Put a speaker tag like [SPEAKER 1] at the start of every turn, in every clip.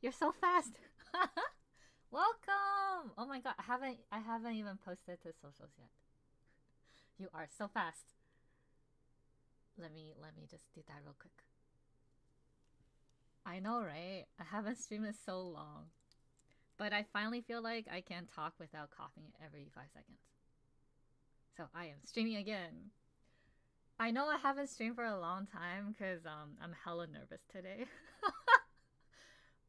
[SPEAKER 1] You're so fast. Welcome. Oh my god, I haven't even posted to socials yet. You are so fast. Let me just do that real quick. I know, right? I haven't streamed in so long. But I finally feel like I can talk without coughing every 5 seconds. So I am streaming again. I know I haven't streamed for a long time because I'm hella nervous today.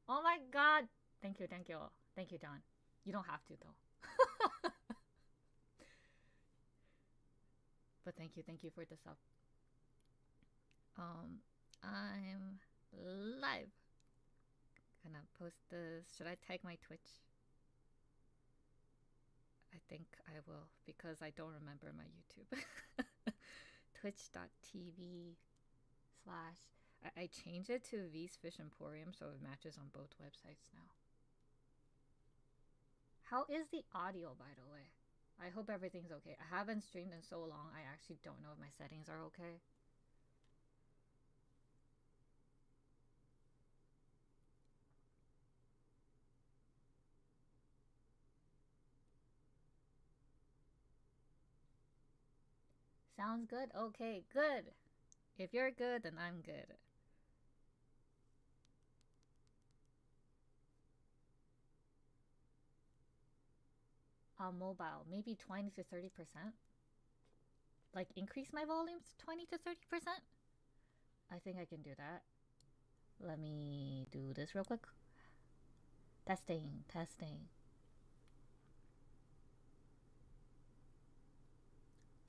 [SPEAKER 1] Oh my god. Thank you, thank you. Thank you, John. You don't have to though. But thank you for the sub. Um I'm live. Gonna post this. Should I tag my Twitch? I think I will because I don't remember my YouTube. Twitch.tv slash. I changed it to V's Fish Emporium so it matches on both websites now. How is the audio, by the way? I hope everything's okay. I haven't streamed in so long, I actually don't know if my settings are okay. Sounds good? Okay, good. If you're good, then I'm good. On mobile, maybe 20 to 30%. Like, increase my volumes 20 to 30%? I think I can do that. Let me do this real quick. Testing, testing.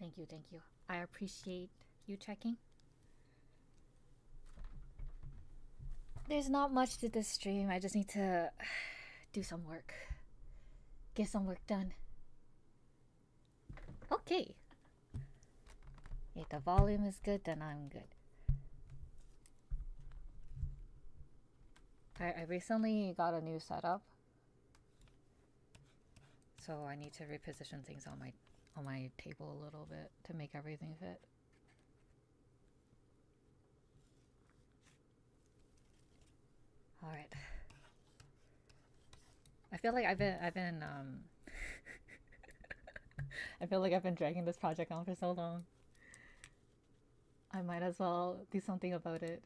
[SPEAKER 1] Thank you, thank you. I appreciate you checking. There's not much to this stream. I just need to do some work. Get some work done. Okay. If the volume is good, then I'm good. I recently got a new setup, so I need to reposition things on my table a little bit to make everything fit. All right. I feel like I've been I feel like I've been dragging this project on for so long. I might as well do something about it.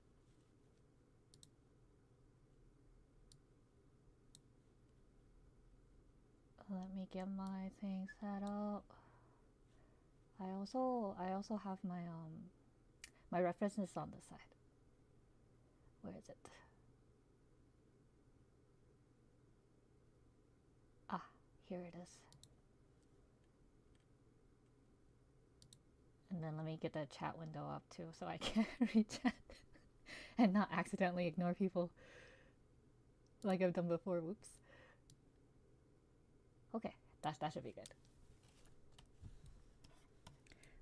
[SPEAKER 1] Let me get my thing set up. I also have my references on the side. Where is it? Ah, here it is. And then let me get the chat window up too so I can read chat and not accidentally ignore people like I've done before. Whoops. Okay, that should be good.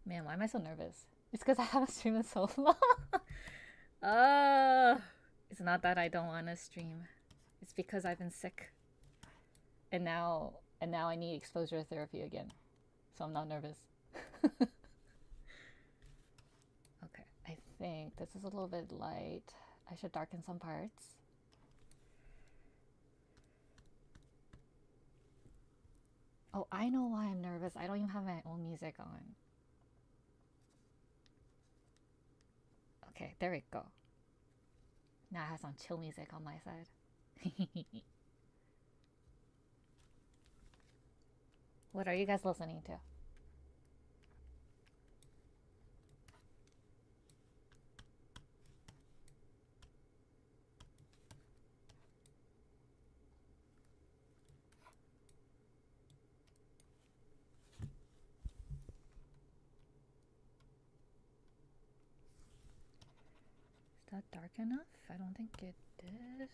[SPEAKER 1] Man, why am I so nervous? It's because I haven't streamed in so long. It's not that I don't want to stream. It's because I've been sick. And now I need exposure therapy again. So I'm not nervous. Okay, I think this is a little bit light. I should darken some parts. Oh, I know why I'm nervous. I don't even have my own music on. Okay, there we go. Now I have some chill music on my side. What are you guys listening to? Is that dark enough? I don't think it is.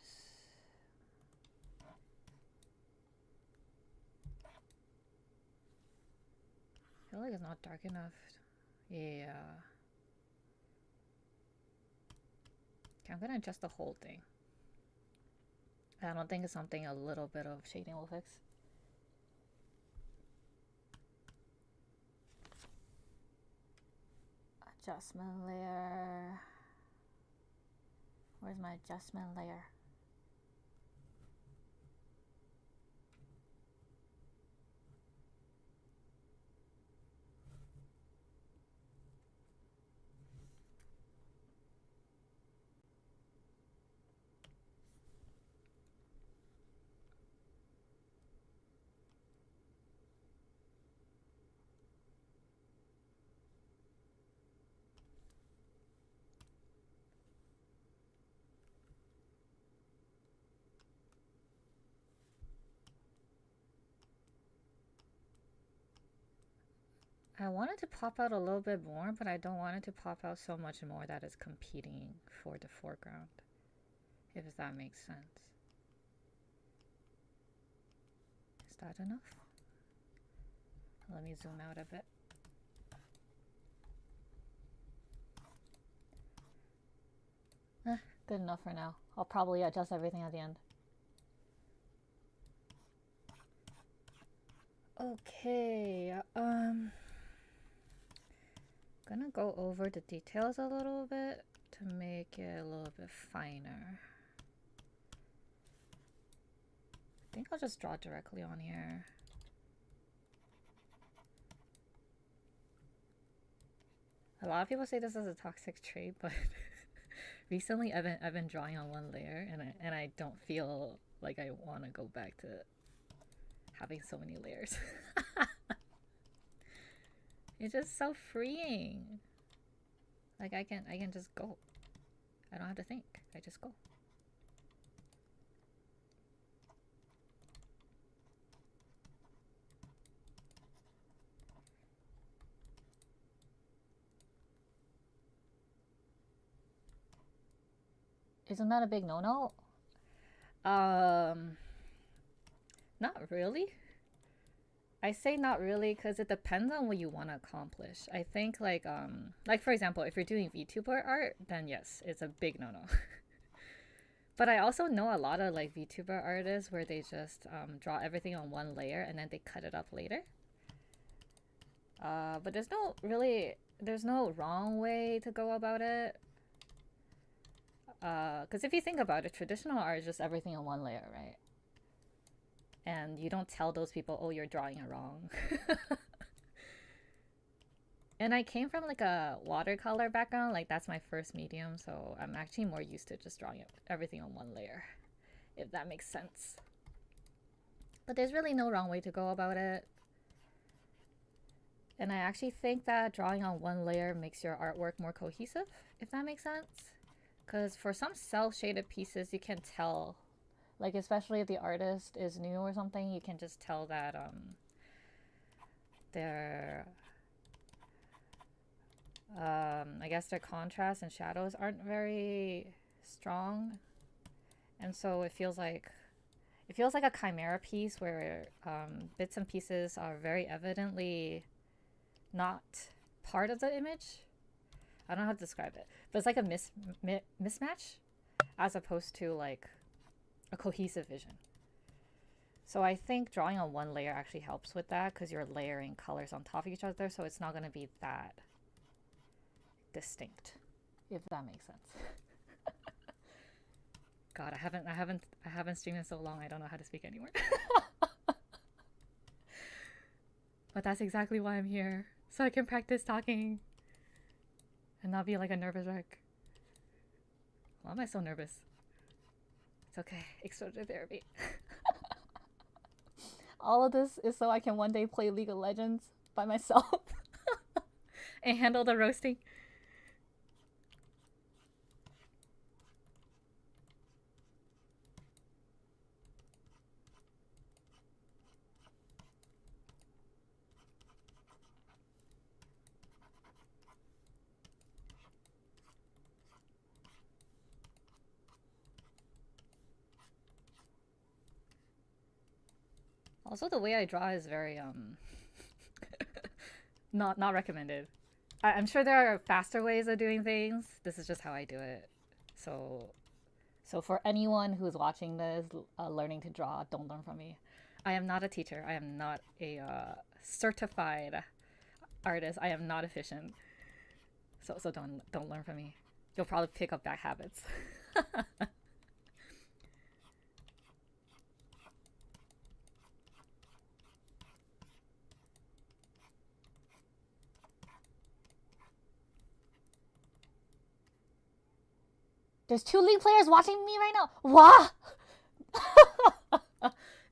[SPEAKER 1] I feel like it's not dark enough. Yeah. Okay, I'm gonna adjust the whole thing. I don't think it's something a little bit of shading will fix. Adjustment layer. Where's my adjustment layer? I want it to pop out a little bit more, but I don't want it to pop out so much more that it's competing for the foreground, if that makes sense. Is that enough? Let me zoom out a bit. Good enough for now. I'll probably adjust everything at the end. Okay, gonna go over the details a little bit to make it a little bit finer. I think I'll just draw directly on here. A lot of people say this is a toxic trait, but recently I've been drawing on one layer, and I don't feel like I want to go back to having so many layers. It's just so freeing. Like I can just go. I don't have to think. I just go. Isn't that a big no-no? Not really. I say not really because it depends on what you want to accomplish. I think like for example, if you're doing VTuber art, then yes, it's a big no-no. But I also know a lot of like VTuber artists where they just draw everything on one layer and then they cut it up later. But there's no wrong way to go about it. Because if you think about it, traditional art is just everything on one layer, right? And you don't tell those people, oh, you're drawing it wrong. And I came from like a watercolor background, like that's my first medium, so I'm actually more used to just drawing everything on one layer, if that makes sense. But there's really no wrong way to go about it. And I actually think that drawing on one layer makes your artwork more cohesive, if that makes sense. Because for some cel-shaded pieces, you can tell, like especially if the artist is new or something, you can just tell that I guess their contrast and shadows aren't very strong, and so it feels like a chimera piece where bits and pieces are very evidently not part of the image. I don't know how to describe it, but it's like a mismatch as opposed to like a cohesive vision. So I think drawing on one layer actually helps with that because you're layering colors on top of each other, so it's not going to be that distinct, if that makes sense. God, I haven't streamed in so long. I don't know how to speak anymore. But that's exactly why I'm here, so I can practice talking and not be like a nervous wreck. Why am I so nervous? It's okay. Exposure therapy. All of this is so I can one day play League of Legends by myself and handle the roasting. Also, the way I draw is very not recommended. I'm sure there are faster ways of doing things. This is just how I do it. So for anyone who's watching this, learning to draw, don't learn from me. I am not a teacher. I am not a certified artist. I am not efficient. So don't learn from me. You'll probably pick up bad habits. There's 2 League players watching me right now. What?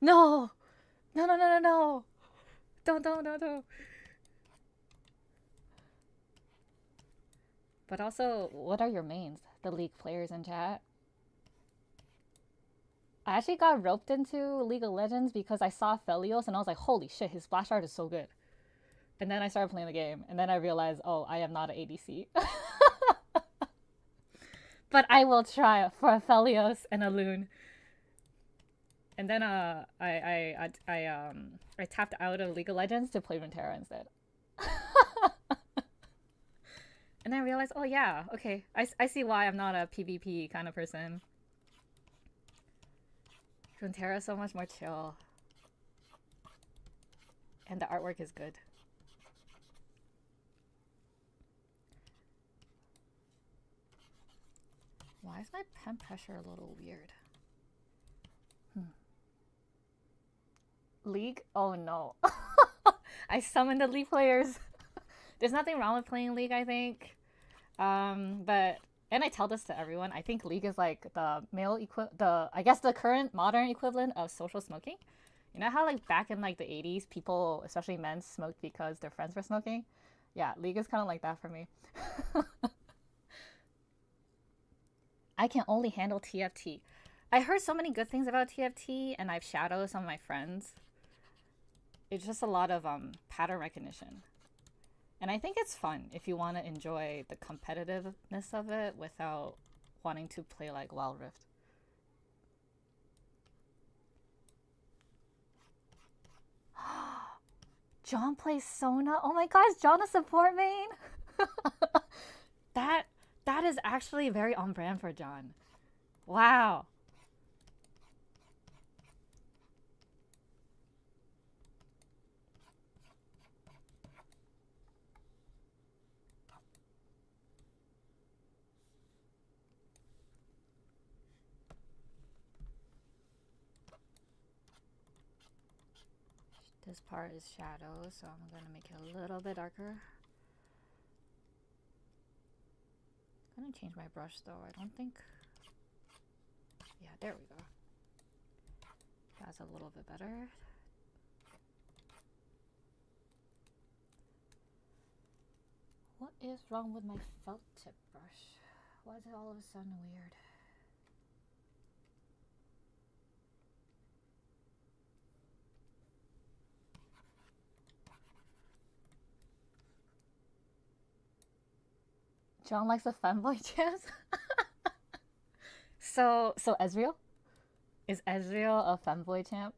[SPEAKER 1] No. No. Don't. But also, what are your mains? The League players in chat? I actually got roped into League of Legends because I saw Felios and I was like, holy shit, his splash art is so good. And then I started playing the game, and then I realized, oh, I am not an ADC. But I will try for a Felios and a Loon. And then I tapped out of League of Legends to play Runeterra instead. And then I realized, oh yeah, okay, I see why I'm not a PvP kind of person. Runeterra is so much more chill. And the artwork is good. Why is my pen pressure a little weird? League? Oh no. I summoned the League players. There's nothing wrong with playing League, I think. But and I tell this to everyone, I think League is like the I guess the current modern equivalent of social smoking. You know how like back in like the 80s, people, especially men, smoked because their friends were smoking? Yeah, League is kind of like that for me. I can only handle TFT. I heard so many good things about TFT, and I've shadowed some of my friends. It's just a lot of pattern recognition. And I think it's fun if you want to enjoy the competitiveness of it without wanting to play like Wild Rift. John plays Sona. Oh my gosh, John a support main. that is actually very on brand for John. Wow. This part is shadow, so I'm gonna make it a little bit darker. I'm gonna change my brush though, I don't think. Yeah, there we go. That's a little bit better. What is wrong with my felt tip brush? Why is it all of a sudden weird? John likes the fanboy jams. So Ezreal? Is Ezreal a femboy champ?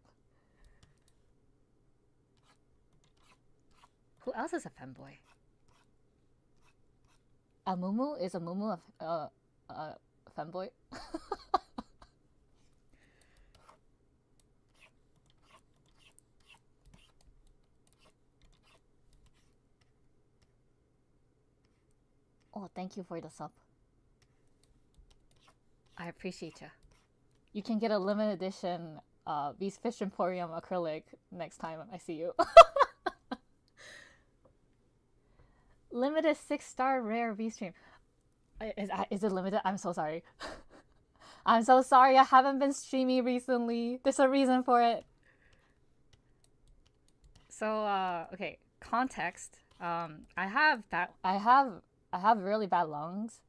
[SPEAKER 1] Who else is a femboy? Amumu? Is Amumu a femboy? Oh, thank you for the sub. I appreciate you. You can get a limited edition Beast Fish Emporium acrylic next time I see you. Limited 6-star rare V stream. Is it limited? I'm so sorry. I'm so sorry. I haven't been streaming recently. There's a reason for it. So okay, context. I have really bad lungs,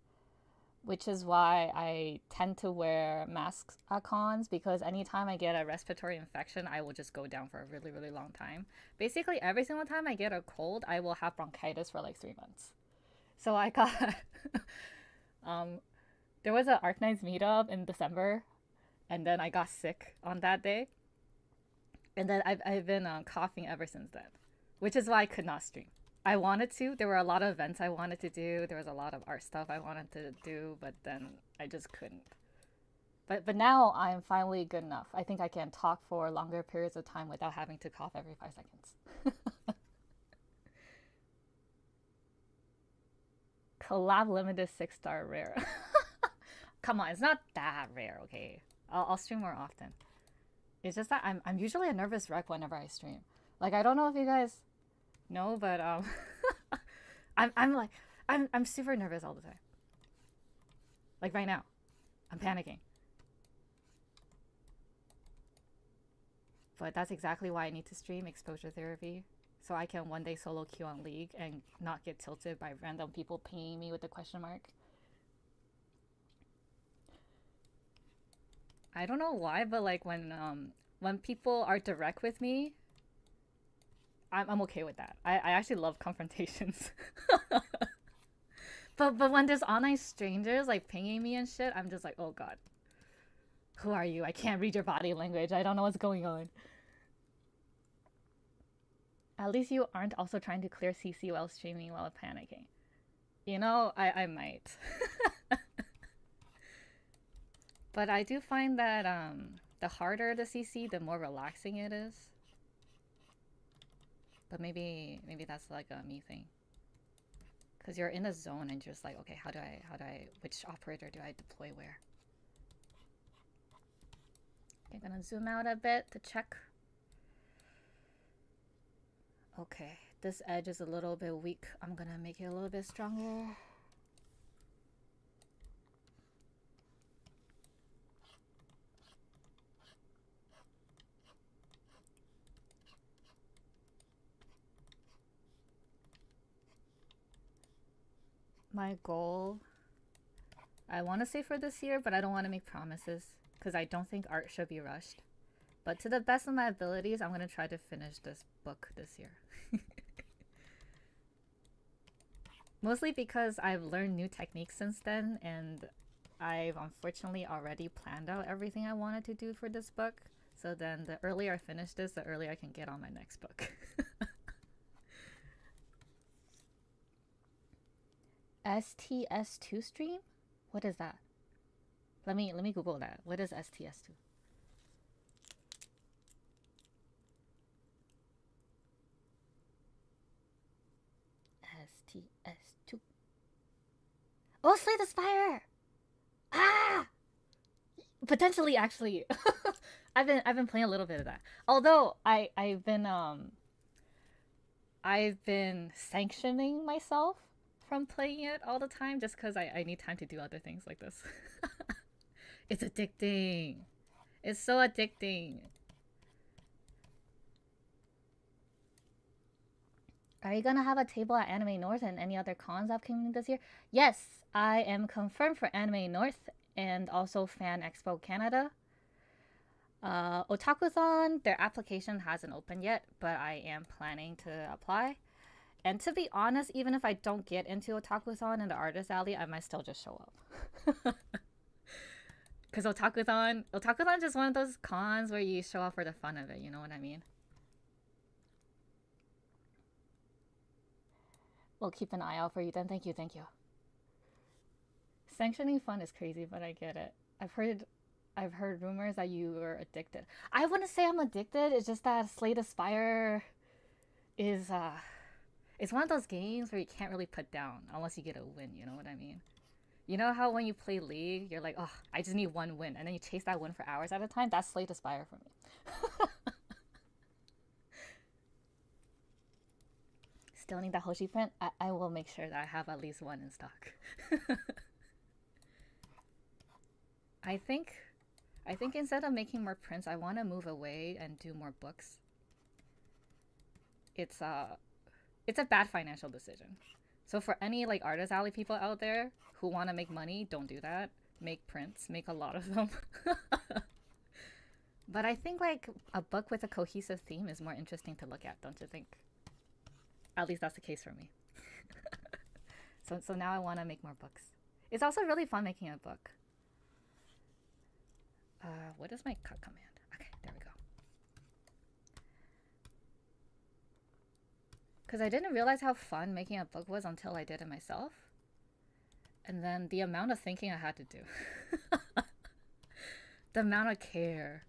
[SPEAKER 1] which is why I tend to wear masks at cons, because anytime I get a respiratory infection, I will just go down for a really, really long time. Basically, every single time I get a cold, I will have bronchitis for like 3 months. So I got... there was an Arknights meetup in December, and then I got sick on that day. And then I've been coughing ever since then, which is why I could not stream. I wanted to. There were a lot of events I wanted to do. There was a lot of art stuff I wanted to do, but then I just couldn't. But now I'm finally good enough. I think I can talk for longer periods of time without having to cough every 5 seconds. Collab limited 6-star rare. Come on, it's not that rare, okay? I'll stream more often. It's just that I'm usually a nervous wreck whenever I stream. Like, I don't know if you guys know, but I'm super nervous all the time. Like right now, I'm panicking. But that's exactly why I need to stream exposure therapy, so I can one day solo queue on League and not get tilted by random people pinging me with a question mark. I don't know why, but like when people are direct with me, I'm okay with that. I actually love confrontations. But when there's online strangers like pinging me and shit, I'm just like, oh god, who are you? I can't read your body language. I don't know what's going on. At least you aren't also trying to clear CC while streaming while panicking. You know, I might. But I do find that the harder the CC, the more relaxing it is. But maybe that's like a me thing. Because you're in a zone and you're just like, okay, which operator do I deploy where? Okay, gonna zoom out a bit to check. Okay, this edge is a little bit weak. I'm gonna make it a little bit stronger. My goal, I want to say for this year, but I don't want to make promises because I don't think art should be rushed. But to the best of my abilities, I'm going to try to finish this book this year. Mostly because I've learned new techniques since then, and I've unfortunately already planned out everything I wanted to do for this book. So then the earlier I finish this, the earlier I can get on my next book. STS2 stream? What is that? Let me Google that. What is STS2? STS2. Oh, Slay the Spire! Ah! Potentially, actually. I've been playing a little bit of that. Although I've been sanctioning myself from playing it all the time just because I need time to do other things like this. It's addicting. It's so addicting. Are you gonna have a table at Anime North and any other cons upcoming this year? Yes, I am confirmed for Anime North and also Fan Expo Canada. Otakuthon, their application hasn't opened yet, but I am planning to apply. And to be honest, even if I don't get into Otakuthon and the Artist Alley, I might still just show up. Because Otakuthon is just one of those cons where you show up for the fun of it, you know what I mean? We'll keep an eye out for you then. Thank you. Sanctioning fun is crazy, but I get it. I've heard rumors that you were addicted. I wouldn't say I'm addicted. It's just that Slay the Spire is it's one of those games where you can't really put down unless you get a win, you know what I mean? You know how when you play League, you're like, oh, I just need one win, and then you chase that win for hours at a time? That's Slay the Spire for me. Still need that Hoshi print? I will make sure that I have at least one in stock. I think instead of making more prints, I want to move away and do more books. It's a bad financial decision. So for any like Artist Alley people out there who want to make money, don't do that. Make prints, make a lot of them. But I think like a book with a cohesive theme is more interesting to look at, don't you think? At least that's the case for me. So now I want to make more books. It's also really fun making a book. What is my cut command? Okay, there we go. Because I didn't realize how fun making a book was until I did it myself. And then the amount of thinking I had to do. The amount of care.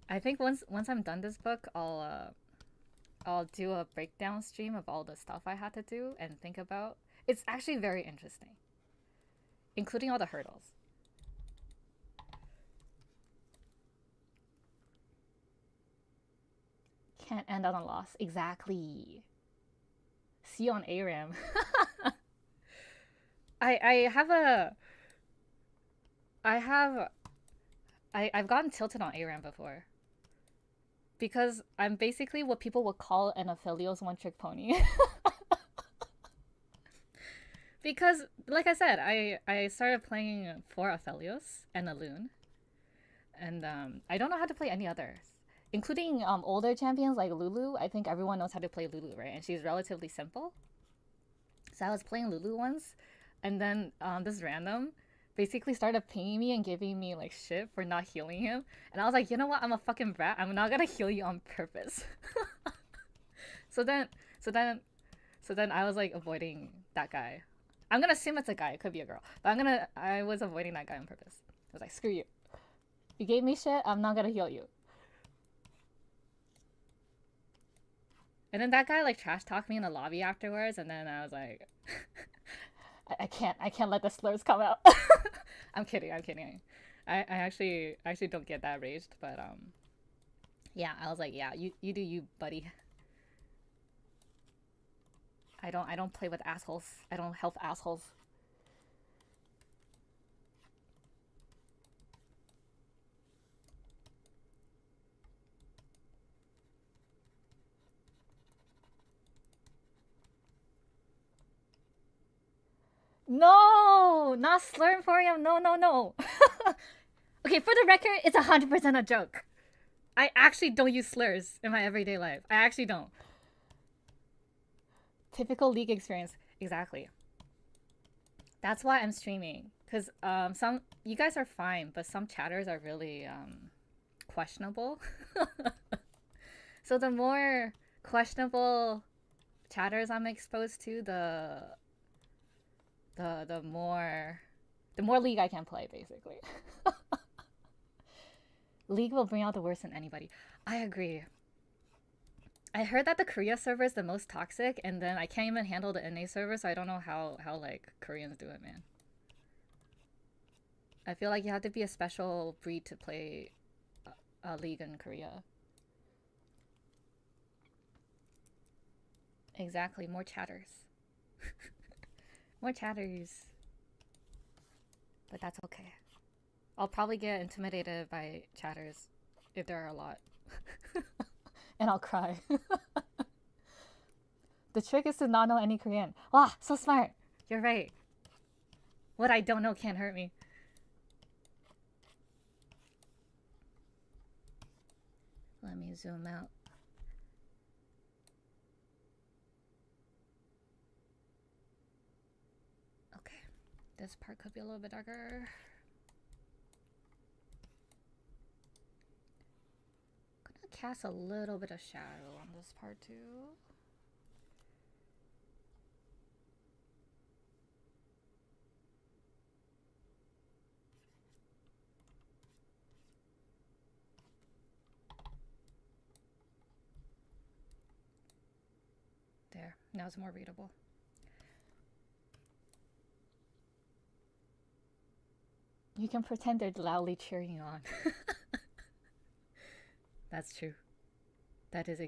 [SPEAKER 1] I think once I'm done this book, I'll do a breakdown stream of all the stuff I had to do and think about. It's actually very interesting. Including all the hurdles. Can't end on a loss. Exactly. See you on ARAM. I've gotten tilted on ARAM before. Because I'm basically what people would call an Aphelios one-trick pony. Because, like I said, I started playing 4 Aphelios and a Loon. And I don't know how to play any others. including older champions like Lulu. I think everyone knows how to play Lulu, right? And she's relatively simple. So I was playing Lulu once, and then this random basically started pinging me and giving me like shit for not healing him. And I was like, you know what? I'm a fucking brat. I'm not gonna heal you on purpose. so then, so then, so then I was like avoiding that guy. I'm gonna assume it's a guy. It could be a girl, but I was avoiding that guy on purpose. I was like, screw you. You gave me shit. I'm not gonna heal you. And then that guy like trash talked me in the lobby afterwards, and then I was like, I can't let the slurs come out. I'm kidding. I actually don't get that raged, but yeah, I was like, yeah, you do you, buddy. I don't play with assholes. I don't help assholes. No, not Slurmporium. No. Okay, for the record, it's 100% a joke. I actually don't use slurs in my everyday life. I actually don't. Typical League experience. Exactly. That's why I'm streaming. Because some you guys are fine, but some chatters are really questionable. So the more questionable chatters I'm exposed to, the more League I can play, basically. League will bring out the worst in anybody. I agree. I heard that the Korea server is the most toxic, and then I can't even handle the NA server, so I don't know how like Koreans do it, man. I feel like you have to be a special breed to play a League in Korea. Exactly, more chatters. More chatters. But that's okay. I'll probably get intimidated by chatters if there are a lot. And I'll cry. The trick is to not know any Korean. Wow, so smart. You're right. What I don't know can't hurt me. Let me zoom out. Okay. This part could be a little bit darker. I'm gonna cast a little bit of shadow on this part too. There, now it's more readable. You can pretend they're loudly cheering you on. That's true. That is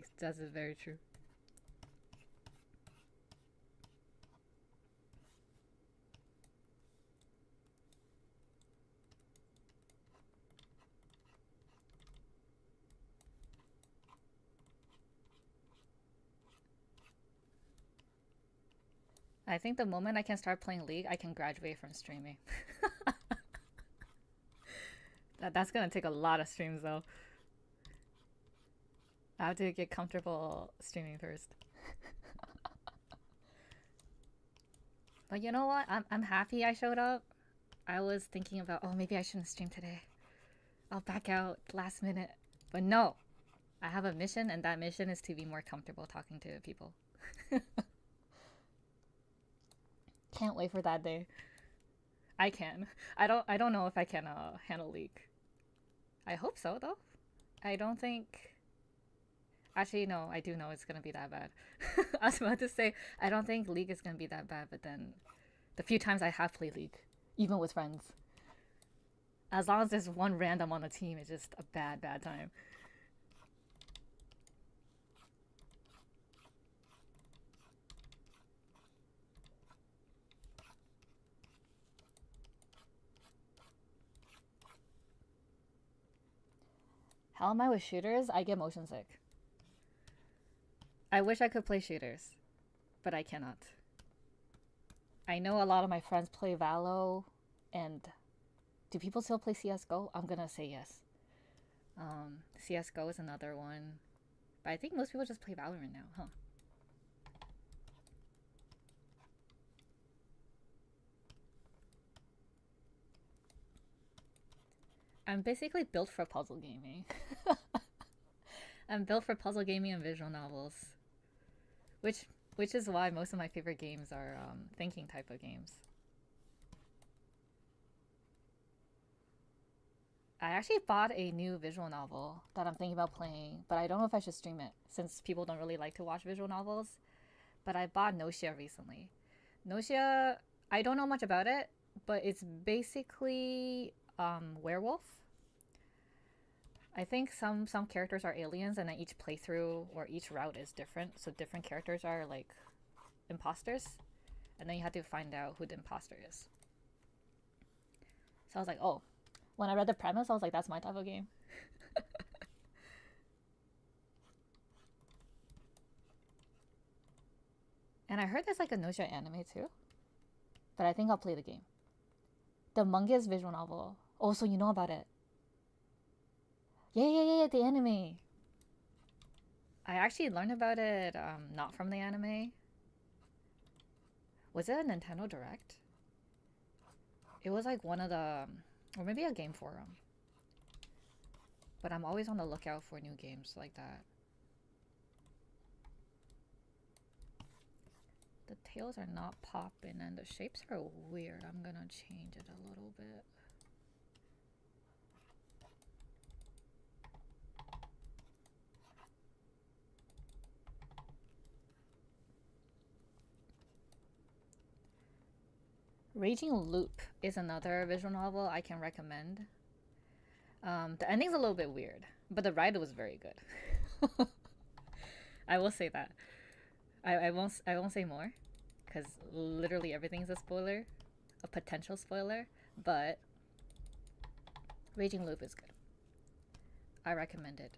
[SPEAKER 1] very true. I think the moment I can start playing League, I can graduate from streaming. That's gonna take a lot of streams though. I have to get comfortable streaming first. But you know what? I'm happy I showed up. I was thinking about, oh, maybe I shouldn't stream today. I'll back out last minute. But no, I have a mission, and that mission is to be more comfortable talking to people. Can't wait for that day. I can. I don't know if I can handle League. I hope so though. I don't think. Actually, no, I do know it's gonna be that bad. I was about to say I don't think League is gonna be that bad, but then the few times I have played League, even with friends, as long as there's one random on the team, it's just a bad time. How am I with shooters? I get motion sick. I wish I could play shooters, but I cannot. I know a lot of my friends play Valo, and do people still play CSGO? I'm gonna say yes. CSGO is another one. But I think most people just play Valorant now, huh? I'm basically built for puzzle gaming. I'm built for puzzle gaming and visual novels, which is why most of my favorite games are thinking type of games. I actually bought a new visual novel that I'm thinking about playing, but I don't know if I should stream it since people don't really like to watch visual novels. But I bought Notia recently. Notia, I don't know much about it, but it's basically werewolf. I think some characters are aliens, and then each playthrough or each route is different. So different characters are like imposters, and then you have to find out who the imposter is. So I was like, oh, when I read the premise, I was like, that's my type of game. And I heard there's like a Notia anime too, but I think I'll play the game. The manga is visual novel. Oh, so you know about it? Yeah, the anime. I actually learned about it not from the anime. Was it a Nintendo Direct? It was like one of the, or maybe a game forum. But I'm always on the lookout for new games like that. The tails are not popping and the shapes are weird. I'm gonna change it a little bit. Raging Loop is another visual novel I can recommend. The ending's a little bit weird, but the ride was very good. I will say that. I won't say more, because literally everything's a spoiler, a potential spoiler. But Raging Loop is good. I recommend it.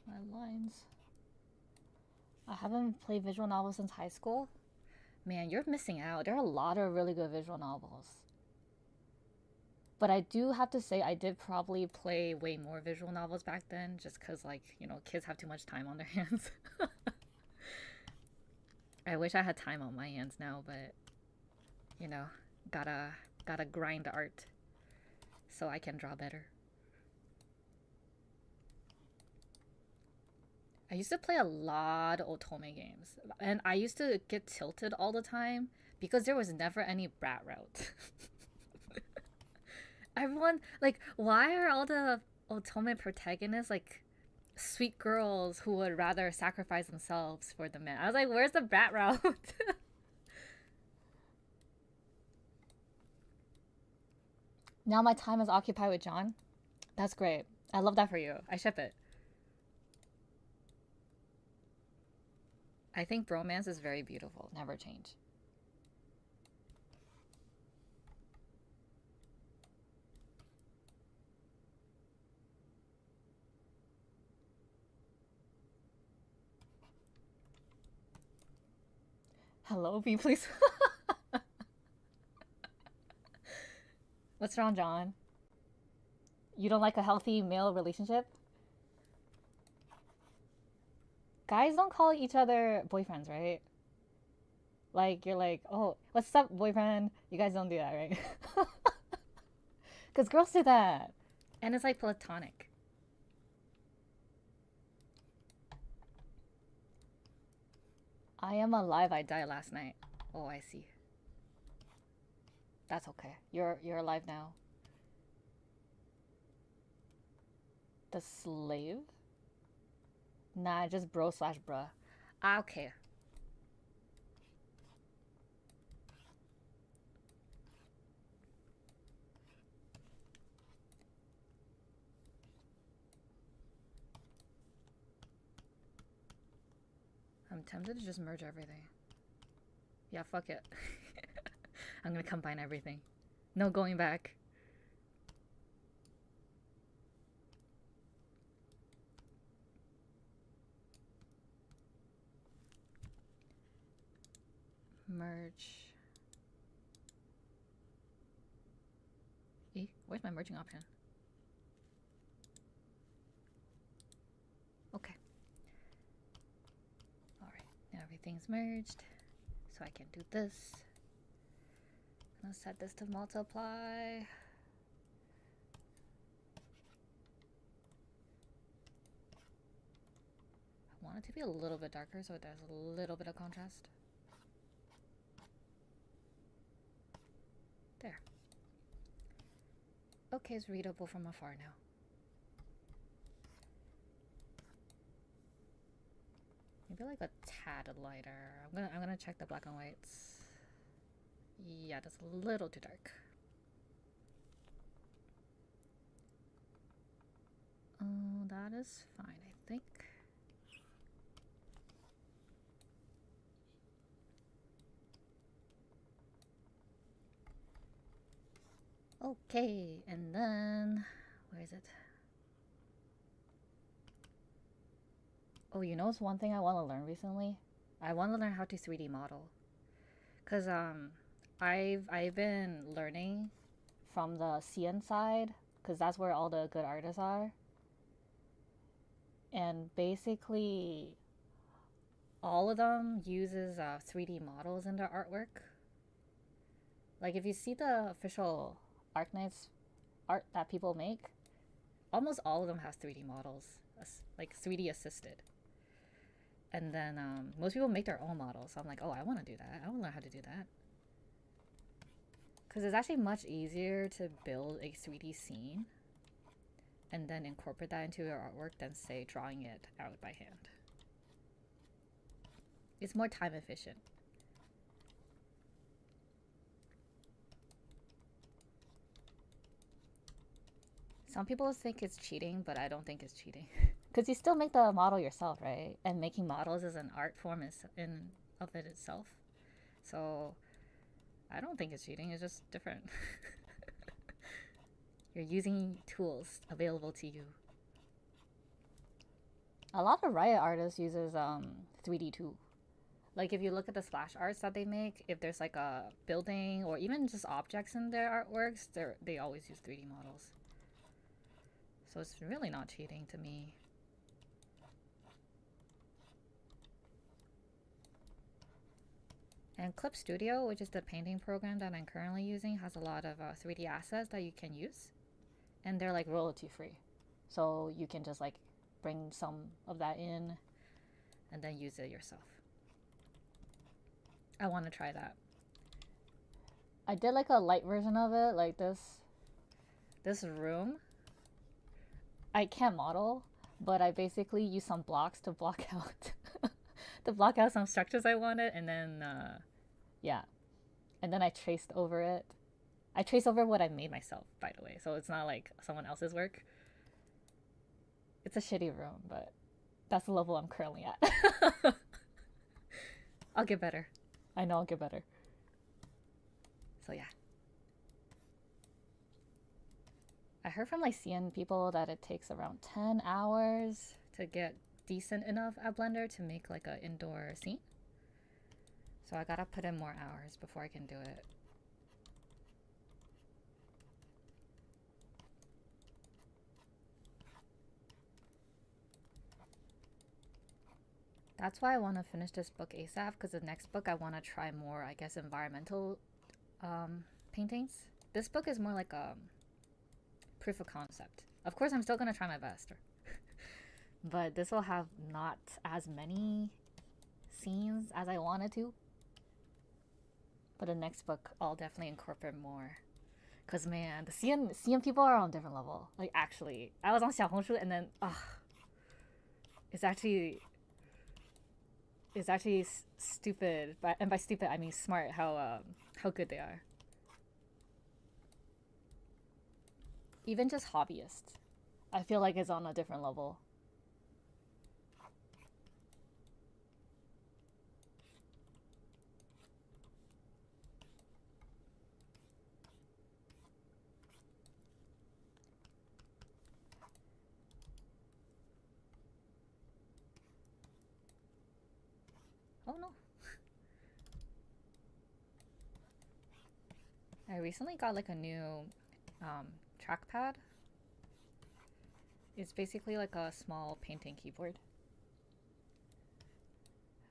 [SPEAKER 1] My lines. I haven't played visual novels since high school. Man, you're missing out. There are a lot of really good visual novels. But I do have to say, I did probably play way more visual novels back then, just because, like, you know, kids have too much time on their hands. I wish I had time on my hands now, but, you know, gotta grind art so I can draw better. I used to play a lot of otome games, and I used to get tilted all the time because there was never any brat route. Everyone, like, why are all the otome protagonists like sweet girls who would rather sacrifice themselves for the man? I was like, where's the brat route? Now my time is occupied with John. That's great. I love that for you. I ship it. I think bromance is very beautiful. Never change. Hello, B, please. What's wrong, John? You don't like a healthy male relationship? Guys don't call each other boyfriends, right? Like, you're like, oh, what's up, boyfriend? You guys don't do that, right? Because girls do that. And it's like platonic. I am alive, I died last night. Oh, I see. That's okay. You're alive now. The slave? Nah, just bro slash bruh. Ah, okay. I'm tempted to just merge everything. Yeah, fuck it. I'm gonna combine everything. No going back. Merge. Where's my merging option? Okay. Alright, now everything's merged. So I can do this. I'm gonna set this to multiply. I want it to be a little bit darker so there's a little bit of contrast. There. Okay, it's readable from afar now. Maybe like a tad lighter. I'm gonna check the black and whites. Yeah, that's a little too dark. Oh, that is fine, I think. Okay, and then where is it? Oh, you know, it's one thing I want to learn recently. I want to learn how to 3D model, cause I've been learning from the CN side, cause that's where all the good artists are. And basically, all of them uses 3D models in their artwork. Like if you see the official Arknight's art that people make, almost all of them have 3D models, like 3D assisted. And then most people make their own models. So I'm like, oh, I want to do that. I want to learn how to do that. Because it's actually much easier to build a 3D scene and then incorporate that into your artwork than, say, drawing it out by hand. It's more time efficient. Some people think it's cheating, but I don't think it's cheating. Because you still make the model yourself, right? And making models is an art form in of it itself. So I don't think it's cheating. It's just different. You're using tools available to you. A lot of Riot artists uses 3D too. Like if you look at the splash arts that they make, if there's like a building or even just objects in their artworks, they always use 3D models. So it's really not cheating to me. And Clip Studio, which is the painting program that I'm currently using, has a lot of 3D assets that you can use. And they're like royalty free. So you can just like bring some of that in and then use it yourself. I want to try that. I did like a light version of it, like this room. I can't model, but I basically use some blocks to block out some structures I wanted, and then yeah, and then I traced over it. I traced over what I made myself, by the way, so it's not like someone else's work. It's a shitty room, but that's the level I'm currently at. I'll get better. I know I'll get better. So yeah. I heard from like CN people that it takes around 10 hours to get decent enough at Blender to make like an indoor scene. So I gotta put in more hours before I can do it. That's why I want to finish this book ASAP, because the next book I want to try more, I guess, environmental paintings. This book is more like a proof of concept. Of course, I'm still going to try my best. But this will have not as many scenes as I wanted to. But the next book, I'll definitely incorporate more. Because, man, the CN people are on a different level. Like, actually. I was on Xiaohongshu and then, it's actually stupid. And by stupid, I mean smart, how good they are. Even just hobbyists, I feel like it's on a different level. Oh no. I recently got like a new trackpad. It's basically like a small painting keyboard.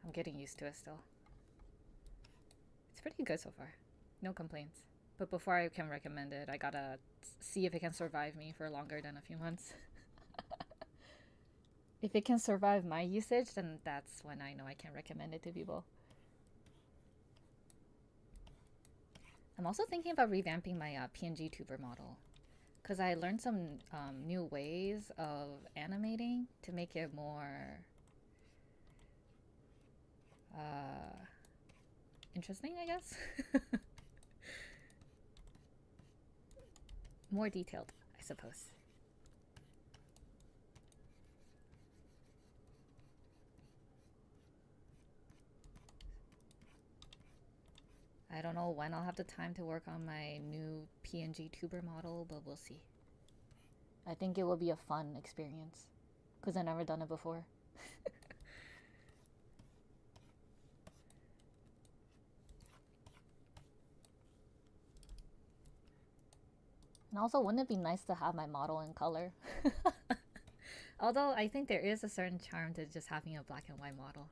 [SPEAKER 1] I'm getting used to it still. It's pretty good so far. No complaints. But before I can recommend it, I gotta see if it can survive me for longer than a few months. If it can survive my usage, then that's when I know I can recommend it to people. I'm also thinking about revamping my PNG tuber model, because I learned some new ways of animating to make it more interesting, I guess. More detailed, I suppose. I don't know when I'll have the time to work on my new PNG tuber model, but we'll see. I think it will be a fun experience, because I've never done it before. And also, wouldn't it be nice to have my model in color? Although, I think there is a certain charm to just having a black and white model.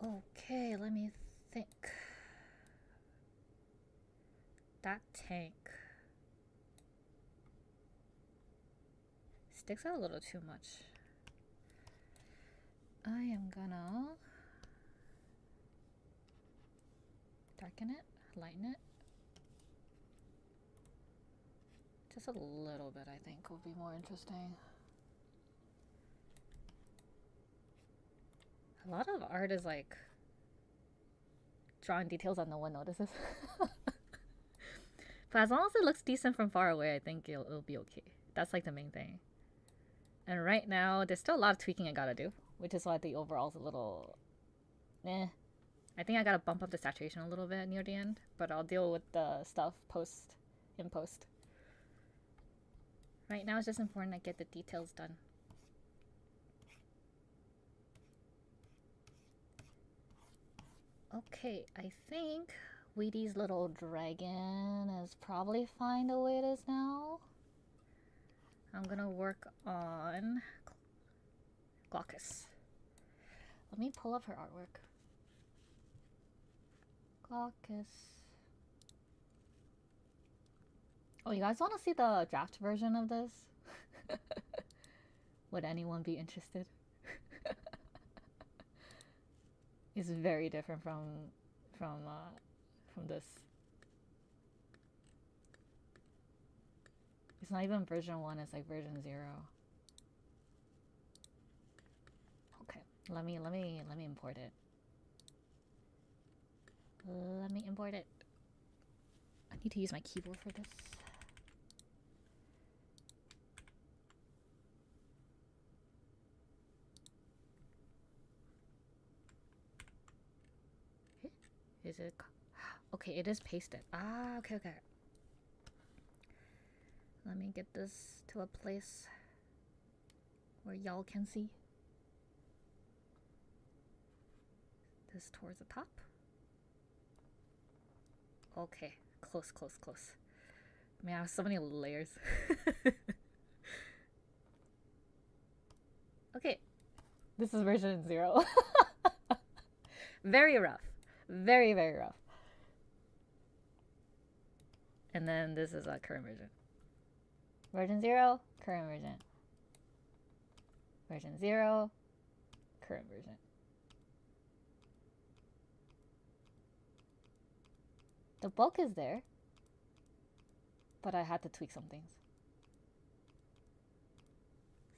[SPEAKER 1] Oh, okay, let me think. That tank sticks out a little too much. I am gonna darken it, lighten it. Just a little bit, I think, will be more interesting. A lot of art is like drawing details that no one notices. But as long as it looks decent from far away, I think it'll be okay. That's like the main thing. And right now, there's still a lot of tweaking I gotta do, which is why the overall's a little I think I gotta bump up the saturation a little bit near the end, but I'll deal with the stuff in post. Right now, it's just important I get the details done. Okay, I think Wheaty's little dragon is probably fine the way it is now. I'm gonna work on Glaucus. Let me pull up her artwork. Glaucus. Oh, you guys want to see the draft version of this? Would anyone be interested? It's very different from this. It's not even version 1, it's like version 0. Okay, let me import it. Let me import it. I need to use my keyboard for this. Is it? Okay, it is pasted. Ah, okay, okay. Let me get this to a place where y'all can see. This towards the top. Okay, close, close, close. Man, I have so many layers. Okay, This is version 0. Very rough. Very, very rough. And then this is a current version. Version 0, current version. Version 0, current version. The bulk is there, but I had to tweak some things.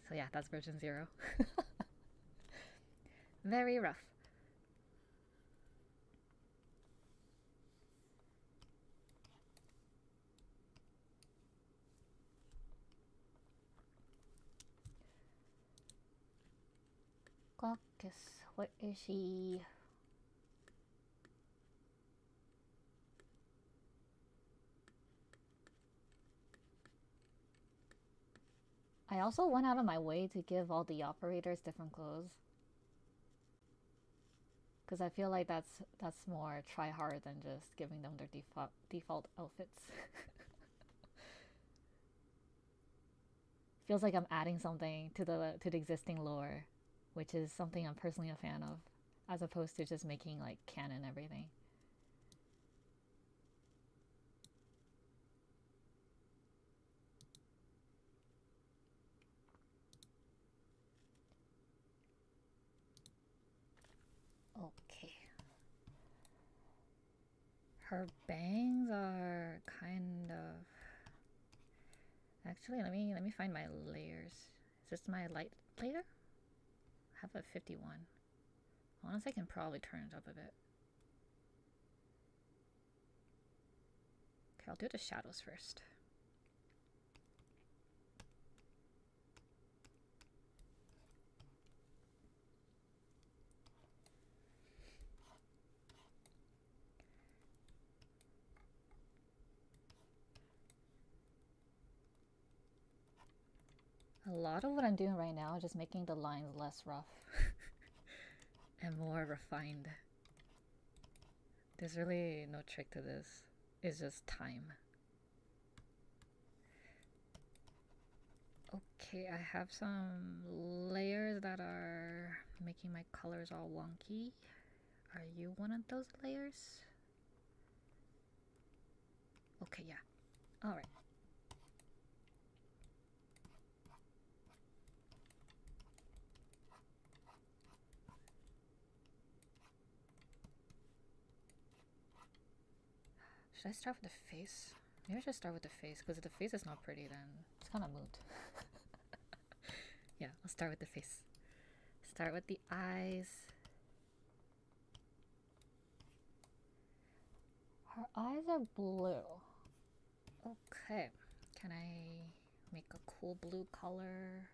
[SPEAKER 1] So yeah, that's version 0. Very rough. Caucus, where is she? I also went out of my way to give all the operators different clothes. Because I feel like that's more try hard than just giving them their default outfits. Feels like I'm adding something to the existing lore, which is something I'm personally a fan of, as opposed to just making like canon everything. Okay. Her bangs are kind of... Actually, let me find my layers. Is this my light layer? I have a 51. Honestly, I can probably turn it up a bit. Okay, I'll do the shadows first. A lot of what I'm doing right now is just making the lines less rough and more refined. There's really no trick to this. It's just time. Okay, I have some layers that are making my colors all wonky. Are you one of those layers? Okay, yeah. All right. Should I start with the face? Maybe I should start with the face, because if the face is not pretty, then it's kind of moot. Yeah, I'll start with the face. Start with the eyes. Her eyes are blue. Okay, can I make a cool blue color?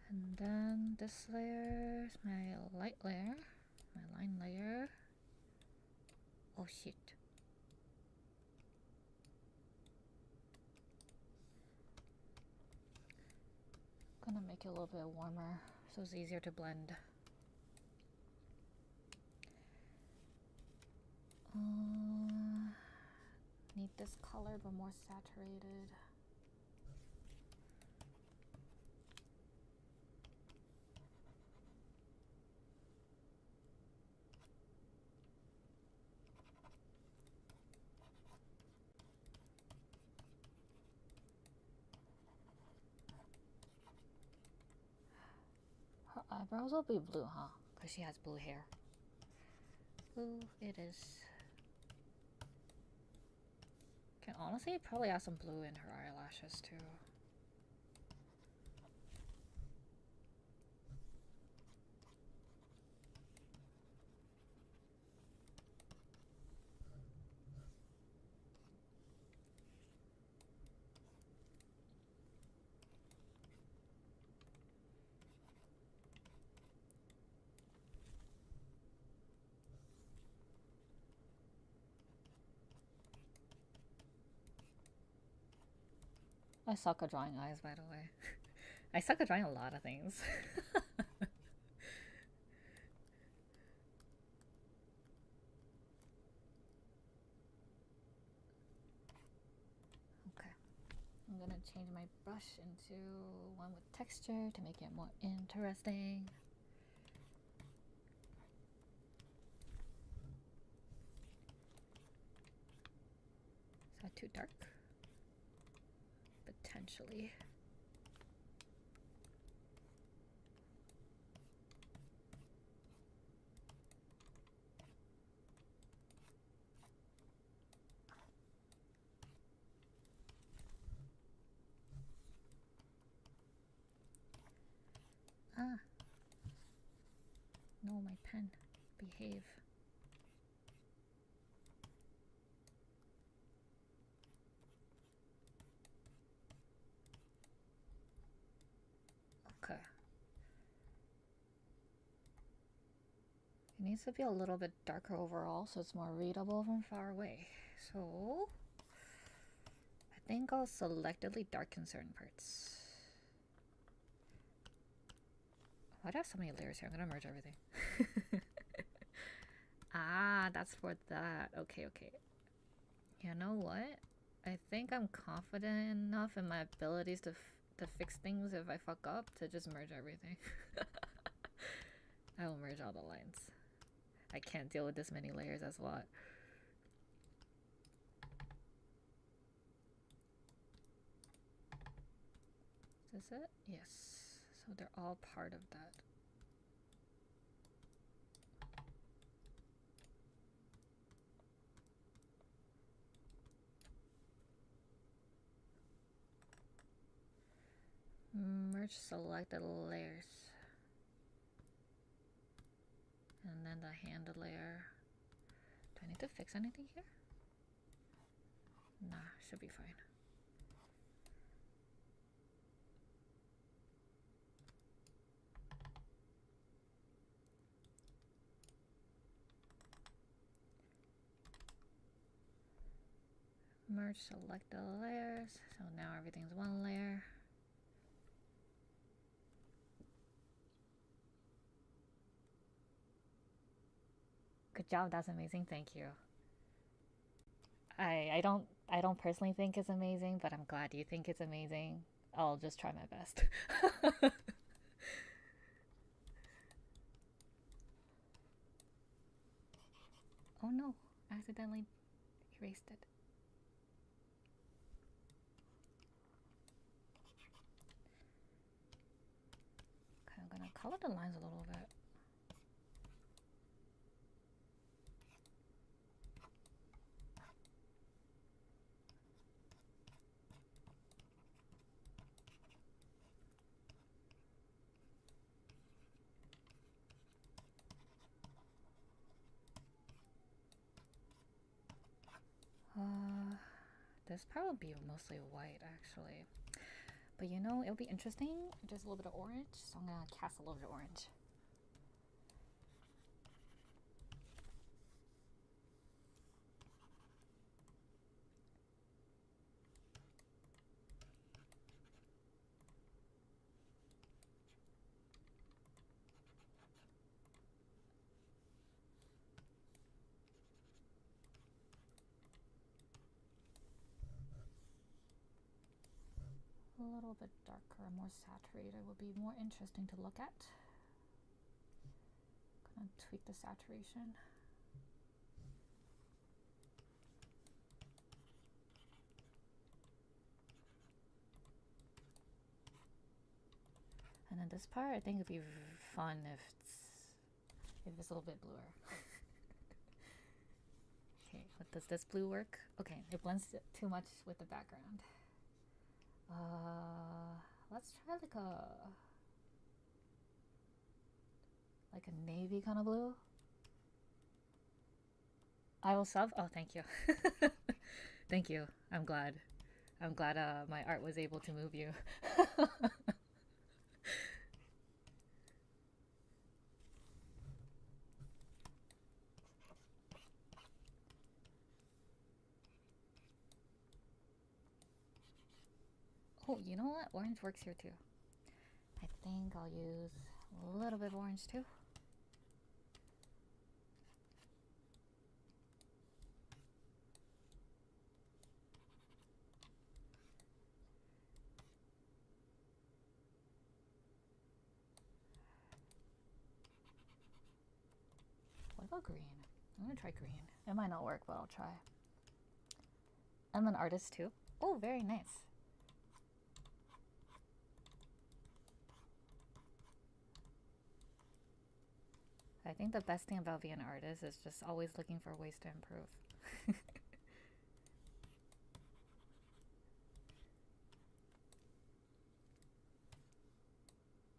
[SPEAKER 1] And then this layer is my light layer, my line layer. Oh shit. Gonna make it a little bit warmer so it's easier to blend. Need this color but more saturated. Her eyebrows will be blue, huh? Because she has blue hair. Blue it is. Can honestly probably add some blue in her eyelashes too. I suck at drawing eyes, by the way. I suck at drawing a lot of things. Okay. I'm gonna change my brush into one with texture to make it more interesting. Is that too dark? Potentially. Ah. No, my pen. Behave. Okay. It needs to be a little bit darker overall so it's more readable from far away. So I think I'll selectively darken certain parts. Why do I have so many layers here? I'm gonna merge everything. Ah, that's for that. Okay, okay. You know what? I think I'm confident enough in my abilities to fix things if I fuck up to just merge everything. I will merge all the lines. I can't deal with this many layers as what. Is this it? Yes. So they're all part of that. Merge selected layers. And then the hand layer. Do I need to fix anything here? Nah, should be fine. Merge select the layers. So now everything's one layer. Good job, that's amazing, thank you. I don't personally think it's amazing, but I'm glad you think it's amazing. I'll just try my best. Oh no, I accidentally erased it. Okay, I'm gonna color the lines a little bit. This part will be mostly white actually. But you know, it'll be interesting. Just a little bit of orange, so I'm gonna cast a little bit of orange. A little bit darker, more saturated would be more interesting to look at. Gonna tweak the saturation. And then this part, I think it'd be fun if it's a little bit bluer. Okay, what does this blue work? Okay, it blends too much with the background. Let's try like a navy kind of blue. I will sub. Oh, thank you. Thank you. I'm glad. My art was able to move you. Oh, you know what? Orange works here too. I think I'll use a little bit of orange too. What about green? I'm gonna try green. It might not work, but I'll try. I'm an artist too. Oh, very nice. I think the best thing about being an artist is just always looking for ways to improve.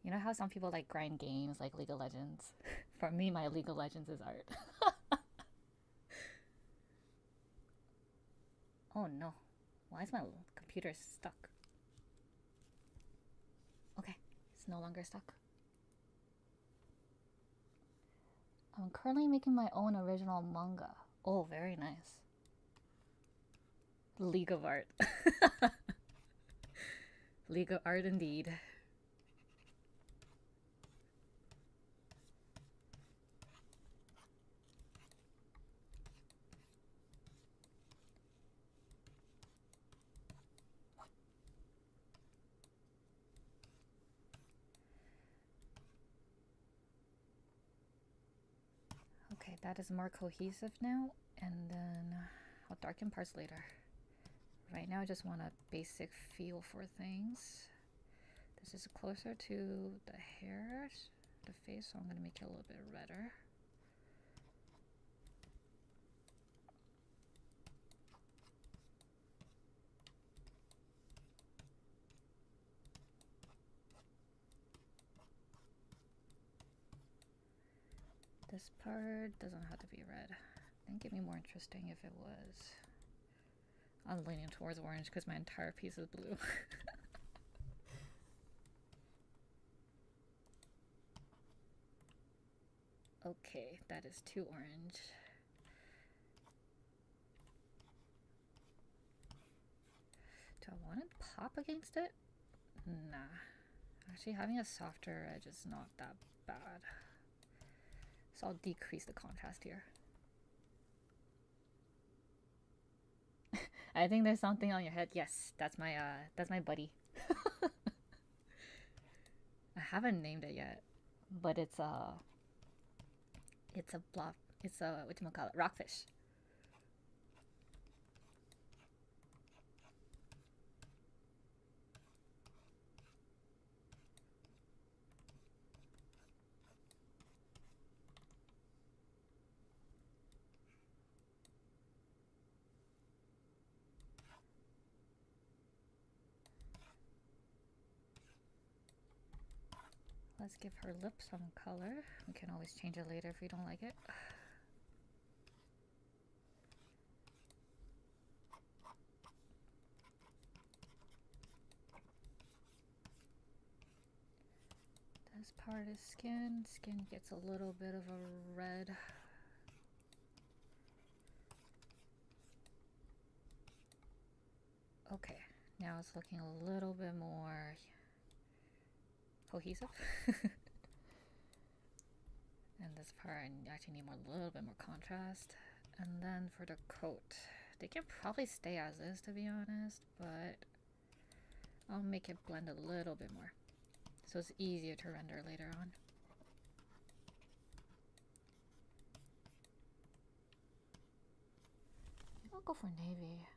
[SPEAKER 1] You know how some people like grind games like League of Legends? For me, my League of Legends is art. Oh no. Why is my computer stuck? Okay, it's no longer stuck. I'm currently making my own original manga. Oh, very nice. League of Art. League of Art indeed. Okay, that is more cohesive now, and then I'll darken parts later. Right now I just want a basic feel for things. This is closer to the hair, the face, so I'm going to make it a little bit redder. This part doesn't have to be red. I think it'd be more interesting if it was. I'm leaning towards orange because my entire piece is blue. Okay, that is too orange. Do I want to pop against it? Nah. Actually, having a softer edge is not that bad. So I'll decrease the contrast here. I think there's something on your head. Yes, that's my buddy. I haven't named it yet, but it's a blob. It's a whatchamacallit, rockfish. Let's give her lips some color. We can always change it later if we don't like it. This part is skin. Skin gets a little bit of a red. Okay, now it's looking a little bit more cohesive. And this part I actually need a little bit more contrast. And then for the coat, they can probably stay as is, to be honest, but I'll make it blend a little bit more so it's easier to render later on. I'll go for navy.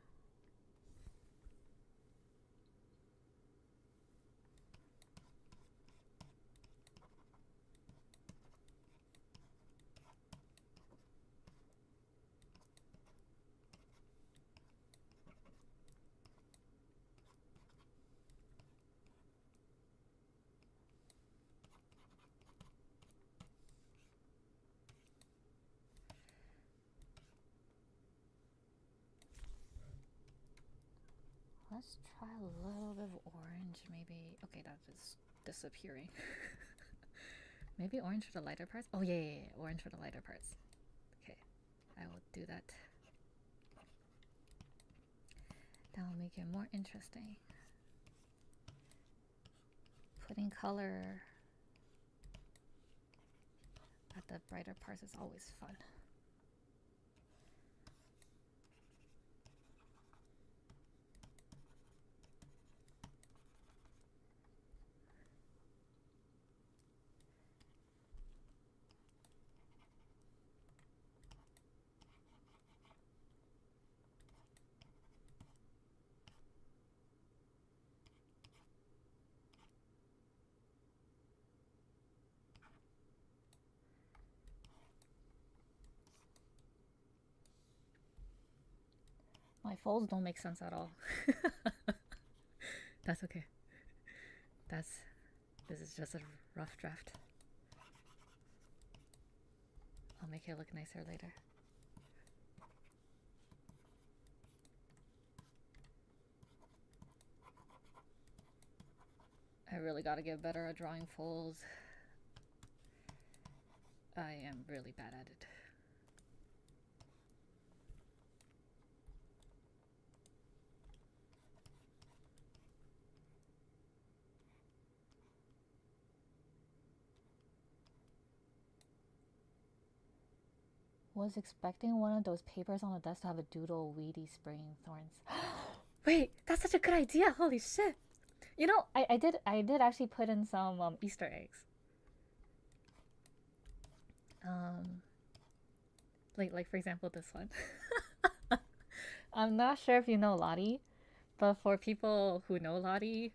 [SPEAKER 1] Let's try a little bit of orange, maybe. Okay, that is disappearing. Maybe orange for the lighter parts. Oh yeah, orange for the lighter parts. Okay, I will do that. That will make it more interesting. Putting color at the brighter parts is always fun. My folds don't make sense at all. That's okay. This is just a rough draft. I'll make it look nicer later. I really gotta get better at drawing folds. I am really bad at it. Was expecting one of those papers on the desk to have a doodle weedy spring thorns. Wait, that's such a good idea. Holy shit. You know, I did actually put in some Easter eggs. Like for example this one. I'm not sure if you know Lottie, but for people who know Lottie,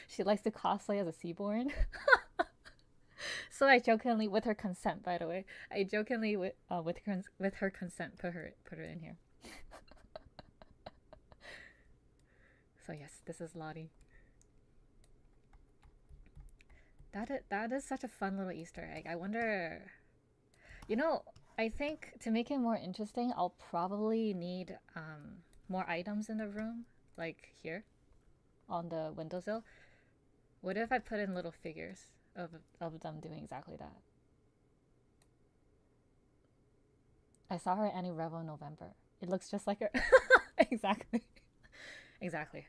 [SPEAKER 1] she likes to cosplay as a Seaborn. So I jokingly, with her consent, by the way, I jokingly with her consent put her in here. So yes, this is Lottie. That is such a fun little Easter egg. I wonder, you know, I think to make it more interesting, I'll probably need more items in the room, like here, on the windowsill. What if I put in little figures of them doing exactly that? I saw her at Annie Revel in November. It looks just like her. Exactly. Exactly.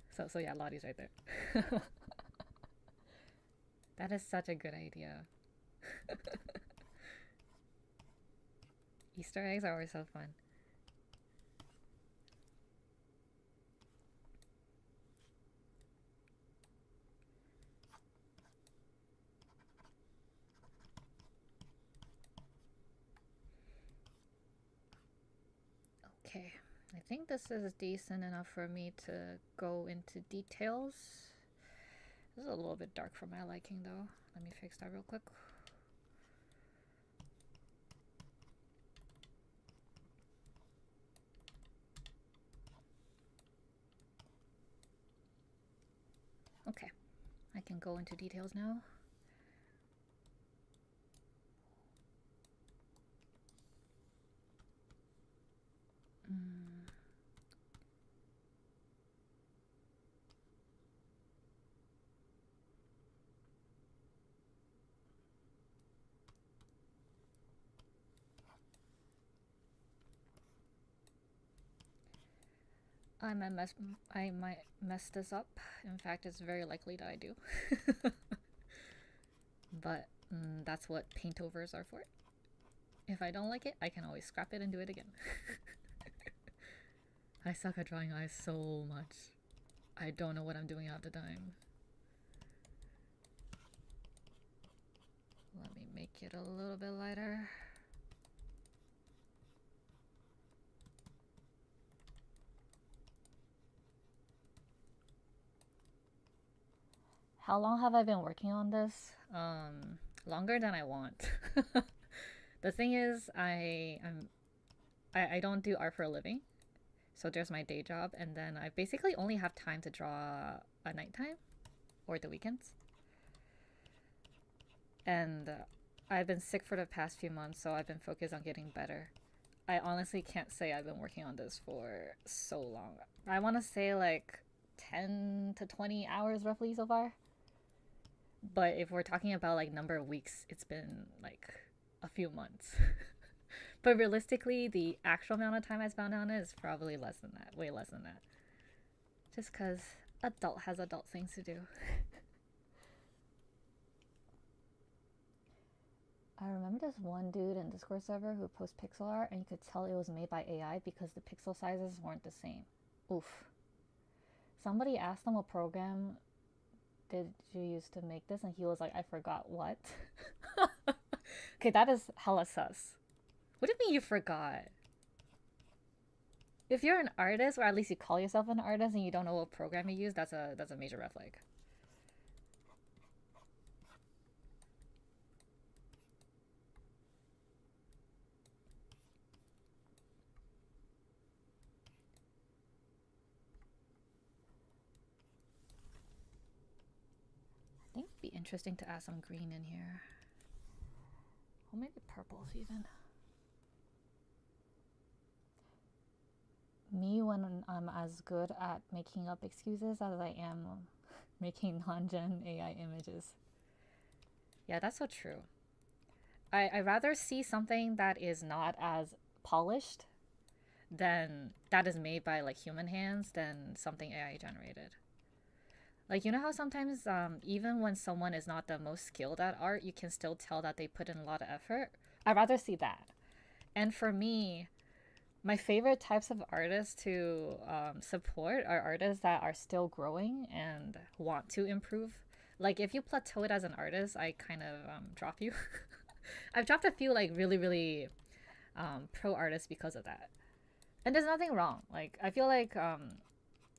[SPEAKER 1] So yeah, Lottie's right there. That is such a good idea. Easter eggs are always so fun. Okay, I think this is decent enough for me to go into details. This is a little bit dark for my liking though. Let me fix that real quick. Okay, I can go into details now. I might mess this up. In fact, it's very likely that I do. But that's what paint overs are for. If I don't like it, I can always scrap it and do it again. I suck at drawing eyes so much. I don't know what I'm doing half the time. Let me make it a little bit lighter. How long have I been working on this? Longer than I want. The thing is, I don't do art for a living. So there's my day job, and then I basically only have time to draw at nighttime or the weekends. And I've been sick for the past few months, so I've been focused on getting better. I honestly can't say I've been working on this for so long. I want to say like 10 to 20 hours roughly so far. But if we're talking about like number of weeks, it's been like a few months. But realistically, the actual amount of time I spent on it is probably less than that, way less than that. Just because Adult has adult things to do. I remember this one dude in Discord server who posts pixel art, and you could tell it was made by AI because the pixel sizes weren't the same. Oof. Somebody asked him what program did you use to make this, and he was like, I forgot what. Okay, that is hella sus. What do you mean you forgot? If you're an artist, or at least you call yourself an artist, and you don't know what program you use, that's a major red flag. I think it'd be interesting to add some green in here. Or maybe purples even. Me when I'm as good at making up excuses as I am making non-gen AI images. Yeah, that's so true. I rather see something that is not as polished than that is made by like human hands than something AI generated. Like, you know how sometimes even when someone is not the most skilled at art, you can still tell that they put in a lot of effort? I'd rather see that. And for me, my favorite types of artists to support are artists that are still growing and want to improve. Like, if you plateau it as an artist, I kind of drop you. I've dropped a few like really pro artists because of that. And there's nothing wrong. Like, I feel like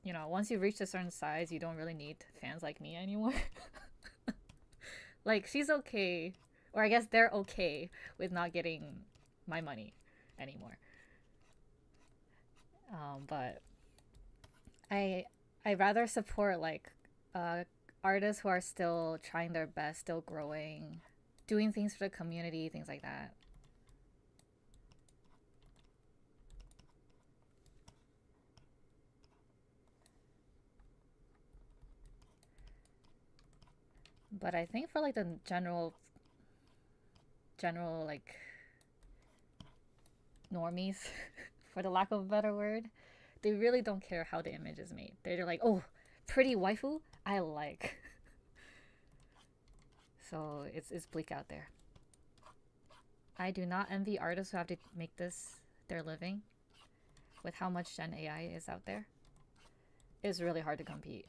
[SPEAKER 1] you know, once you reach a certain size, you don't really need fans like me anymore. Like, she's okay, or I guess they're okay with not getting my money anymore. But I rather support like artists who are still trying their best, still growing, doing things for the community, things like that. But I think for like the general like normies, for the lack of a better word, they really don't care how the image is made. They're like, oh, pretty waifu, I like. So it's bleak out there. I do not envy artists who have to make this their living with how much Gen AI is out there. It's really hard to compete.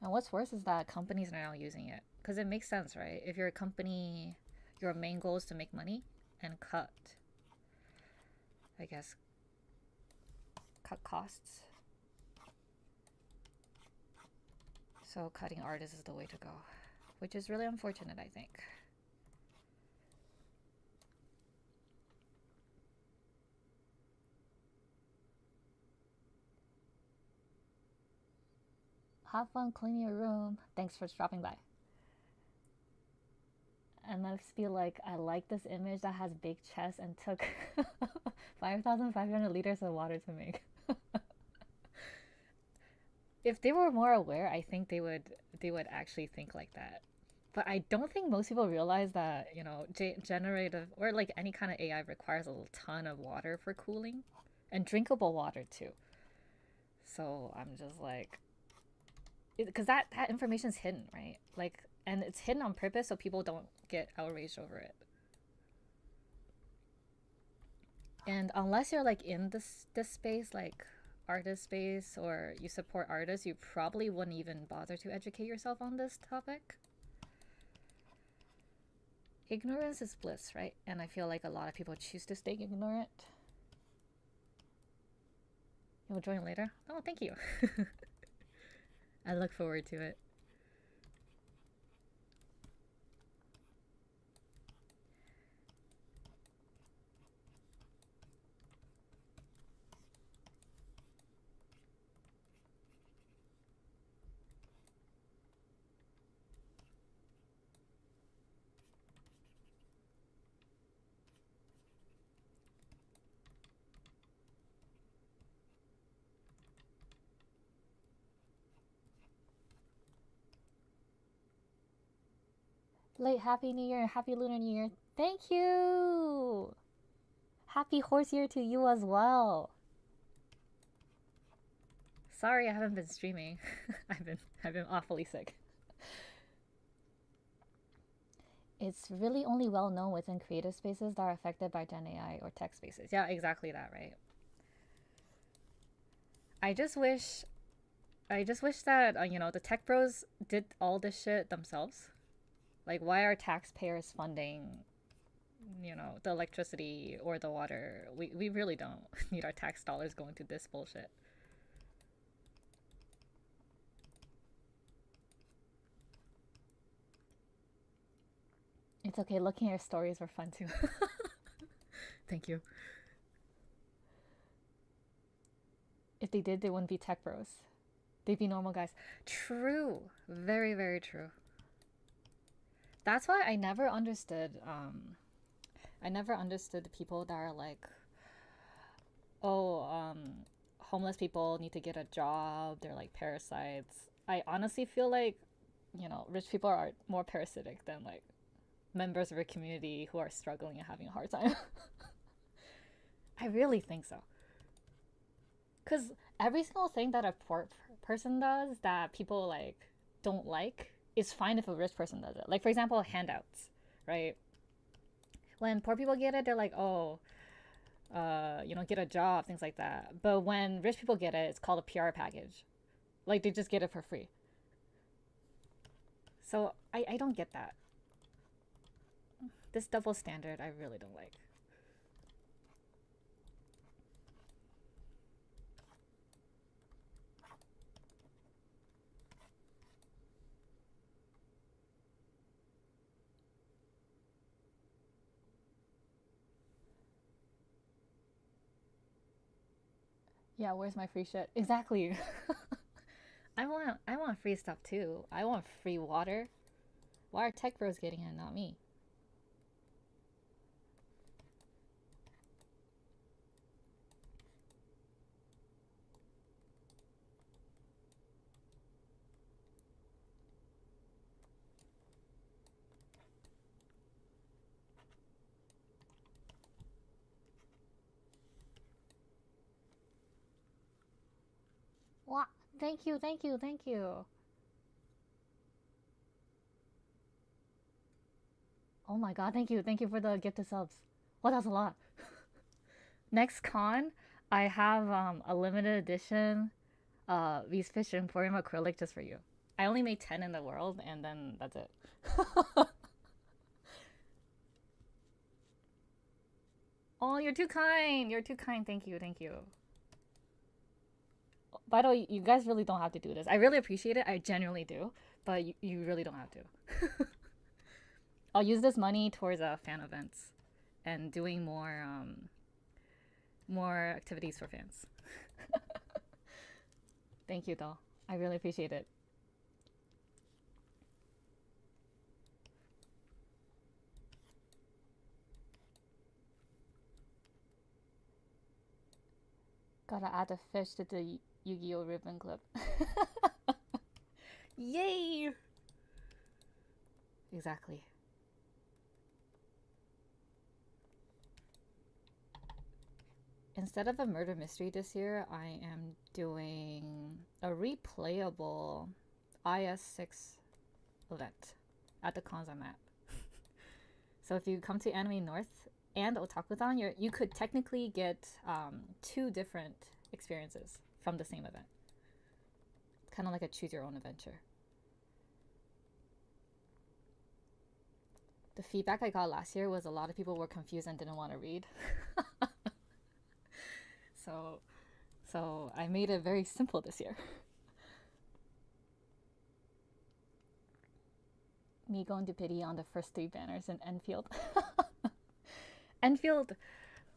[SPEAKER 1] And what's worse is that companies are now using it. Because it makes sense, right? If you're a company, your main goal is to make money and cut, I guess, cut costs. So cutting artists is the way to go, which is really unfortunate, I think. Have fun cleaning your room. Thanks for dropping by. And I feel like I like this image that has big chest and took 5,500 liters of water to make. If they were more aware, I think they would actually think like that. But I don't think most people realize that, you know, generative or like any kind of AI requires a ton of water for cooling and drinkable water too. So I'm just like, because that information is hidden, right? Like, and it's hidden on purpose so people don't get outraged over it. And unless you're like in this space, like artist space, or you support artists, you probably wouldn't even bother to educate yourself on this topic. Ignorance is bliss, right? And I feel like a lot of people choose to stay ignorant. You'll join later? Oh, thank you. I look forward to it. Late Happy New Year, Happy Lunar New Year. Thank you! Happy horse year to you as well. Sorry I haven't been streaming. I've been awfully sick. It's really only well known within creative spaces that are affected by Gen AI or tech spaces. Yeah, exactly that, right? I just wish that the tech bros did all this shit themselves. Like, why are taxpayers funding, the electricity or the water? We really don't need our tax dollars going to this bullshit. It's okay. Looking at your stories were fun too. Thank you. If they did, they wouldn't be tech bros. They'd be normal guys. True. Very, very true. That's why I never understood. I never understood the people that are like, oh, homeless people need to get a job. They're like parasites. I honestly feel like, rich people are more parasitic than like members of a community who are struggling and having a hard time. I really think so. Because every single thing that a poor person does that people like don't like is fine if a rich person does it. Like, for example, handouts, right? When poor people get it, they're like, oh, get a job, things like that. But when rich people get it, it's called a PR package. Like, they just get it for free. So I don't get that. This double standard I really don't like. Yeah, where's my free shit? Exactly. I want free stuff too. I want free water. Why are tech bros getting it, not me? What? Thank you, thank you, thank you. Oh my god, thank you for the gift of subs. Well, that's a lot. Next con, I have a limited edition these fish emporium acrylic just for you. I only made 10 in the world, and then that's it. Oh, you're too kind. You're too kind. Thank you. Thank you. By the way, you guys really don't have to do this. I really appreciate it. I genuinely do. But you really don't have to. I'll use this money towards fan events and doing more activities for fans. Thank you, though. I really appreciate it. Gotta add a fish to the Yu-Gi-Oh ribbon clip. Yay! Exactly. Instead of a murder mystery this year, I am doing a replayable IS6 event at the cons I'm at. So if you come to Anime North and Otakuthon, you could technically get 2 different experiences from the same event. Kind of like a choose your own adventure. The feedback I got last year was a lot of people were confused and didn't want to read. So I made it very simple this year. Me going to pity on the first 3 banners in Enfield. Enfield,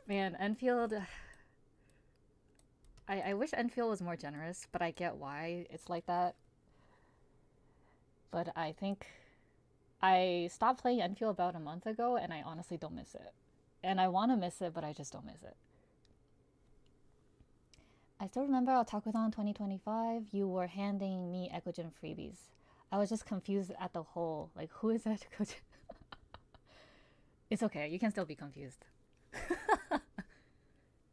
[SPEAKER 1] man, Enfield. I wish Enfield was more generous, but I get why it's like that. But I think I stopped playing Enfield about a month ago, and I honestly don't miss it. And I want to miss it, but I just don't miss it. I still remember Otakuthon 2025, you were handing me Ekojin freebies. I was just confused at the whole, like, who is that Ekojin? It's okay, you can still be confused.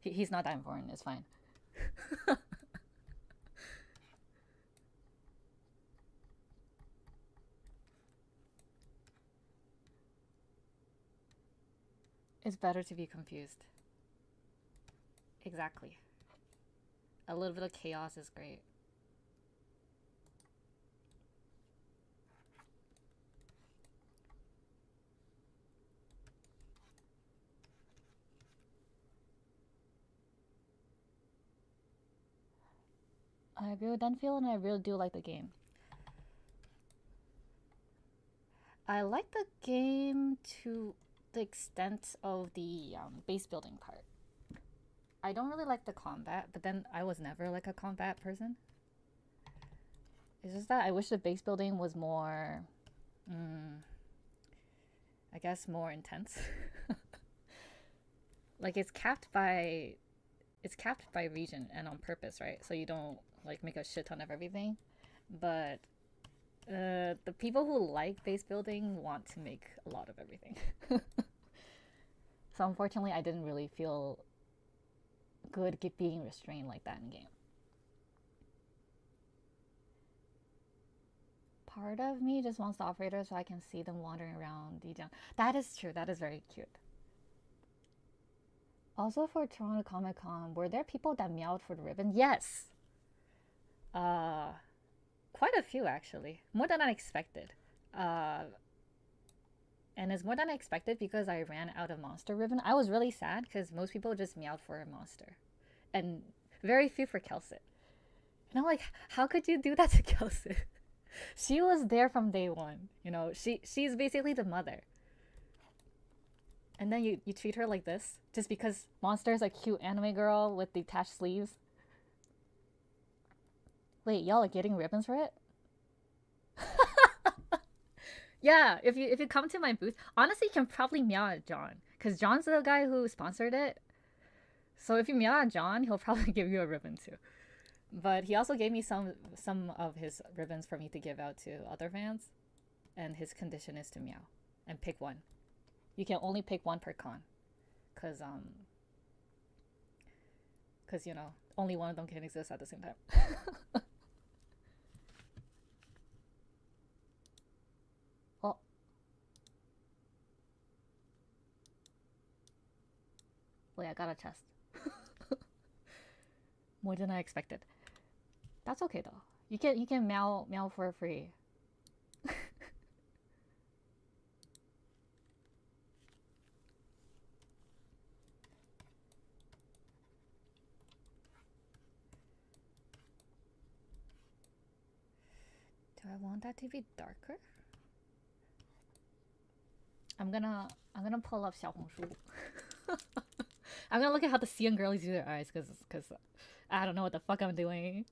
[SPEAKER 1] He's not that important. It's fine. It's better to be confused. Exactly. A little bit of chaos is great. I agree with Dunfield, and I really do like the game. I like the game to the extent of the base building part. I don't really like the combat, but then I was never like a combat person. It's just that I wish the base building was more, I guess, more intense. Like it's capped by region and on purpose, right? So you don't like make a shit ton of everything. But the people who like base building want to make a lot of everything. So unfortunately, I didn't really feel good being restrained like that in game. Part of me just wants the operator so I can see them wandering around the down. That is true. That is very cute. Also for Toronto Comic Con, were there people that meowed for the ribbon? Yes. Uh, Quite a few actually. More than I expected. Uh, and it's more than I expected because I ran out of monster ribbon. I was really sad because most people just meowed for a monster, and very few for Kelsit. And I'm like, how could you do that to Kelsit? She was there from day one. You know, she's basically the mother. And then you treat her like this just because Monster's a cute anime girl with detached sleeves. Wait, y'all are getting ribbons for it? Yeah, if you come to my booth, honestly, you can probably meow at John because John's the guy who sponsored it. So if you meow at John, he'll probably give you a ribbon too. But he also gave me some of his ribbons for me to give out to other fans, and his condition is to meow and pick one. You can only pick one per con, cause you know only one of them can exist at the same time. Well, wait, I got a chest. More than I expected. That's okay though. You can meow for free. Do I want that to be darker? I'm gonna pull up 小红书. I'm gonna look at how the Sian girlies do their eyes because I don't know what the fuck I'm doing.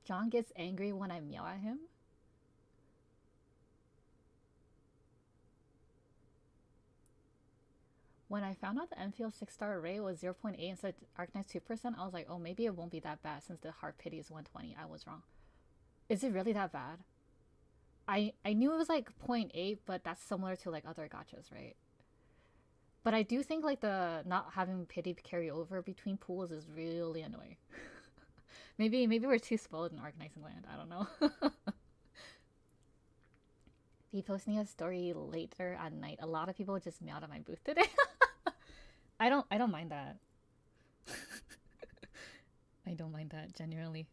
[SPEAKER 1] John gets angry when I meow at him. When I found out the Enfield 6-star array was 0.8 instead of Arknight's 2%, I was like, oh, maybe it won't be that bad since the heart pity is 120. I was wrong. Is it really that bad? I knew it was like 0.8, but that's similar to like other gachas, right? But I do think like the not having pity carry over between pools is really annoying. maybe we're too spoiled in Arknights and Land. I don't know. Be posting a story later at night. A lot of people just meowed at my booth today. I don't mind that. I don't mind that genuinely.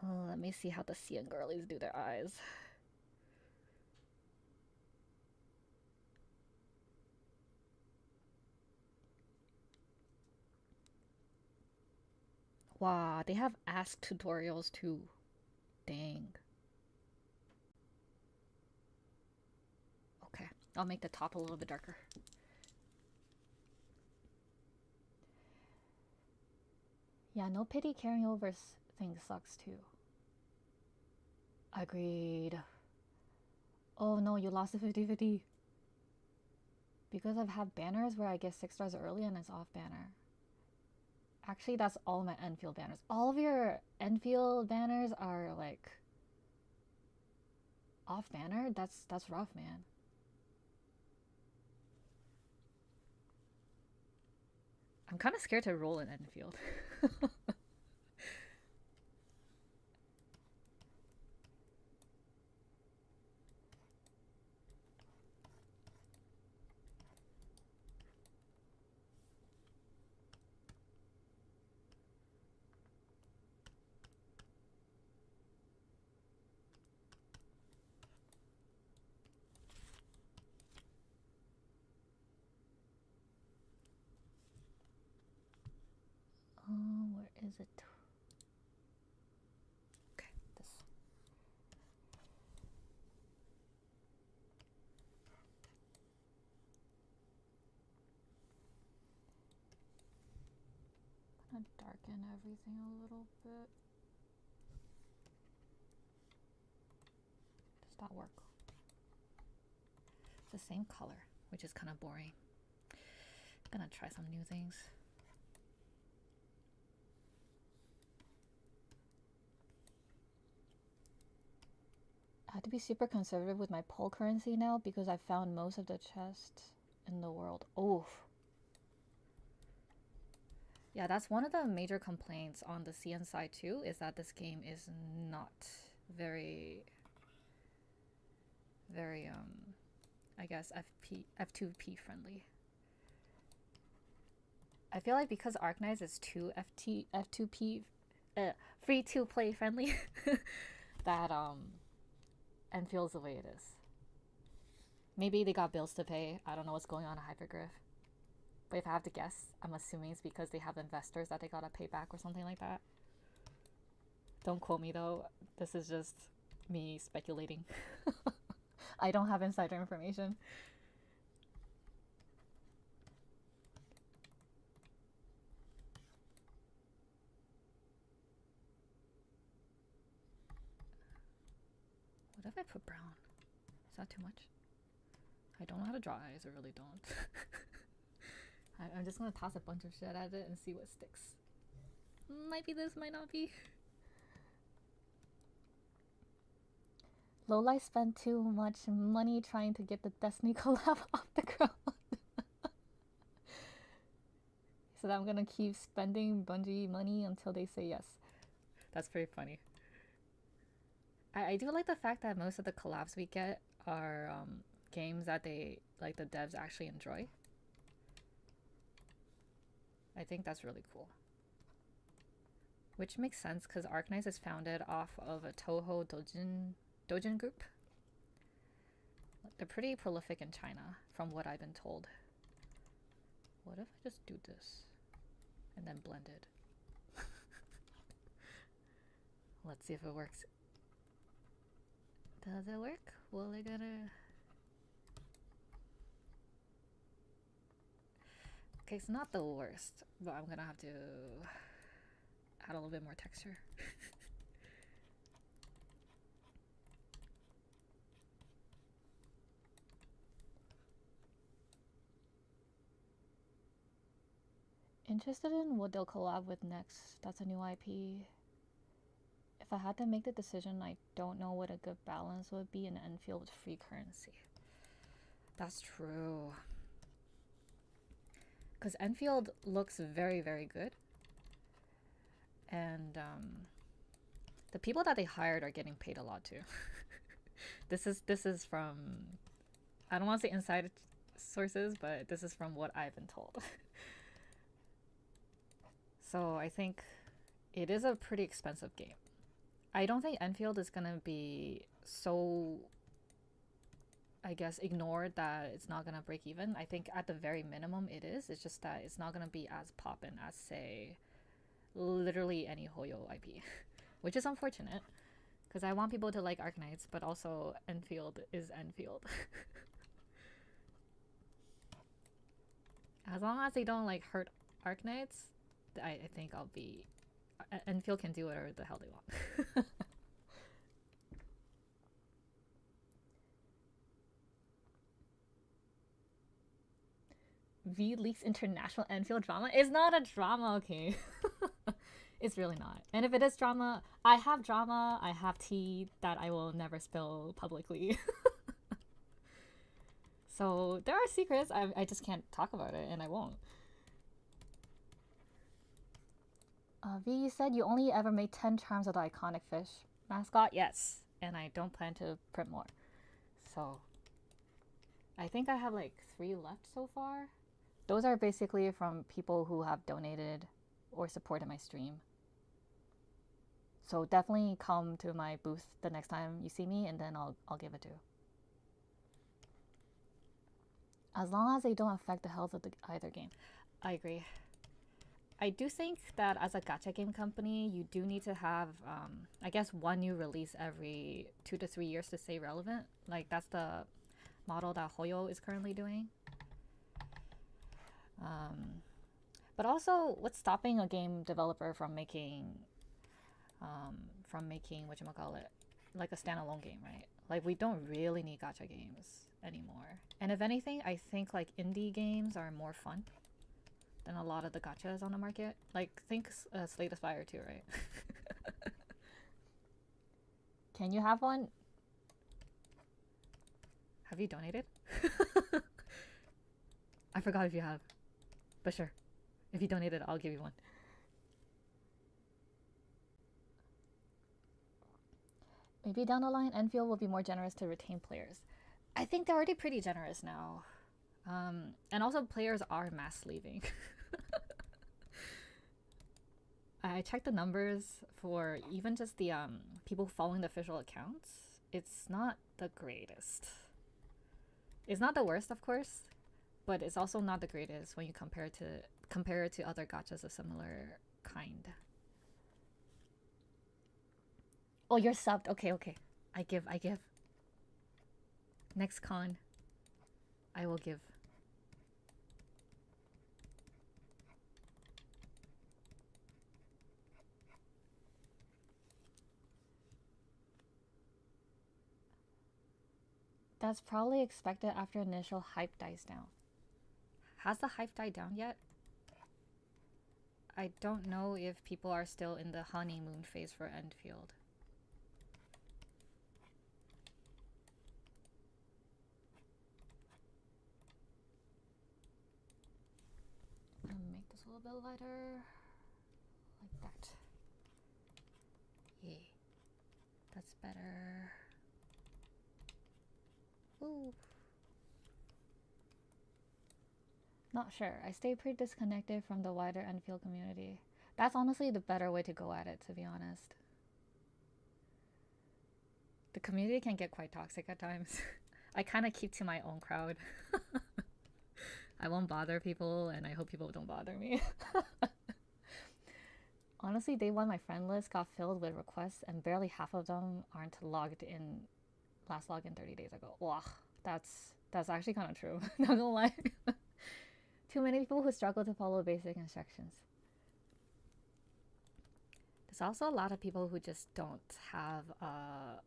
[SPEAKER 1] Oh, let me see how the Sian girlies do their eyes. Wow, they have ask tutorials too. Dang. Okay, I'll make the top a little bit darker. Yeah, no pity carrying over thing sucks too. Agreed. Oh no, you lost the 50-50. Because I've had banners where I get 6 stars early and it's off banner. Actually, that's all my Enfield banners. All of your Enfield banners are like Off banner? That's rough, man. I'm kind of scared to roll in Enfield. Where is it? Okay, this. I'm gonna darken everything a little bit. Does that work? It's the same color, which is kind of boring. I'm gonna try some new things. I had to be super conservative with my poll currency now because I found most of the chests in the world. Oh. Yeah, that's one of the major complaints on the CN side too, is that this game is not very, I guess, F2P friendly. I feel like because Arknights is too F2P, free to play friendly, that Enfield's the way it is. Maybe they got bills to pay. I don't know what's going on at Hypergriff. But if I have to guess, I'm assuming it's because they have investors that they gotta pay back or something like that. Don't quote me though. This is just me speculating. I don't have insider information. What if I put brown? Is that too much? I don't know how to draw eyes. I really don't. I'm just gonna toss a bunch of shit at it and see what sticks. Might be this, might not be. Lola spent too much money trying to get the Destiny collab off the ground. So I'm gonna keep spending Bungie money until they say yes. That's pretty funny. I do like the fact that most of the collabs we get are games that they, like, the devs actually enjoy. I think that's really cool. Which makes sense because Arknights is founded off of a Toho Dojin group. They're pretty prolific in China, from what I've been told. What if I just do this and then blend it? Let's see if it works. Does it work? Well, I gotta... Okay, it's not the worst, but I'm gonna have to add a little bit more texture. Interested in what they'll collab with next. That's a new IP. If I had to make the decision, I don't know what a good balance would be in Enfield with free currency. That's true. Because Enfield looks very, very good. And the people that they hired are getting paid a lot too. This is from, I don't want to say inside sources, but this is from what I've been told. So I think it is a pretty expensive game. I don't think Enfield is gonna be so, I guess, ignored that it's not gonna break even. I think at the very minimum it is. It's just that it's not gonna be as poppin' as, say, literally any Hoyo IP, which is unfortunate because I want people to like Arknights, but also Enfield is Enfield. As long as they don't like hurt Arknights, I think I'll be... Enfield can do whatever the hell they want. V leaks international Enfield drama. It's not a drama, okay? It's really not. And if it is drama, I have tea that I will never spill publicly. So there are secrets. I just can't talk about it, and I won't. V said you only ever made 10 charms of the iconic fish mascot. Yes, and I don't plan to print more. So I think I have like 3 left so far. Those are basically from people who have donated or supported my stream. So definitely come to my booth the next time you see me, and then I'll give it to you. As long as they don't affect the health of either game. I agree. I do think that as a gacha game company, you do need to have, I guess, one new release every 2 to 3 years to stay relevant. Like, that's the model that Hoyo is currently doing. But also, what's stopping a game developer from making whatchamacallit, like a standalone game, right? Like, we don't really need gacha games anymore. And if anything, I think like indie games are more fun than a lot of the gachas on the market. Like, think Slay the Spire too, right? Can you have one? Have you donated? I forgot if you have. But sure. If you donated, I'll give you one. Maybe down the line, Enfield will be more generous to retain players. I think they're already pretty generous now. And also, players are mass leaving. I checked the numbers for even just the people following the official accounts. It's not the greatest. It's not the worst, of course, but it's also not the greatest when you compare it to other gachas of similar kind. Oh, you're subbed. Okay. I give. Next con, I will give. That's probably expected after initial hype dies down. Has the hype died down yet? I don't know if people are still in the honeymoon phase for Enfield. I'm gonna make this a little bit lighter. Like that. Yay. That's better. Ooh. Not sure. I stay pretty disconnected from the wider Enfield community. That's honestly the better way to go at it, to be honest. The community can get quite toxic at times. I kind of keep to my own crowd. I won't bother people, and I hope people don't bother me. Honestly, day one, my friend list got filled with requests, and barely half of them aren't logged in. Last login 30 days ago. Wow, that's actually kind of true. Not gonna lie. Too many people who struggle to follow basic instructions. There's also a lot of people who just don't have a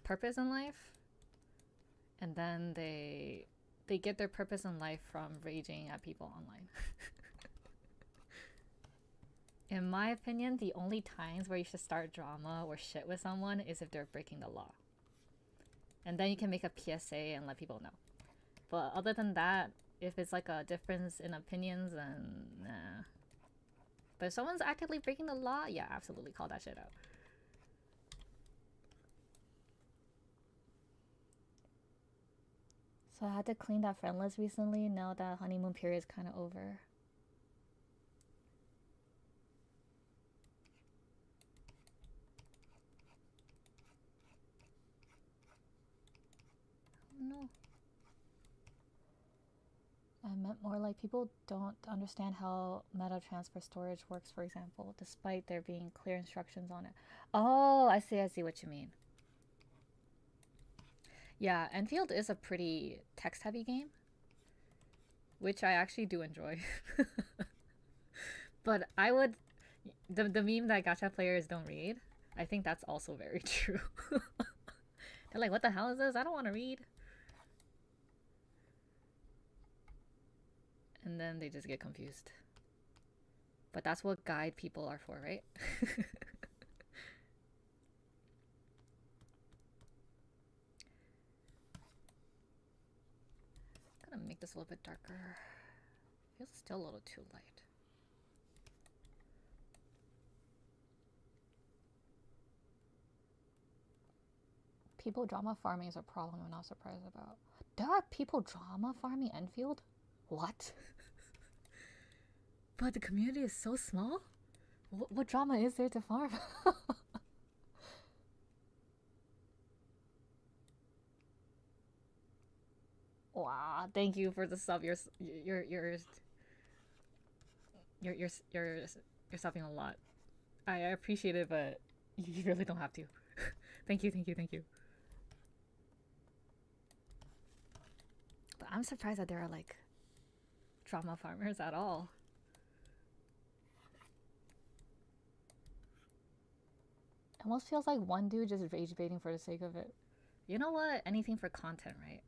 [SPEAKER 1] purpose in life, and then they get their purpose in life from raging at people online. In my opinion, the only times where you should start drama or shit with someone is if they're breaking the law. And then you can make a PSA and let people know. But other than that, if it's like a difference in opinions, then nah. But if someone's actively breaking the law, yeah, absolutely call that shit out. So I had to clean that friend list recently. Now that honeymoon period is kind of over. No. I meant more like people don't understand how meta transfer storage works, for example, despite there being clear instructions on it. Oh, I see what you mean. Yeah, Enfield is a pretty text-heavy game, which I actually do enjoy. But I would... The meme that gacha players don't read, I think that's also very true. They're like, what the hell is this? I don't want to read. And then they just get confused. But that's what guide people are for, right? Gonna make this a little bit darker. Feels still a little too light. People drama farming is a problem I'm not surprised about. There are people drama farming Enfield? What? But the community is so small? What drama is there to farm? Wow, thank you for the sub. You're subbing a lot. I appreciate it, but you really don't have to. Thank you. But I'm surprised that there are like drama farmers at all. It almost feels like one dude just rage baiting for the sake of it. You know what? Anything for content, right?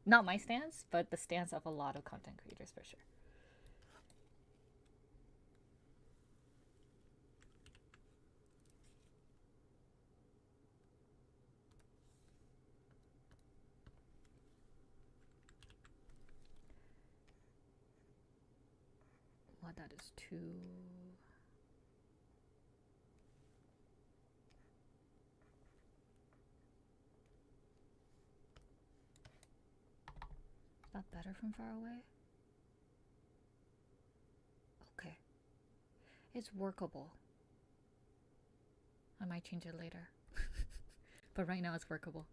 [SPEAKER 1] Not my stance, but the stance of a lot of content creators for sure. What, that is too... Is that better from far away? Okay. It's workable. I might change it later. But right now it's workable.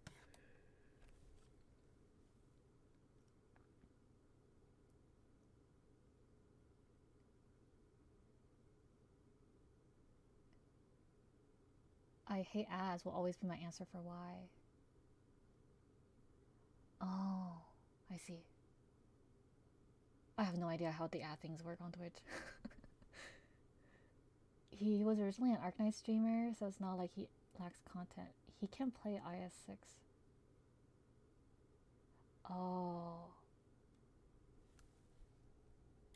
[SPEAKER 1] I hate ads will always be my answer for why. Oh, I see. I have no idea how the ad things work on Twitch. He was originally an Arknight streamer, so it's not like he lacks content. He can play IS6. Oh.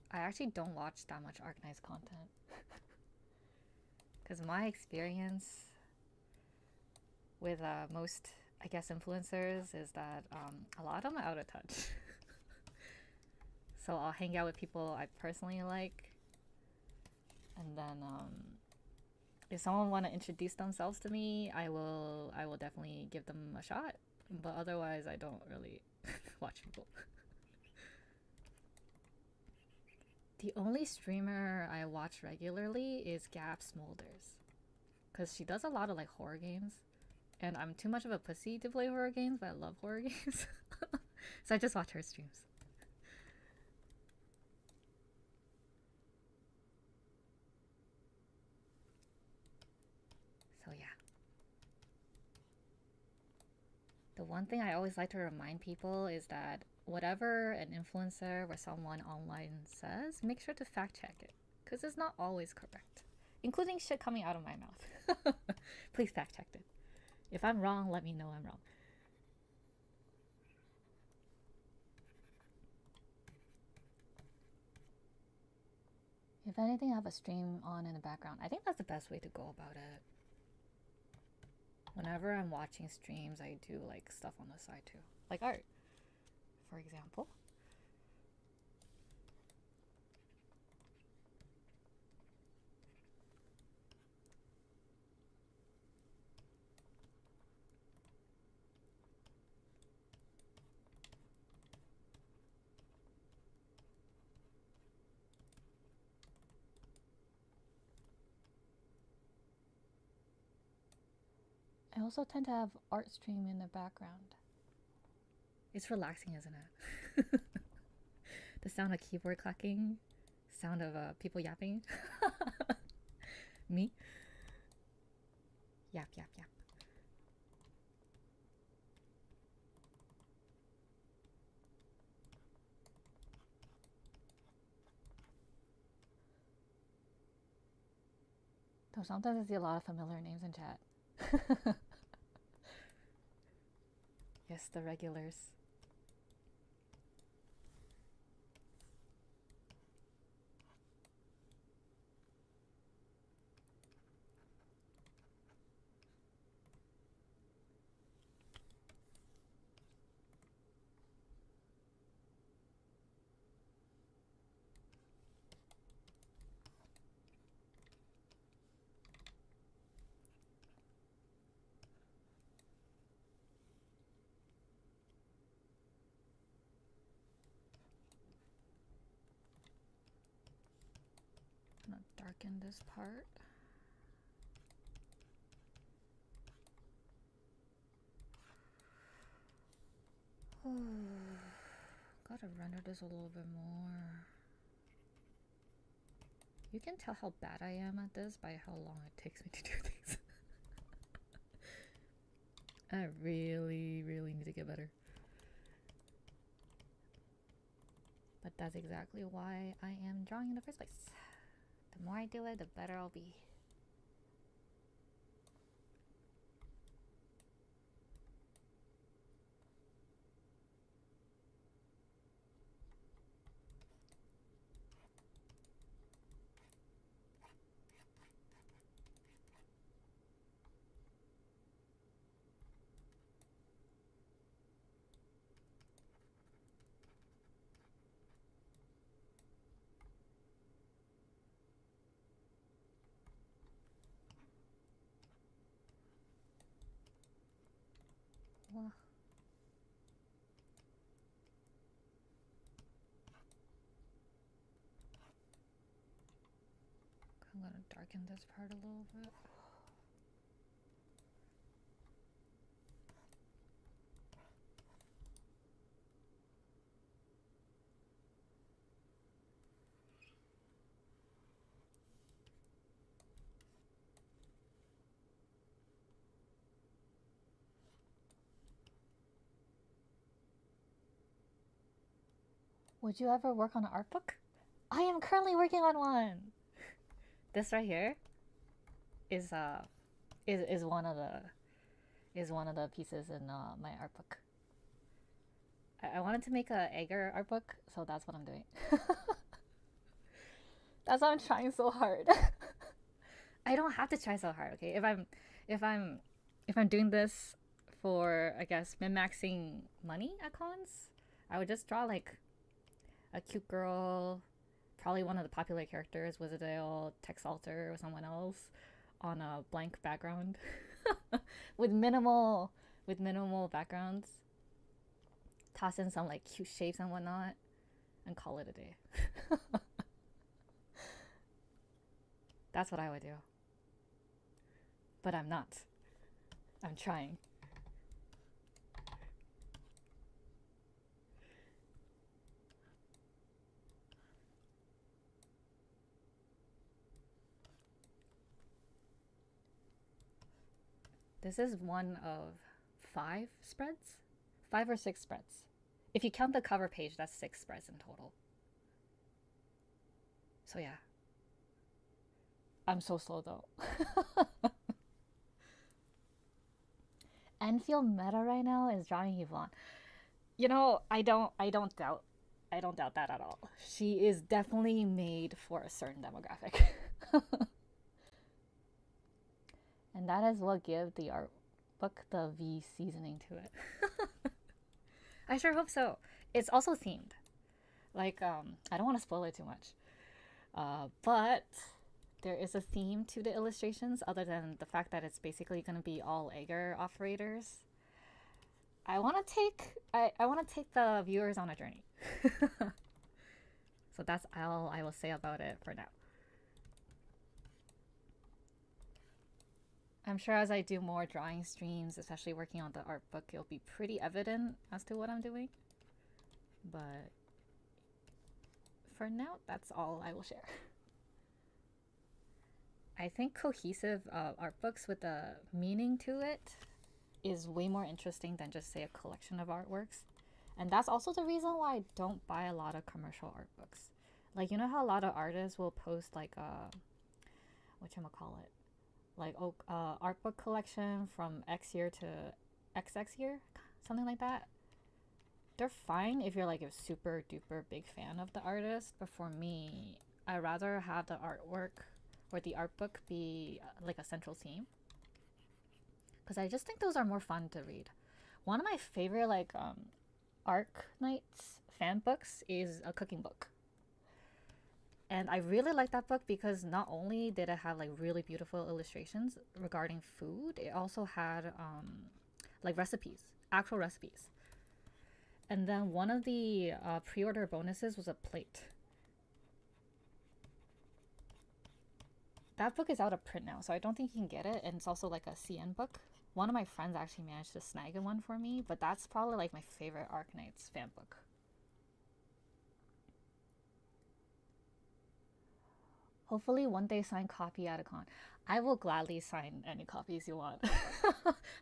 [SPEAKER 1] I actually don't watch that much Arknight's content. Because my experience with most, I guess, influencers is that a lot of them are out of touch. So I'll hang out with people I personally like. And then if someone want to introduce themselves to me, I will definitely give them a shot. But otherwise, I don't really watch people. The only streamer I watch regularly is Gab Smolders. Because she does a lot of like horror games. And I'm too much of a pussy to play horror games, but I love horror games. So I just watch her streams. So yeah. The one thing I always like to remind people is that whatever an influencer or someone online says, make sure to fact check it. Because it's not always correct. Including shit coming out of my mouth. Please fact check it. If I'm wrong, let me know I'm wrong. If anything, I have a stream on in the background. I think that's the best way to go about it. Whenever I'm watching streams, I do like stuff on the side too. Like art, for example. I also tend to have art stream in the background. It's relaxing, isn't it? The sound of keyboard clacking, sound of people yapping. Me? Yap, yap, yap. Though sometimes I see a lot of familiar names in chat. Yes, the regulars. darken this part. Gotta render this a little bit more. You can tell how bad I am at this by how long it takes me to do things. I really, really need to get better. But that's exactly why I am drawing in the first place. The more I do it, the better I'll be. Well, I'm gonna darken this part a little bit. Would you ever work on an art book? I am currently working on one. This right here is one of the pieces in my art book. I wanted to make a Egger art book, so that's what I'm doing. That's why I'm trying so hard. I don't have to try so hard, okay? If I'm doing this for, I guess, min-maxing money at cons, I would just draw like a cute girl, probably one of the popular characters, Wizardale, Texalter, or someone else, on a blank background with minimal backgrounds. Toss in some like cute shapes and whatnot, and call it a day. That's what I would do. But I'm not. I'm trying. This is one of 5 spreads? 5 or 6 spreads. If you count the cover page, that's 6 spreads in total. So yeah. I'm so slow though. Enfield meta right now is drawing Yvonne. You know, I don't doubt that at all. She is definitely made for a certain demographic. And that is what gives the art book the V seasoning to it. I sure hope so. It's also themed. Like, I don't want to spoil it too much. But there is a theme to the illustrations other than the fact that it's basically going to be all Egger operators. I want to take the viewers on a journey. So that's all I will say about it for now. I'm sure as I do more drawing streams, especially working on the art book, it'll be pretty evident as to what I'm doing. But for now, that's all I will share. I think cohesive art books with a meaning to it is way more interesting than just, say, a collection of artworks. And that's also the reason why I don't buy a lot of commercial art books. Like, you know how a lot of artists will post like whatchamacallit? Like, art book collection from X year to XX year? Something like that. They're fine if you're like a super duper big fan of the artist. But for me, I'd rather have the artwork or the art book be like a central theme. Because I just think those are more fun to read. One of my favorite like Arc Knights fan books is a cooking book. And I really like that book because not only did it have like really beautiful illustrations regarding food, it also had like recipes, actual recipes. And then one of the pre-order bonuses was a plate. That book is out of print now, so I don't think you can get it. And it's also like a CN book. One of my friends actually managed to snag one for me, but that's probably like my favorite Arknights fan book. Hopefully one day sign copy at a con. I will gladly sign any copies you want.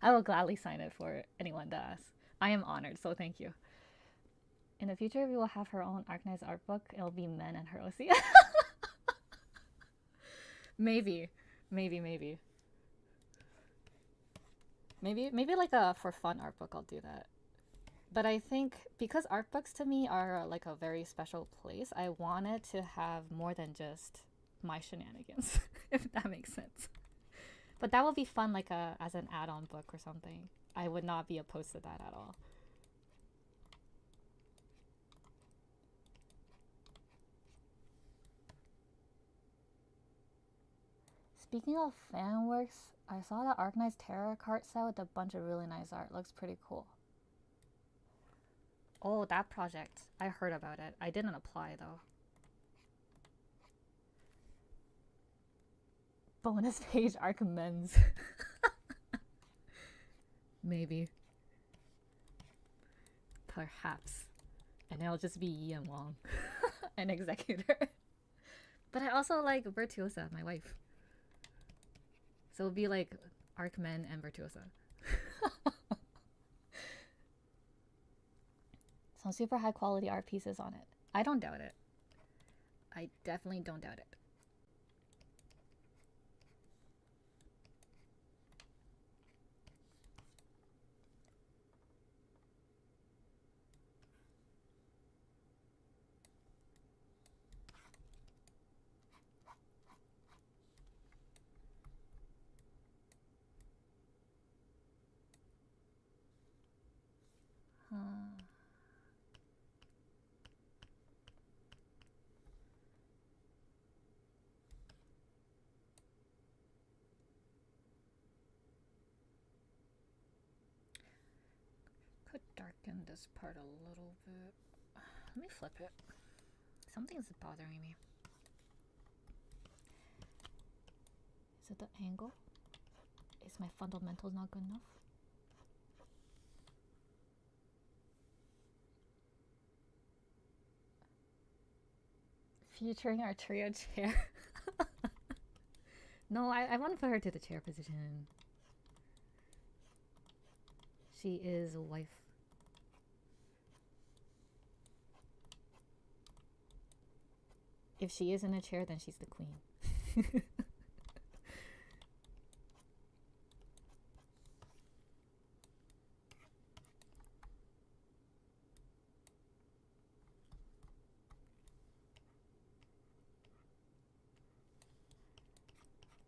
[SPEAKER 1] I will gladly sign it for anyone that asks. I am honored, so thank you. In the future, we will have her own Arknights art book. It'll be men and her OC. Maybe. Maybe like a for fun art book, I'll do that. But I think because art books to me are like a very special place, I want it to have more than just my shenanigans, if that makes sense. But that would be fun, like as an add-on book or something. I would not be opposed to that at all. Speaking of fan works, I saw the Arknights tarot card set with a bunch of really nice art. Looks pretty cool. Oh, that project. I heard about it. I didn't apply though. Bonus page Arc Men's. Maybe. Perhaps. And it'll just be Yi and Wong. An executor. But I also like Virtuosa, my wife. So it'll be like Arc Men and Virtuosa. Some super high quality art pieces on it. I don't doubt it. I definitely don't doubt it. Could darken this part a little bit. Let me flip it. Something's bothering me. Is it the angle? Is my fundamentals not good enough? Featuring our trio chair. No, I want to put her to the chair position. She is a wife. If she is in a chair, then she's the queen.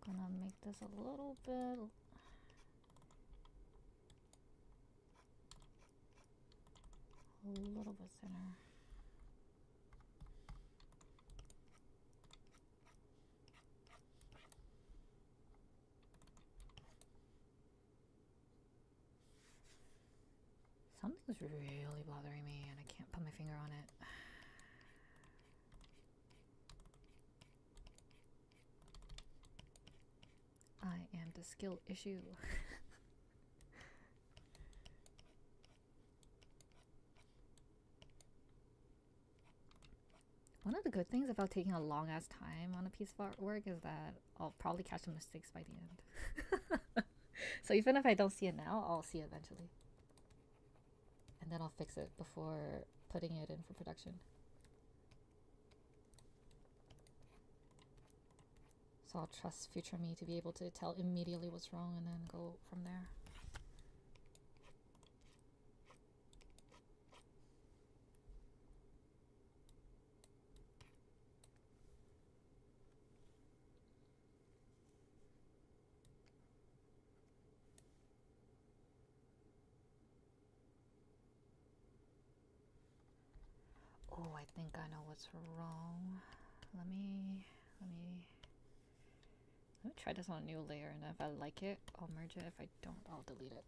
[SPEAKER 1] Gonna make this a little bit thinner. Something's really bothering me and I can't put my finger on it. I am the skill issue. One of the good things about taking a long ass time on a piece of artwork is that I'll probably catch the mistakes by the end. So even if I don't see it now, I'll see it eventually. And then I'll fix it before putting it in for production. So I'll trust future me to be able to tell immediately what's wrong and then go from there. Oh, I think I know what's wrong. Let me try this on a new layer, and if I like it, I'll merge it. If I don't, I'll delete it.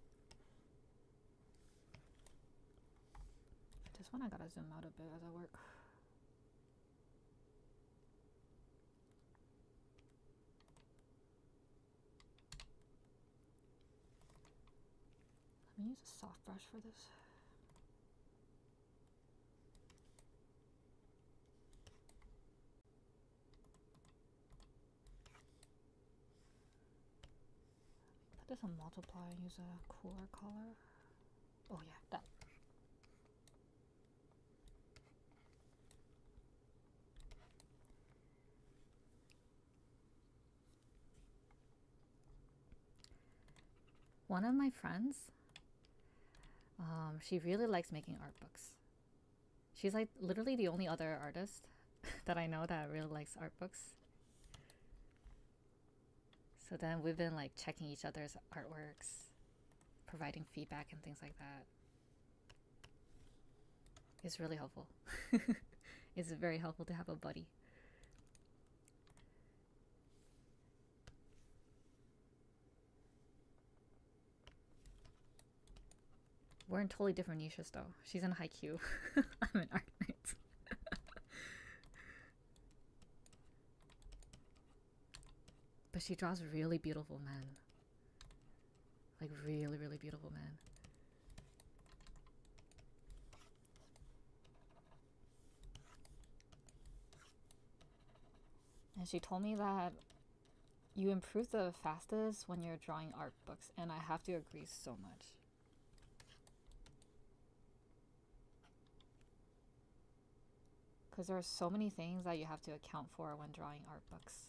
[SPEAKER 1] This one I gotta zoom out a bit as I work. me use a soft brush for this. Put this on multiply and use a cooler color. Oh yeah, that. One of my friends, she really likes making art books. She's like literally the only other artist that I know that really likes art books. So then we've been like checking each other's artworks, providing feedback and things like that. It's really helpful. It's very helpful to have a buddy. We're in totally different niches though. She's in haiku. I'm in art nights. But she draws really beautiful men. Like really, really beautiful men. And she told me that you improve the fastest when you're drawing art books, and I have to agree so much. Because there are so many things that you have to account for when drawing art books.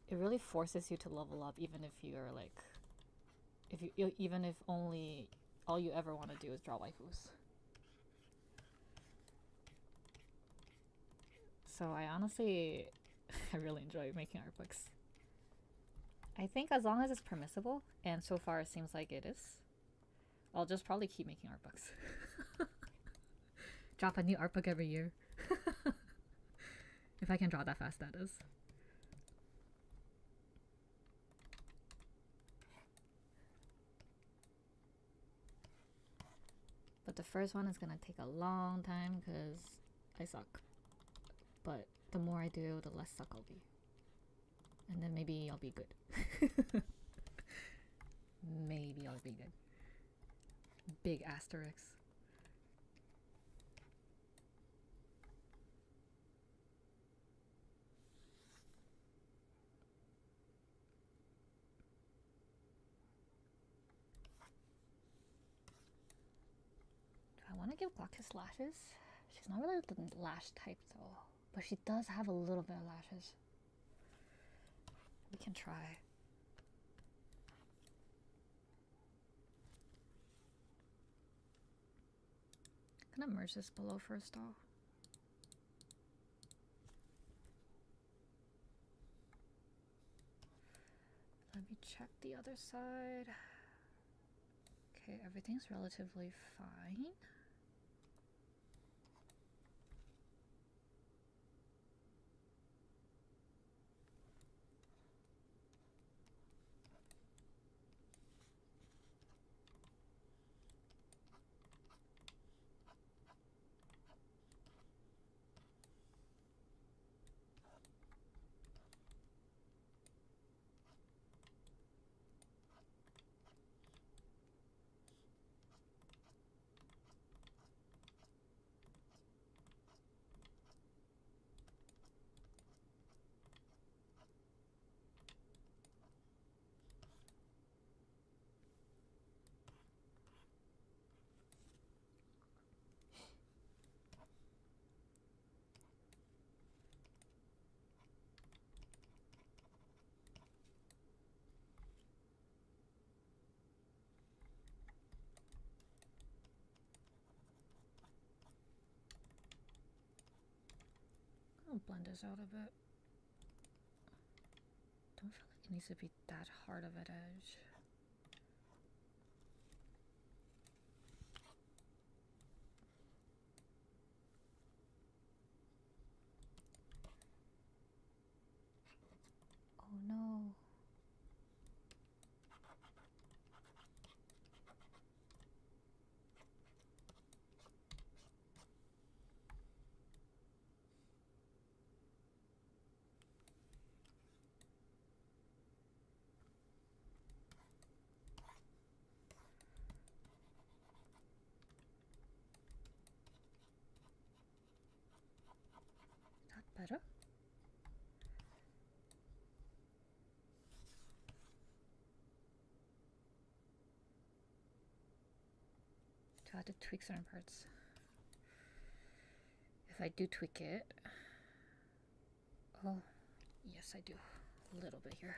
[SPEAKER 1] It really forces you to level up, even if you're like, even if only all you ever want to do is draw waifus. So I honestly, I really enjoy making art books. I think as long as it's permissible, and so far it seems like it is, I'll just probably keep making art books. Drop a new art book every year. If I can draw that fast, that is. But the first one is gonna take a long time because I suck. But the more I do, the less suck I'll be. And then maybe I'll be good. Maybe I'll be good. Big asterisks. Do I want to give Glaucus lashes? She's not really the lash type though. But she does have a little bit of lashes. We can try. I'm gonna merge this below first though. Let me check the other side. Okay, everything's relatively fine. I'll blend this out a bit. Don't feel like it needs to be that hard of an edge. Oh no. better? Do I have to tweak certain parts? If I do tweak it... Oh, yes I do. A little bit here.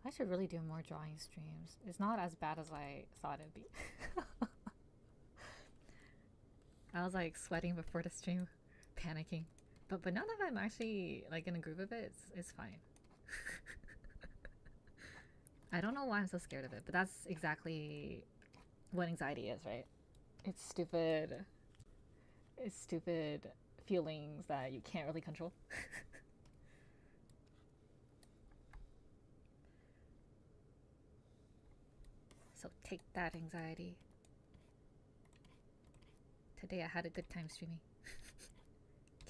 [SPEAKER 1] I should really do more drawing streams. It's not as bad as I thought it'd be. I was like sweating before the stream, panicking. But now that I'm actually like in a groove of it, it's fine. I don't know why I'm so scared of it, but that's exactly what anxiety is, right? It's stupid feelings that you can't really control. So take that, anxiety. Today I had a good time streaming.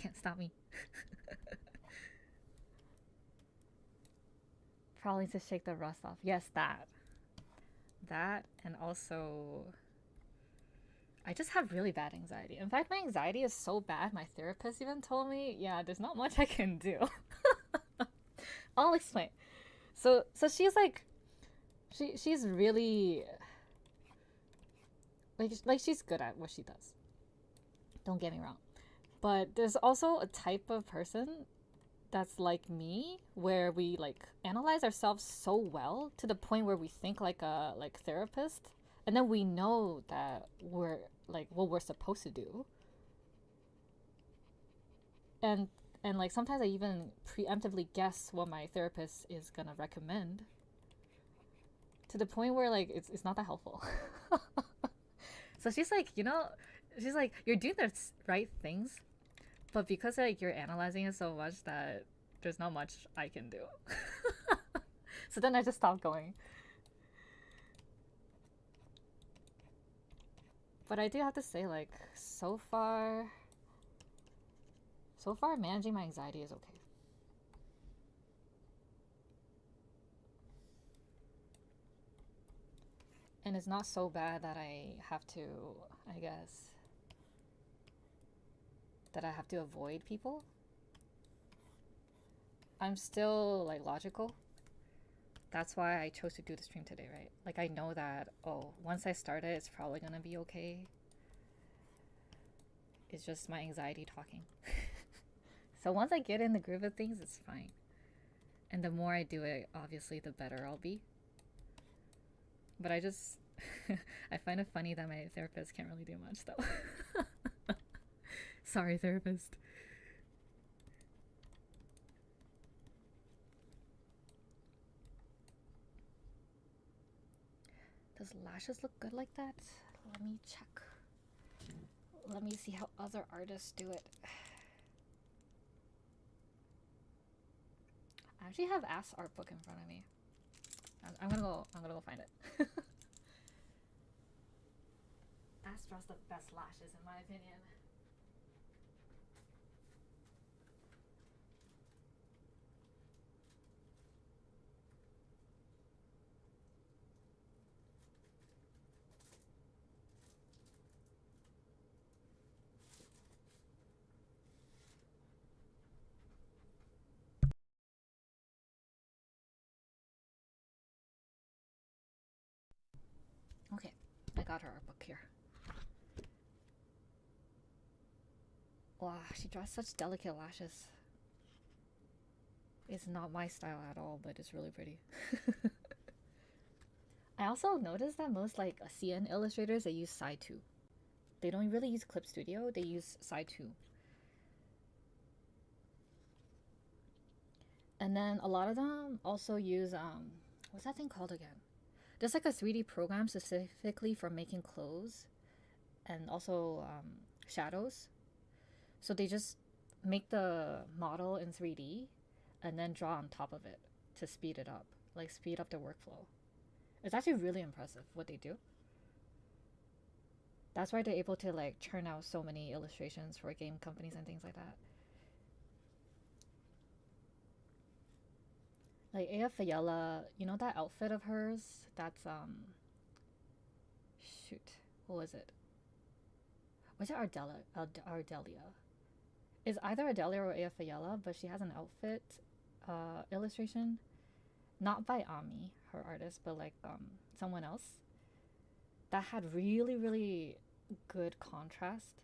[SPEAKER 1] Can't stop me. Probably to shake the rust off. Yes, that. That, and also I just have really bad anxiety. In fact, my anxiety is so bad, my therapist even told me, yeah, there's not much I can do. I'll explain. So she's like, she's really like she's good at what she does. Don't get me wrong. But there's also a type of person that's like me, where we like analyze ourselves so well to the point where we think like a therapist, and then we know that we're like what we're supposed to do. And like sometimes I even preemptively guess what my therapist is gonna recommend, to the point where like it's not that helpful. So she's like, she's like, you're doing the right things, but because like you're analyzing it so much that there's not much I can do. So then I just stopped going. But I do have to say, like, so far managing my anxiety is okay. And it's not so bad that I have to, I guess, that I have to avoid people. I'm still like logical. That's why I chose to do the stream today, right? Like I know that, oh, once I start it, it's probably gonna be okay. It's just my anxiety talking. So once I get in the groove of things, it's fine. And the more I do it, obviously, the better I'll be. But I just, I find it funny that my therapist can't really do much, though. Sorry, therapist. Does lashes look good like that? Let me check. Let me see how other artists do it. I actually have Ass art book in front of me. I'm gonna go find it. Ass draws the best lashes in my opinion. got her art book here. Wow, she draws such delicate lashes. It's not my style at all, but it's really pretty. I also noticed that most like CN illustrators, they use Side 2. They don't really use Clip Studio, they use Side 2. And then a lot of them also use, what's that thing called again? There's like a 3D program specifically for making clothes and also shadows. So they just make the model in 3D and then draw on top of it to speed it up, like speed up the workflow. It's actually really impressive what they do. That's why they're able to like churn out so many illustrations for game companies and things like that. Like Aya Fayella, you know that outfit of hers? That's shoot, what was it? Was it Ardelia? It's either Ardelia or Aya Fayella, but she has an outfit illustration, not by Ami, her artist, but like someone else, that had really, really good contrast.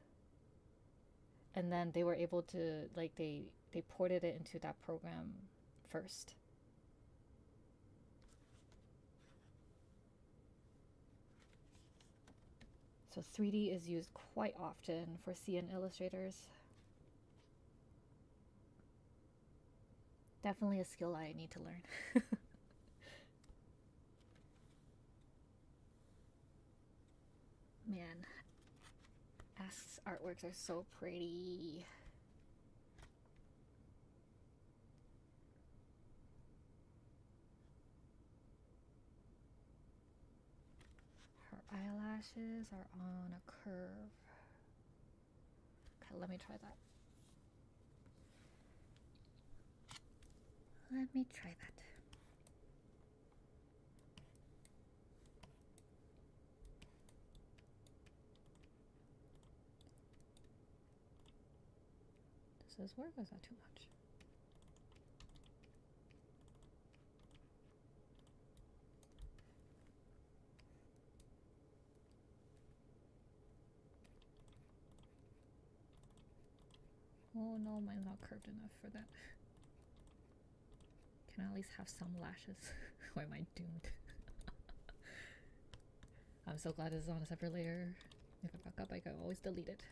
[SPEAKER 1] And then they were able to like they ported it into that program first. So 3D is used quite often for CN illustrators. Definitely a skill I need to learn. Man, Ask's artworks are so pretty. Her eyelashes are on a curve. Okay, let me try that. Let me try that. Does this work or is that too much? Oh no, mine's not curved enough for that. Can I at least have some lashes? Or am I doomed? I'm so glad this is on a separate layer. If I fuck up, I can always delete it.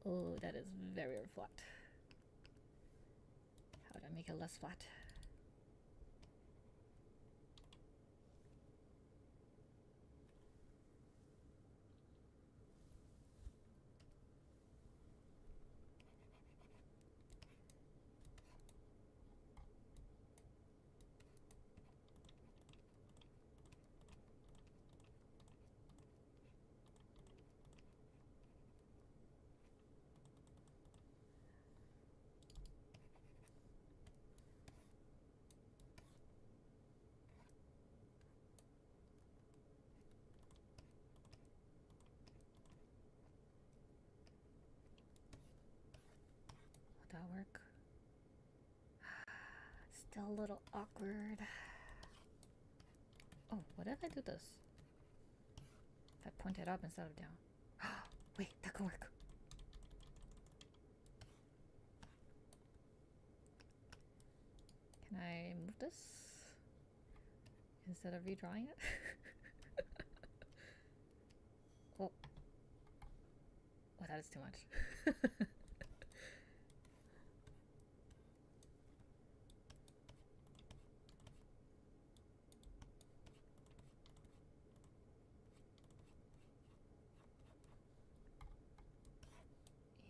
[SPEAKER 1] Oh, that is very flat. How do I make it less flat? Would that work? Still a little awkward. Oh, what if I do this? If I point it up instead of down. Wait, that could work. Can I move this instead of redrawing it? Oh. Oh, that is too much.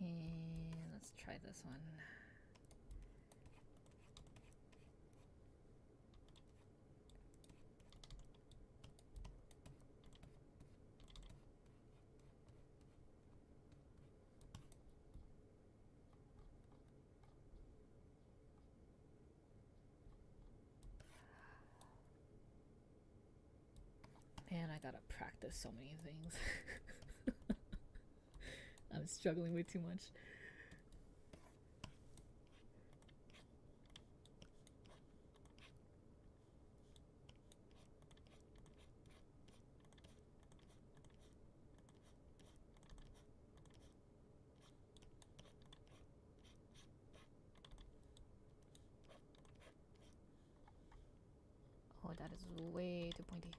[SPEAKER 1] And let's try this one. Man, I gotta practice so many things. I'm struggling with too much. that is way too pointy.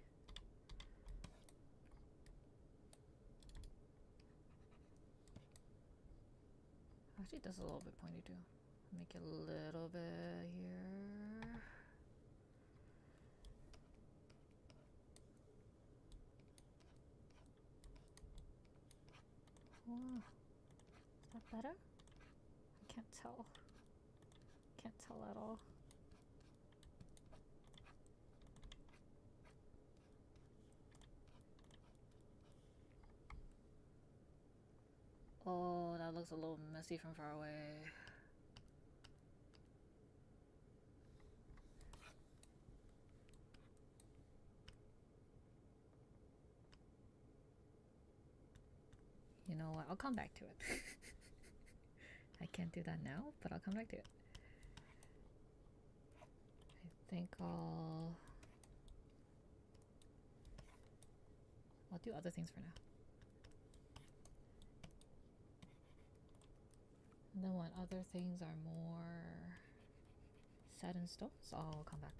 [SPEAKER 1] Actually, this is a little bit pointy too. Make it a little bit here. Oh, is that better? I can't tell. Can't tell at all. Oh, that looks a little messy from far away. You know what? I'll come back to it. I can't do that now, but I'll come back to it. I think I'll do other things for now. And then when other things are more set in stone, so I'll come back.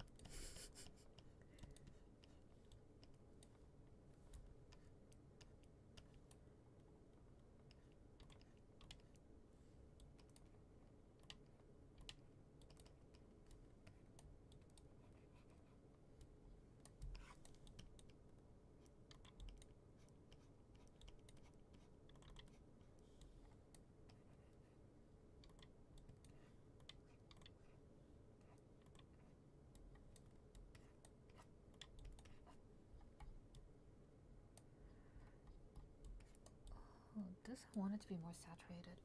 [SPEAKER 1] Oh, this I want it to be more saturated.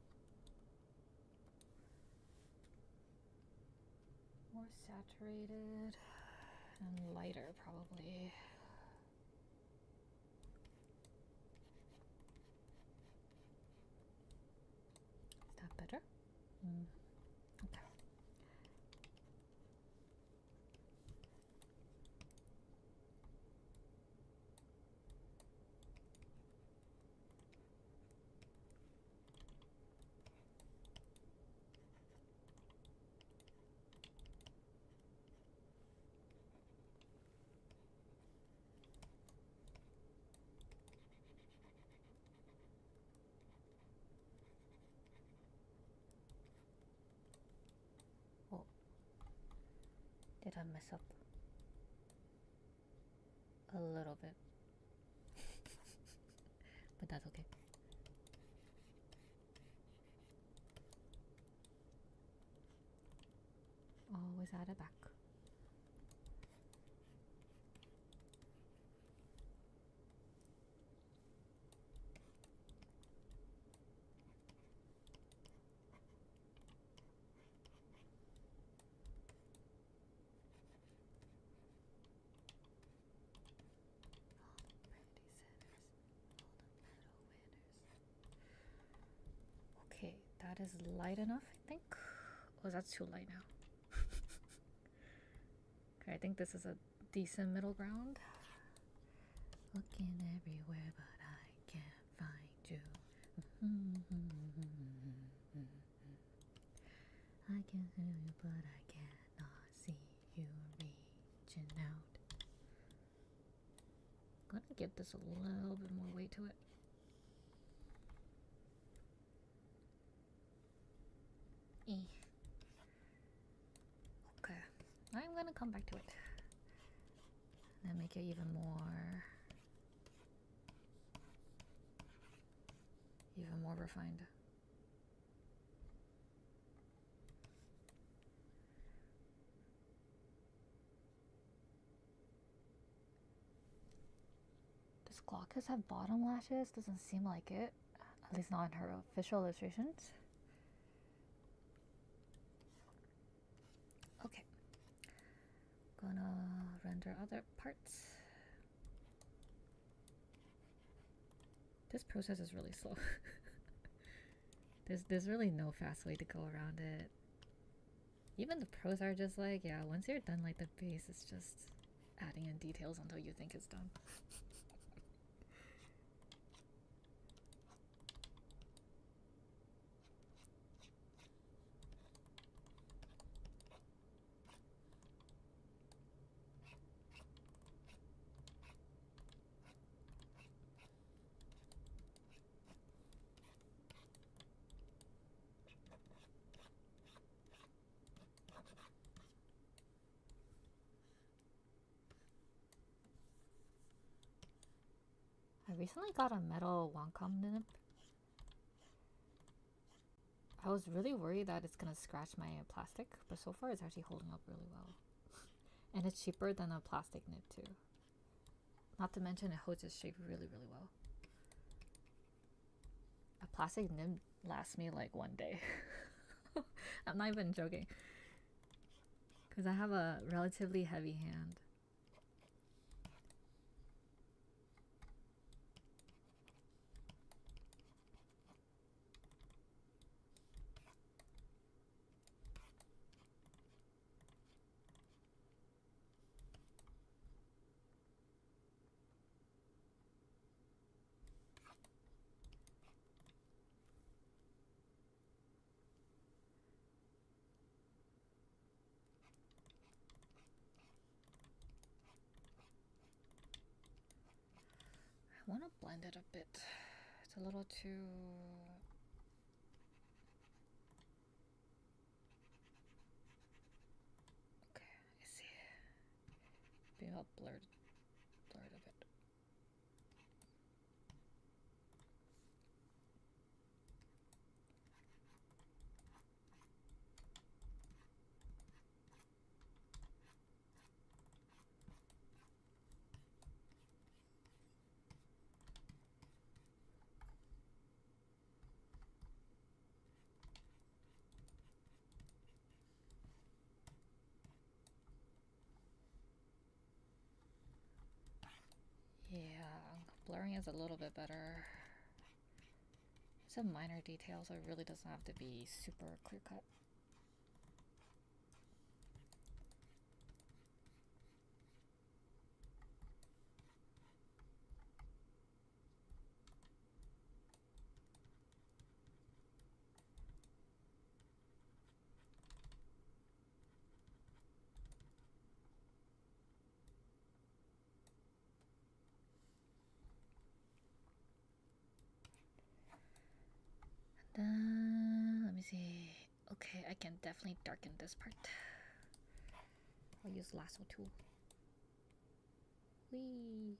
[SPEAKER 1] More saturated and lighter, probably. Is that better? Okay. Did I mess up? A little bit. But that's okay. Always add it back. Okay, that is light enough, I think. Oh, that's too light now. Okay, I think this is a decent middle ground. Looking everywhere, but I can't find you. I can hear you, but I cannot see you reaching out. I'm gonna give this a little bit more weight to it. Okay, I'm gonna come back to it and make it even more refined. Does Glaucus have bottom lashes? Doesn't seem like it, at least not in her official illustrations. Okay, gonna render other parts. This process is really slow. There's really no fast way to go around it. Even the pros are just like, yeah, once you're done, like the base is just adding in details until you think it's done. recently got a metal Wacom nib. I was really worried that it's gonna scratch my plastic, but so far it's actually holding up really well. And it's cheaper than a plastic nib too. Not to mention it holds its shape really, really well. A plastic nib lasts me like 1 day. I'm not even joking. Because I have a relatively heavy hand. I want to blend it a bit. It's a little too... Okay, I see. Maybe I'll blur it a bit. Yeah, blurring is a little bit better. Some minor details, so it really doesn't have to be super clear cut. Then, let me see. Okay, I can definitely darken this part. I'll use lasso tool. Whee!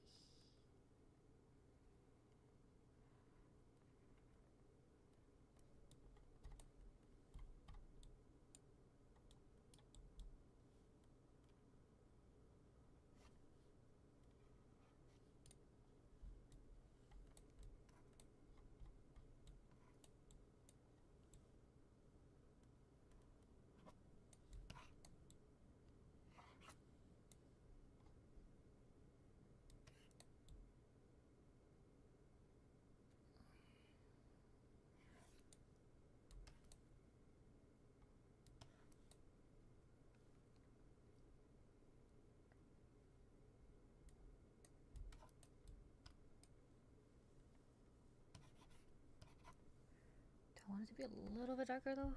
[SPEAKER 1] I want it to be a little bit darker though.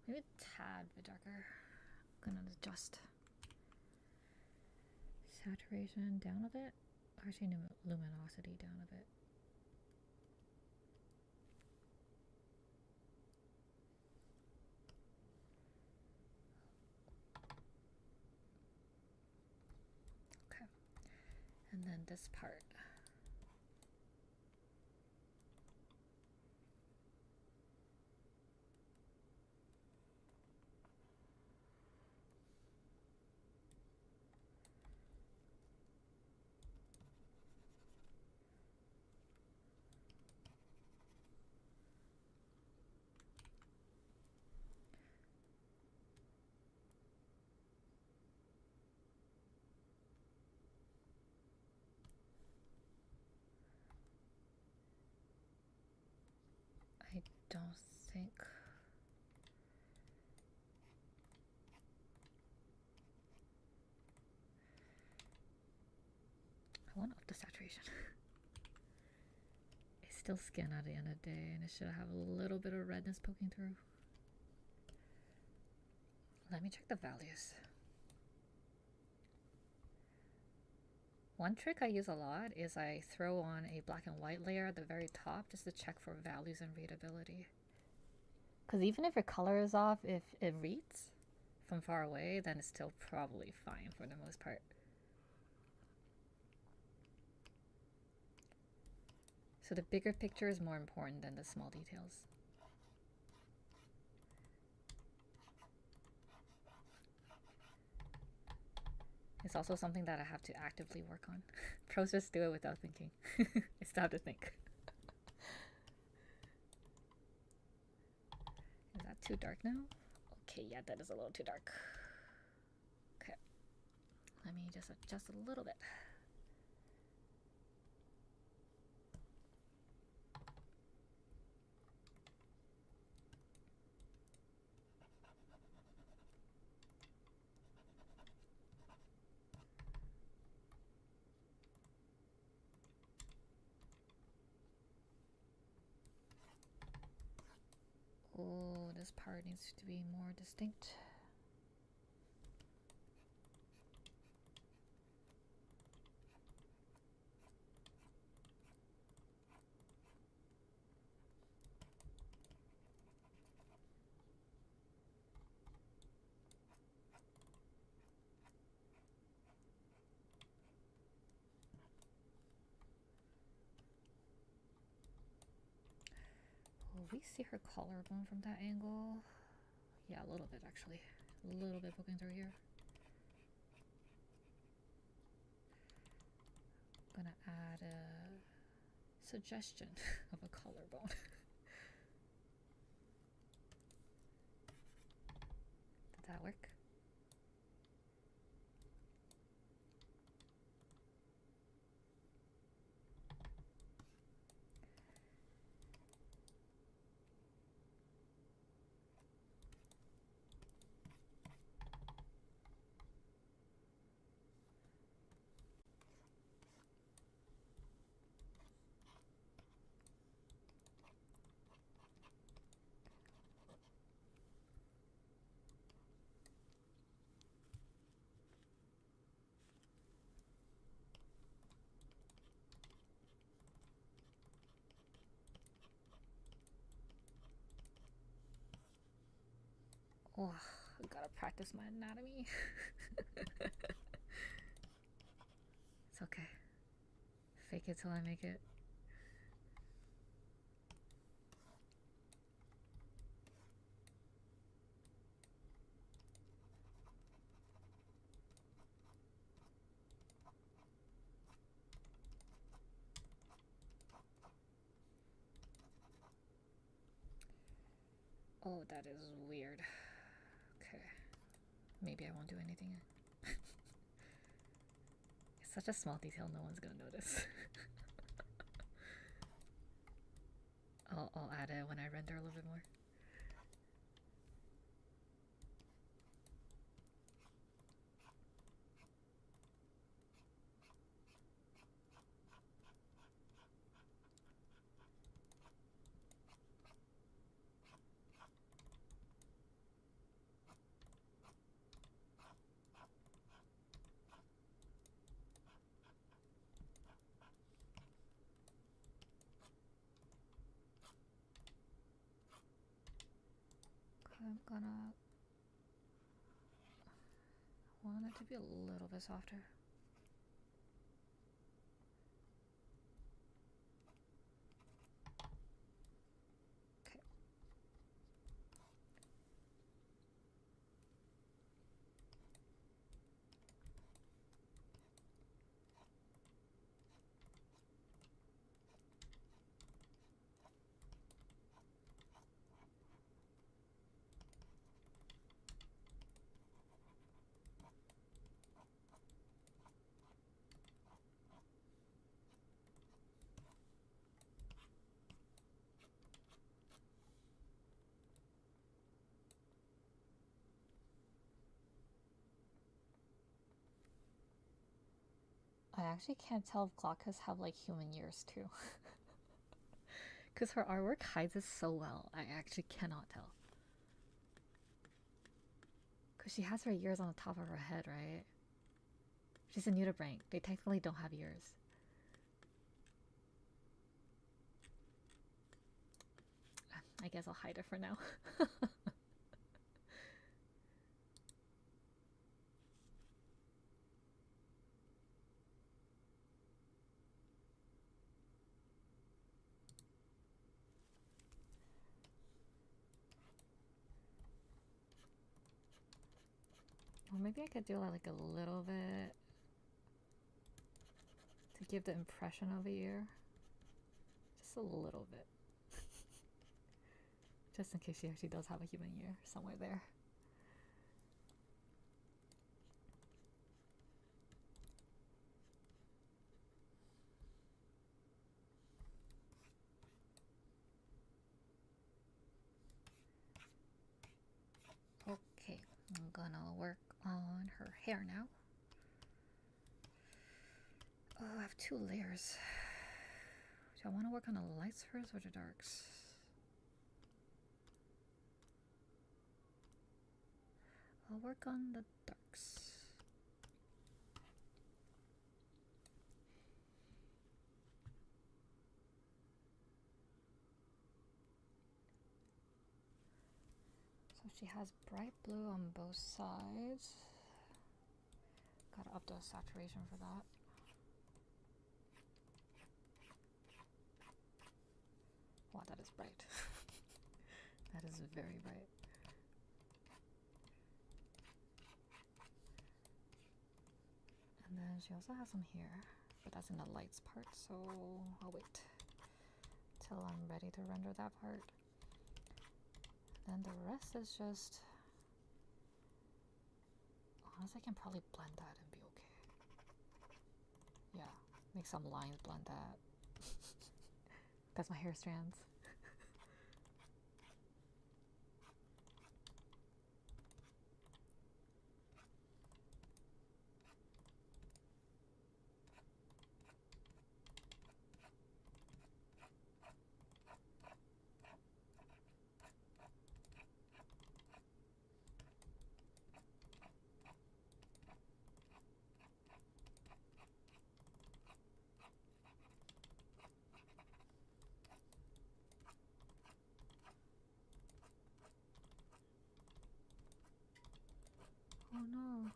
[SPEAKER 1] Maybe a tad bit darker. I'm gonna adjust saturation down a bit. Actually, luminosity down a bit. Okay. And then this part. I don't think... I want to up the saturation. It's still skin at the end of the day, and it should have a little bit of redness poking through. Let me check the values. One trick I use a lot is I throw on a black and white layer at the very top just to check for values and readability. Because even if your color is off, if it reads from far away, then it's still probably fine for the most part. So the bigger picture is more important than the small details. It's also something that I have to actively work on. Pros just do it without thinking. I still have to think. Is that too dark now? Okay, yeah, that is a little too dark. Okay. Let me just adjust a little bit. Oh, this part needs to be more distinct. Will we see her collarbone from that angle? Yeah, a little bit actually. A little bit poking through here. I'm gonna add a suggestion of a collarbone. Did that work? Oh, I gotta practice my anatomy. It's okay. Fake it till I make it. Oh, that is weird. Okay. Maybe I won't do anything. It's such a small detail, no one's gonna notice. I'll add it when I render a little bit more. I'm gonna want it to be a little bit softer. Okay. I actually can't tell if Glaucus have like human ears too. Because her artwork hides it so well. I actually cannot tell. Because she has her ears on the top of her head, right? She's a nudibranch. They technically don't have ears. I guess I'll hide it for now. maybe I could do like a little bit to give the impression of a ear. Just a little bit. Just in case she actually does have a human ear somewhere there. Okay, I'm gonna work on her hair now. Oh, I have 2 layers. Do I want to work on the lights first or the darks? I'll work on the darks. So she has bright blue on both sides. Gotta up the saturation for that. Wow, that is bright. That is very bright. And then she also has some here, but that's in the lights part, so I'll wait till I'm ready to render that part. Then the rest is just, honestly, I can probably blend that and be okay. Yeah, make some lines, blend that. That's my hair strands. Oh no.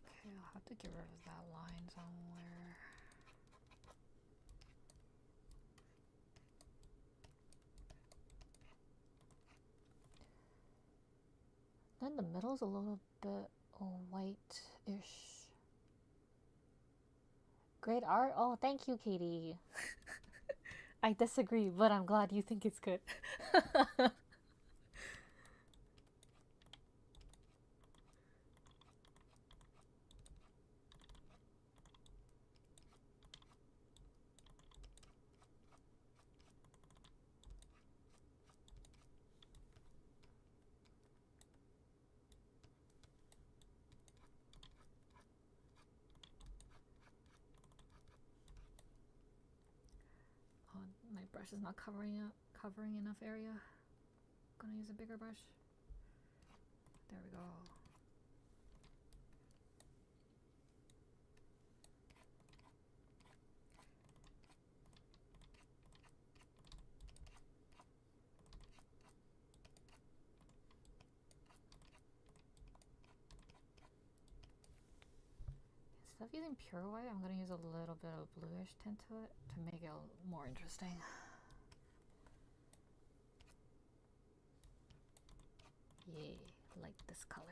[SPEAKER 1] Okay, I'll have to get rid of that line somewhere. Then the middle's a little bit white-ish. Great art? Oh, thank you, Katie. I disagree, but I'm glad you think it's good. Oh, my brush is not covering enough area. I'm gonna use a bigger brush. There we go. Instead of using pure white, I'm gonna use a little bit of bluish tint to it to make it more interesting. Yay, like this color.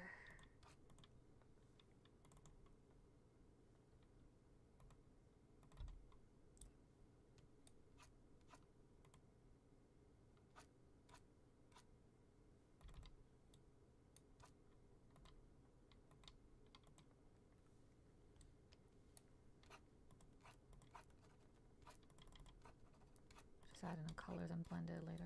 [SPEAKER 1] Just add in the colors and blend it later.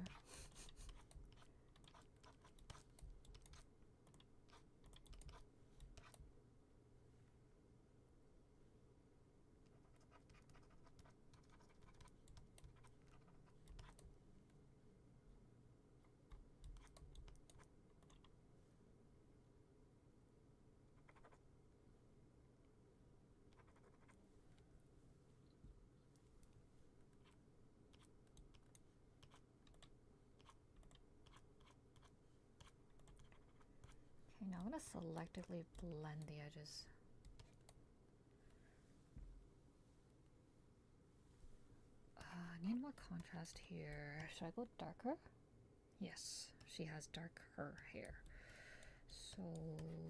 [SPEAKER 1] Okay, now I'm gonna selectively blend the edges. I need more contrast here. Should I go darker? Yes, she has darker hair. So,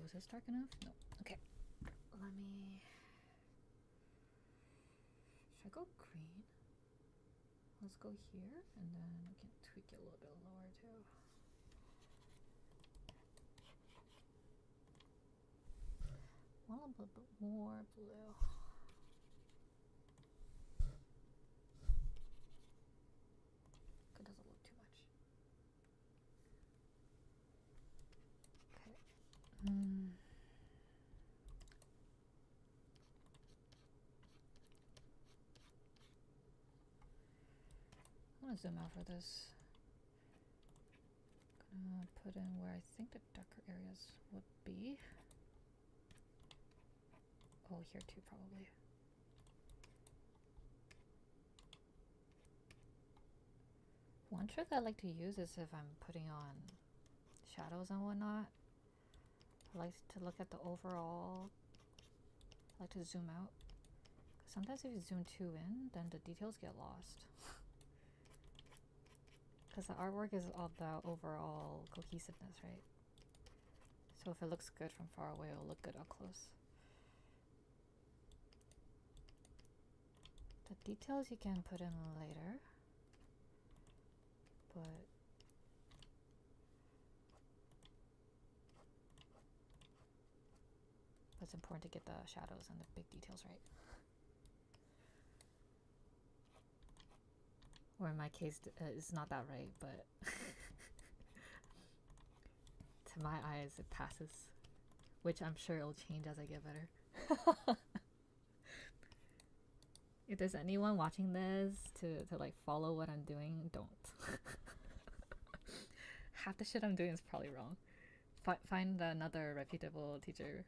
[SPEAKER 1] is this dark enough? No. Okay. Let me... Should I go green? Let's go here, and then we can tweak it a little bit lower too. Want a little bit more blue. It doesn't look too much. Okay. I'm gonna zoom out for this. Gonna put in where I think the darker areas would be. Oh, here too, probably. One trick I like to use is if I'm putting on shadows and whatnot. I like to look at the overall. I like to zoom out. Sometimes if you zoom too in, then the details get lost. Because the artwork is all about overall cohesiveness, right? So if it looks good from far away, it'll look good up close. The details you can put in later, but it's important to get the shadows and the big details right. Or in my case, it's not that right, but to my eyes, it passes. Which I'm sure it'll change as I get better. If there's anyone watching this to like follow what I'm doing, don't. Half the shit I'm doing is probably wrong. Find another reputable teacher.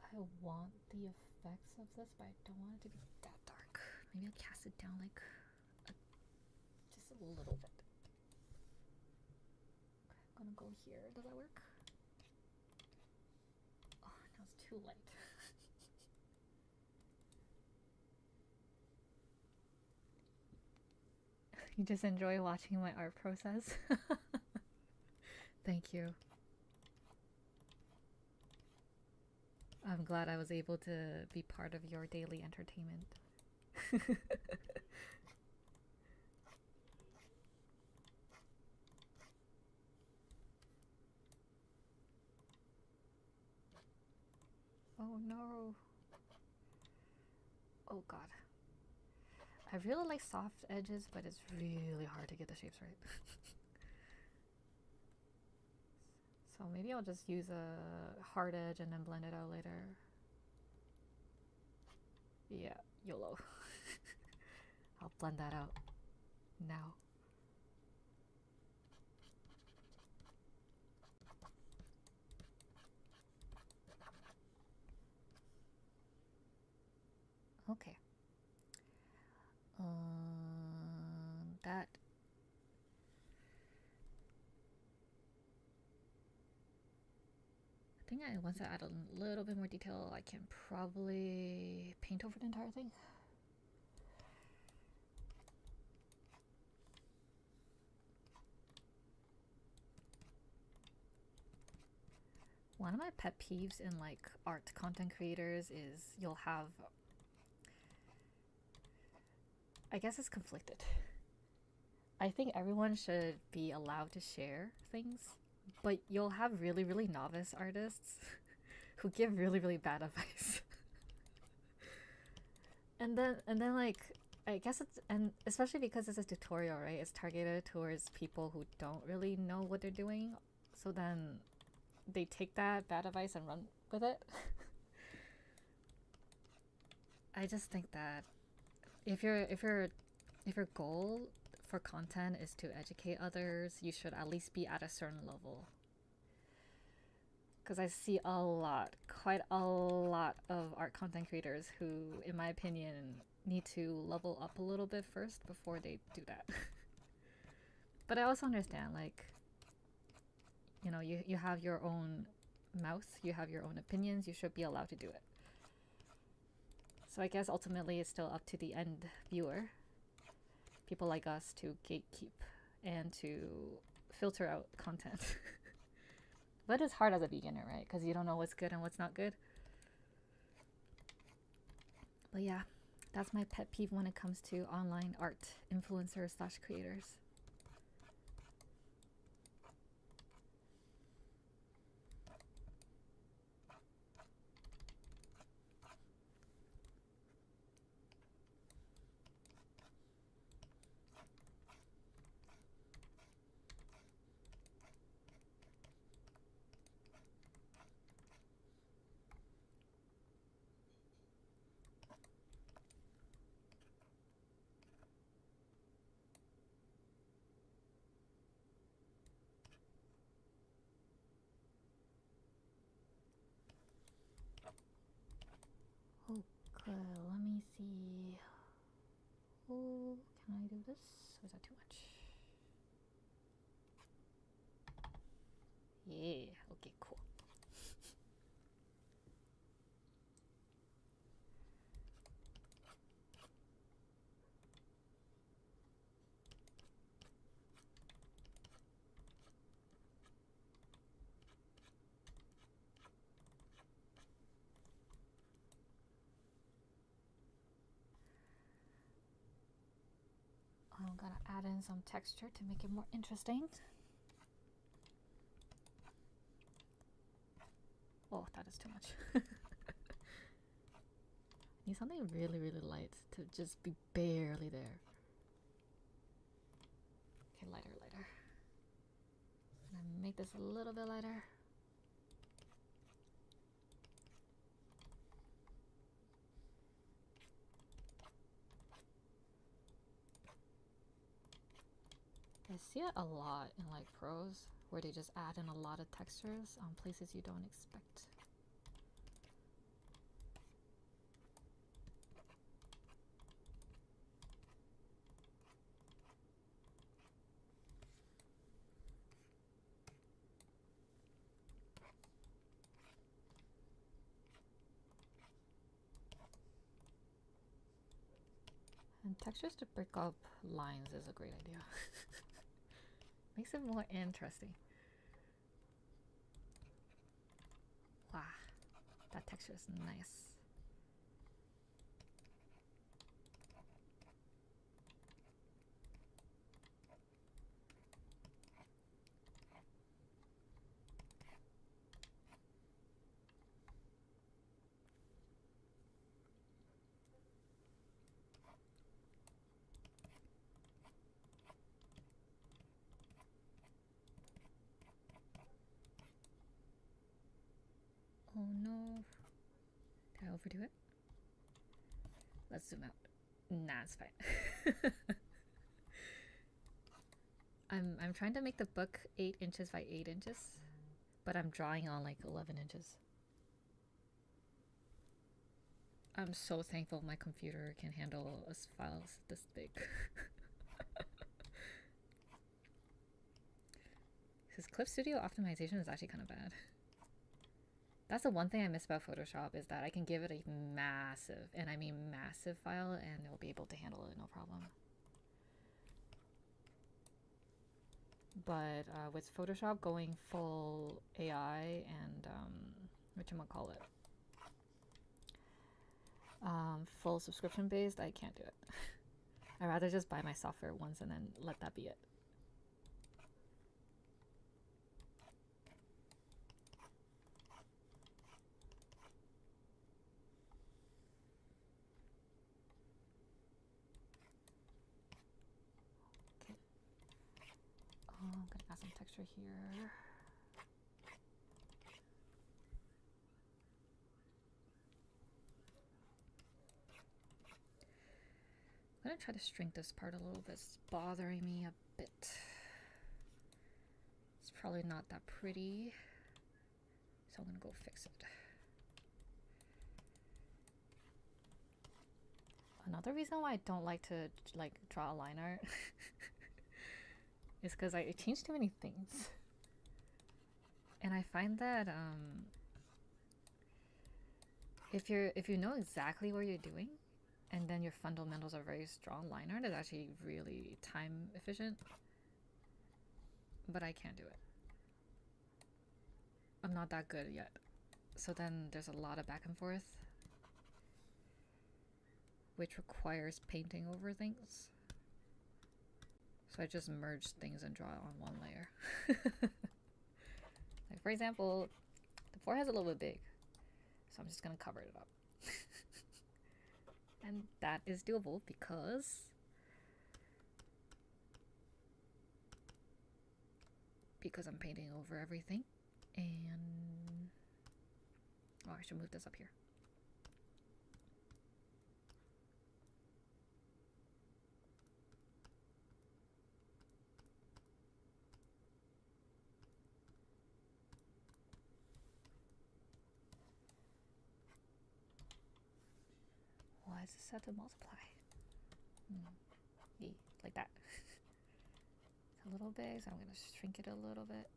[SPEAKER 1] I want the effects of this, but I don't want it to be that dark. Maybe I'll cast it down like just a little bit. Okay, I'm gonna go here. Does that work? Oh, now it's too light. You just enjoy watching my art process? Thank you. I'm glad I was able to be part of your daily entertainment. Oh no. Oh god. I really like soft edges, but it's really hard to get the shapes right. So maybe I'll just use a hard edge and then blend it out later. Yeah, YOLO. I'll blend that out now. Okay. That. I think once I add a little bit more detail, I can probably paint over the entire thing. One of my pet peeves in like art content creators is you'll have, I guess it's conflicted. I think everyone should be allowed to share things, but you'll have really, really novice artists who give really, really bad advice. and then like, I guess it's, and especially because it's a tutorial, right? It's targeted towards people who don't really know what they're doing. So then they take that bad advice and run with it. I just think that if your goal for content is to educate others, you should at least be at a certain level. Because I see quite a lot of art content creators who, in my opinion, need to level up a little bit first before they do that. But I also understand, like, you know, you have your own mouth, you have your own opinions, you should be allowed to do it. So I guess ultimately it's still up to the end viewer, people like us, to gatekeep and to filter out content. But it's hard as a beginner, right? Because you don't know what's good and what's not good. But yeah, that's my pet peeve when it comes to online art influencers / creators. Okay, let me see. Oh, can I do this? Or is that too much? Yeah, okay, cool. I'm gonna add in some texture to make it more interesting. Oh, that is too much. Need something really, really light to just be barely there. Okay, lighter. I'm gonna make this a little bit lighter. I see it a lot in like pros, where they just add in a lot of textures on places you don't expect. And textures to break up lines is a great idea. Makes it more interesting. Wow, that texture is nice. Oh no. Did I overdo it? Let's zoom out. Nah, it's fine. I'm trying to make the book 8 inches by 8 inches, but I'm drawing on like 11 inches. I'm so thankful my computer can handle files this big. Because Clip Studio optimization is actually kind of bad. That's the one thing I miss about Photoshop, is that I can give it a massive, and I mean massive file, and it'll be able to handle it no problem. But with Photoshop going full AI and whatchamacallit, full subscription based, I can't do it. I'd rather just buy my software once and then let that be it. I'm gonna add some texture here. gonna try to shrink this part a little bit. It's bothering me a bit. It's probably not that pretty, so I'm gonna go fix it. Another reason why I don't like to draw line art is because I change too many things, and I find that if you know exactly what you're doing, and then your fundamentals are very strong, line art is actually really time efficient. But I can't do it. I'm not that good yet. So then there's a lot of back and forth, which requires painting over things. So I just merge things and draw it on one layer. Like for example, the forehead's a little bit big, so I'm just gonna cover it up. And that is doable because I'm painting over everything. And oh, I should move this up here. Why is it set to multiply? Like that. It's a little big, so I'm going to shrink it a little bit.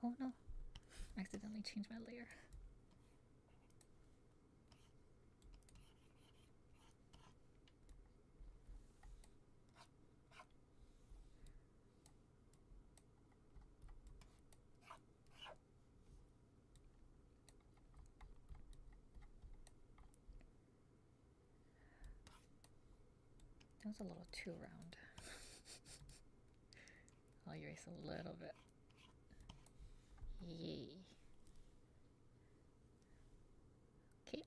[SPEAKER 1] Oh no, I accidentally changed my layer. That was a little too round. I'll erase a little bit. Yay. Okay,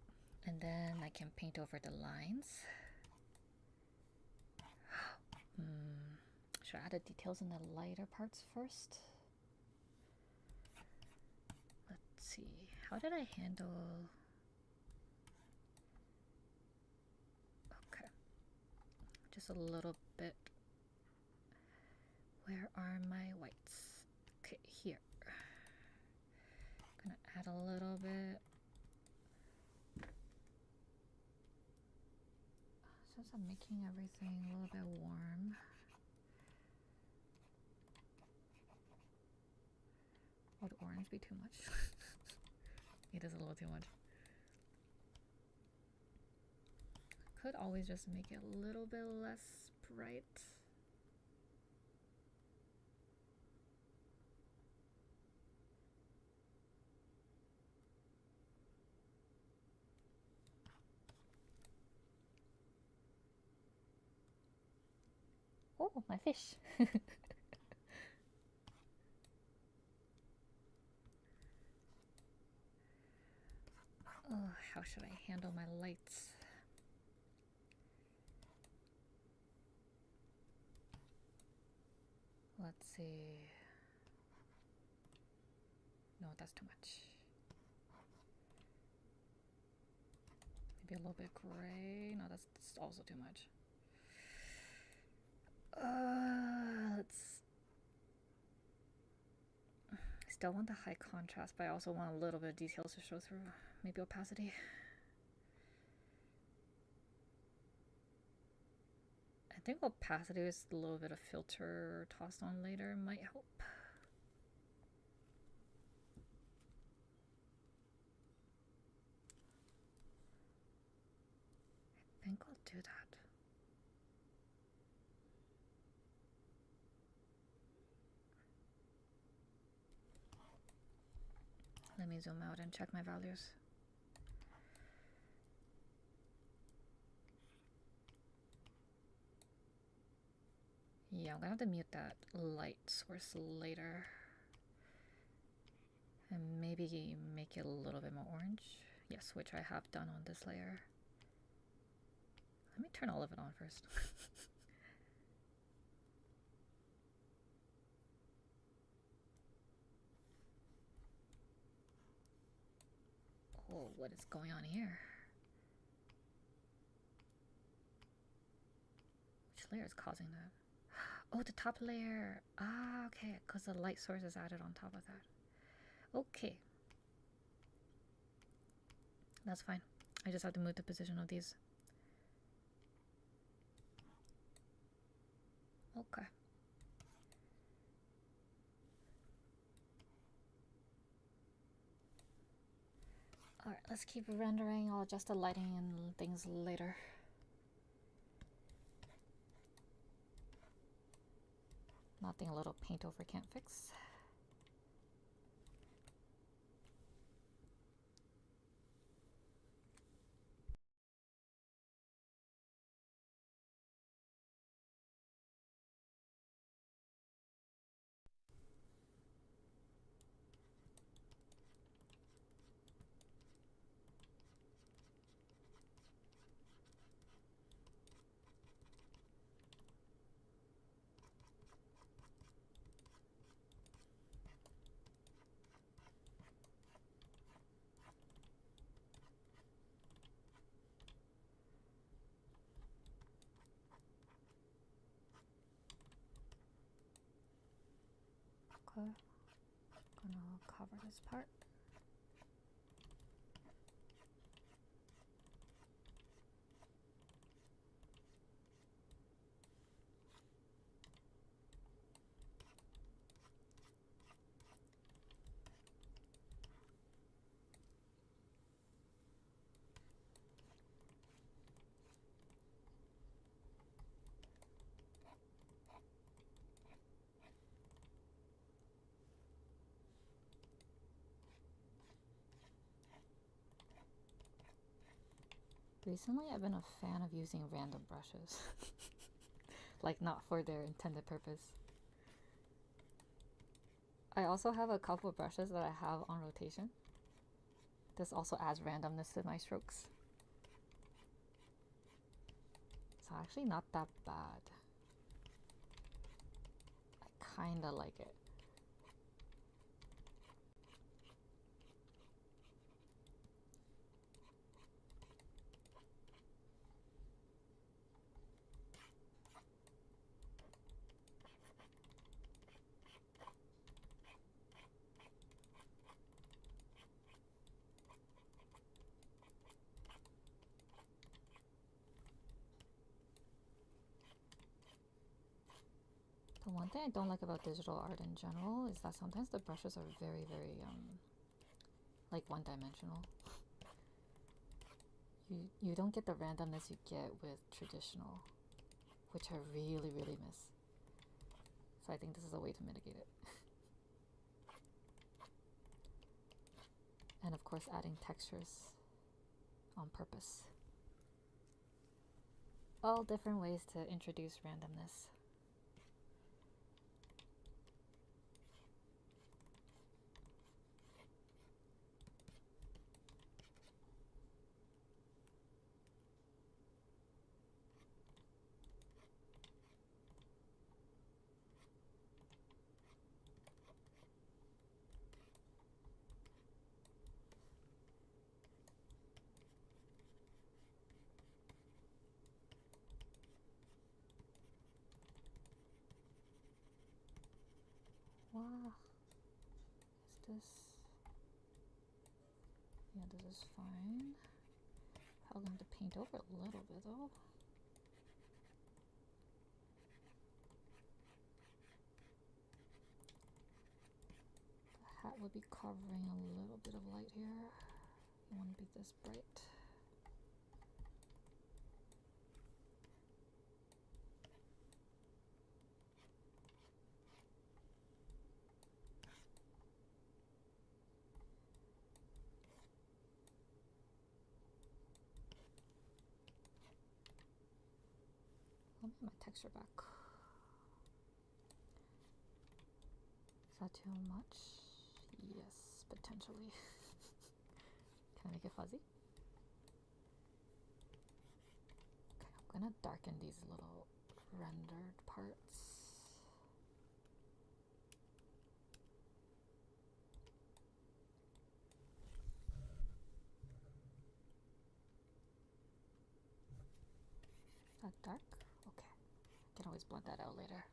[SPEAKER 1] and then I can paint over the lines. Should I add the details in the lighter parts first? Let's see. How did I handle... Okay. Just a little bit. Where are my whites? Okay, here. Gonna add a little bit. Since I'm making everything a little bit warm, would orange be too much? It is a little too much. Could always just make it a little bit less bright. Oh, my fish. Oh, how should I handle my lights? Let's see. No, that's too much. Maybe a little bit gray. No, that's also too much. Let's... I still want the high contrast, but I also want a little bit of details to show through. Maybe opacity. I think opacity with a little bit of filter tossed on later might help. I think I'll do that. Let me zoom out and check my values. Yeah, I'm gonna have to mute that light source later. And maybe make it a little bit more orange. Yes, which I have done on this layer. Let me turn all of it on first. Oh, what is going on here? Which layer is causing that? Oh, the top layer. Ah, okay, because the light source is added on top of that. Okay. That's fine. I just have to move the position of these. Okay. Alright, let's keep rendering. I'll adjust the lighting and things later. Nothing a little paint over can't fix. Okay. Gonna cover this part. Recently, I've been a fan of using random brushes. Like, not for their intended purpose. I also have a couple of brushes that I have on rotation. This also adds randomness to my strokes. It's actually not that bad. I kinda like it. The one thing I don't like about digital art in general is that sometimes the brushes are very, very, like one-dimensional. You don't get the randomness you get with traditional, which I really, really miss. So I think this is a way to mitigate it. And of course, adding textures on purpose. All different ways to introduce randomness. Wow. Is this... Yeah, this is fine. Probably going to paint over a little bit though. The hat would be covering a little bit of light here. You want to be this bright. Let me get my texture back. Is that too much? Yes, potentially. Can I make it fuzzy? Okay, I'm gonna darken these little rendered parts. Is that dark? Okay. I can always blend that out later.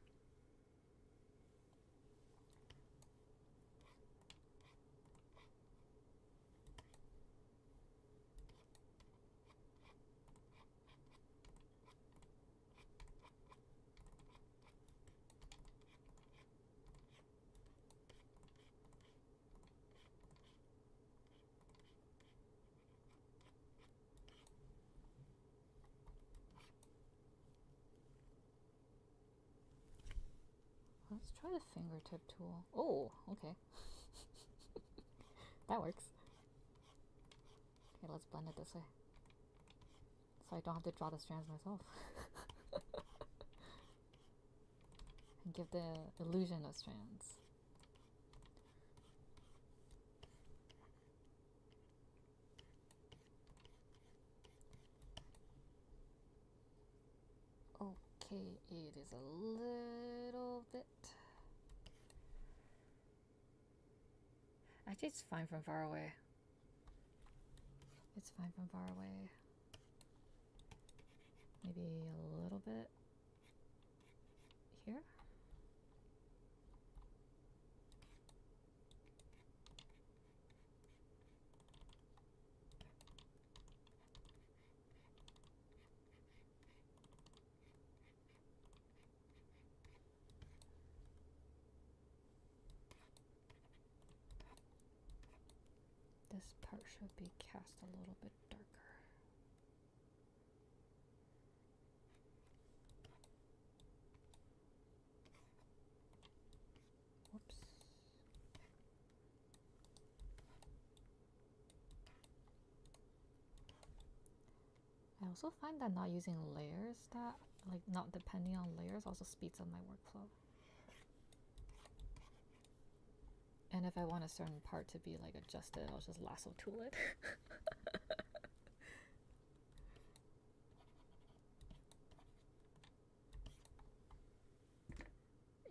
[SPEAKER 1] Let's try the fingertip tool. Oh, okay. That works. Okay, let's blend it this way. So I don't have to draw the strands myself. And give the illusion of strands. Okay, it is a little bit. Actually, it's fine from far away. It's fine from far away. Maybe a little bit here. This part should be cast a little bit darker. Whoops. I also find that not using layers, that like not depending on layers, also speeds up my workflow. And if I want a certain part to be like adjusted, I'll just lasso tool it.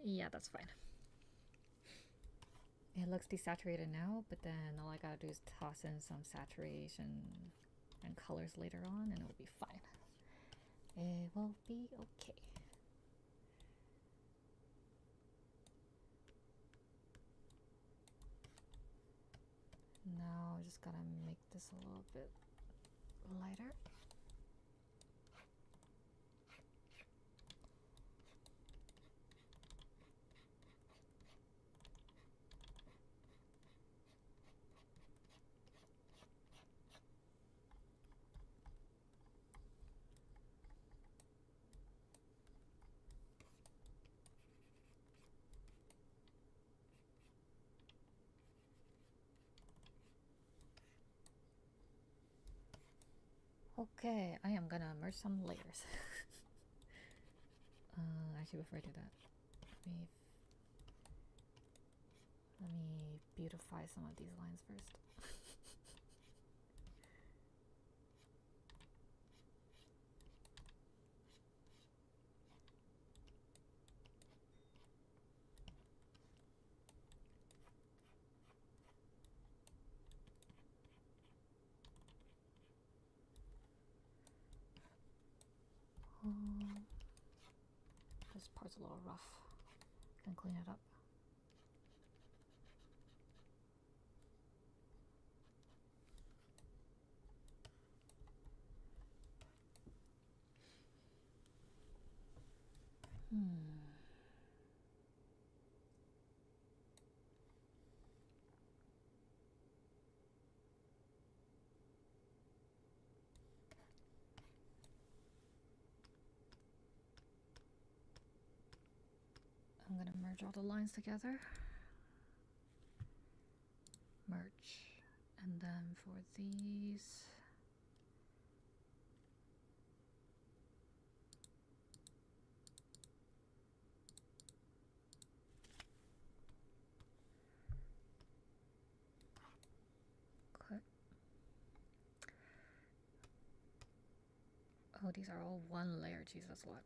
[SPEAKER 1] Yeah, that's fine. It looks desaturated now, but then all I gotta do is toss in some saturation and colors later on and it'll be fine. It will be okay. Now I just gotta make this a little bit lighter. Okay, I am gonna merge some layers. Actually, before I do that, let me beautify some of these lines first. This part's a little rough. Can clean it up. I'm gonna merge all the lines together. Merge. And then for these, Oh, these are all one layer. Jesus, what?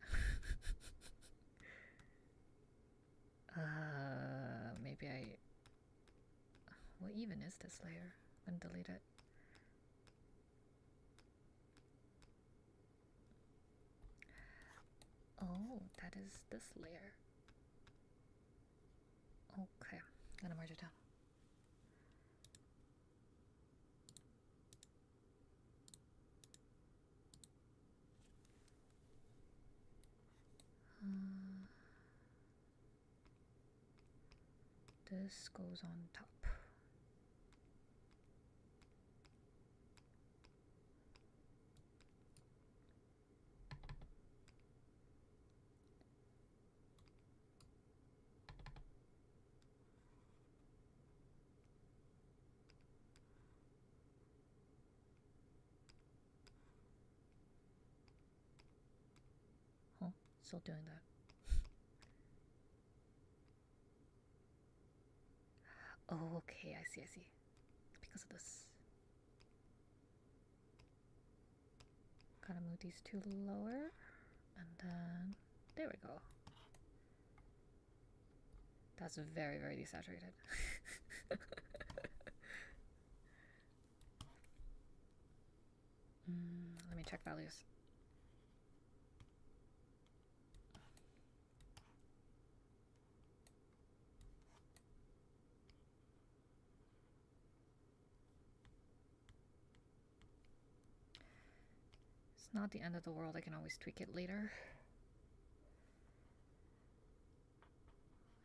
[SPEAKER 1] Maybe I... What even is this layer? I'm gonna delete it. Oh, that is this layer. Okay, I'm gonna merge it down. This goes on top. Oh, still doing that. Oh, okay, I see. Because of this. Gotta move these two lower. And then, there we go. That's very, very desaturated. Let me check values. It's not the end of the world. I can always tweak it later.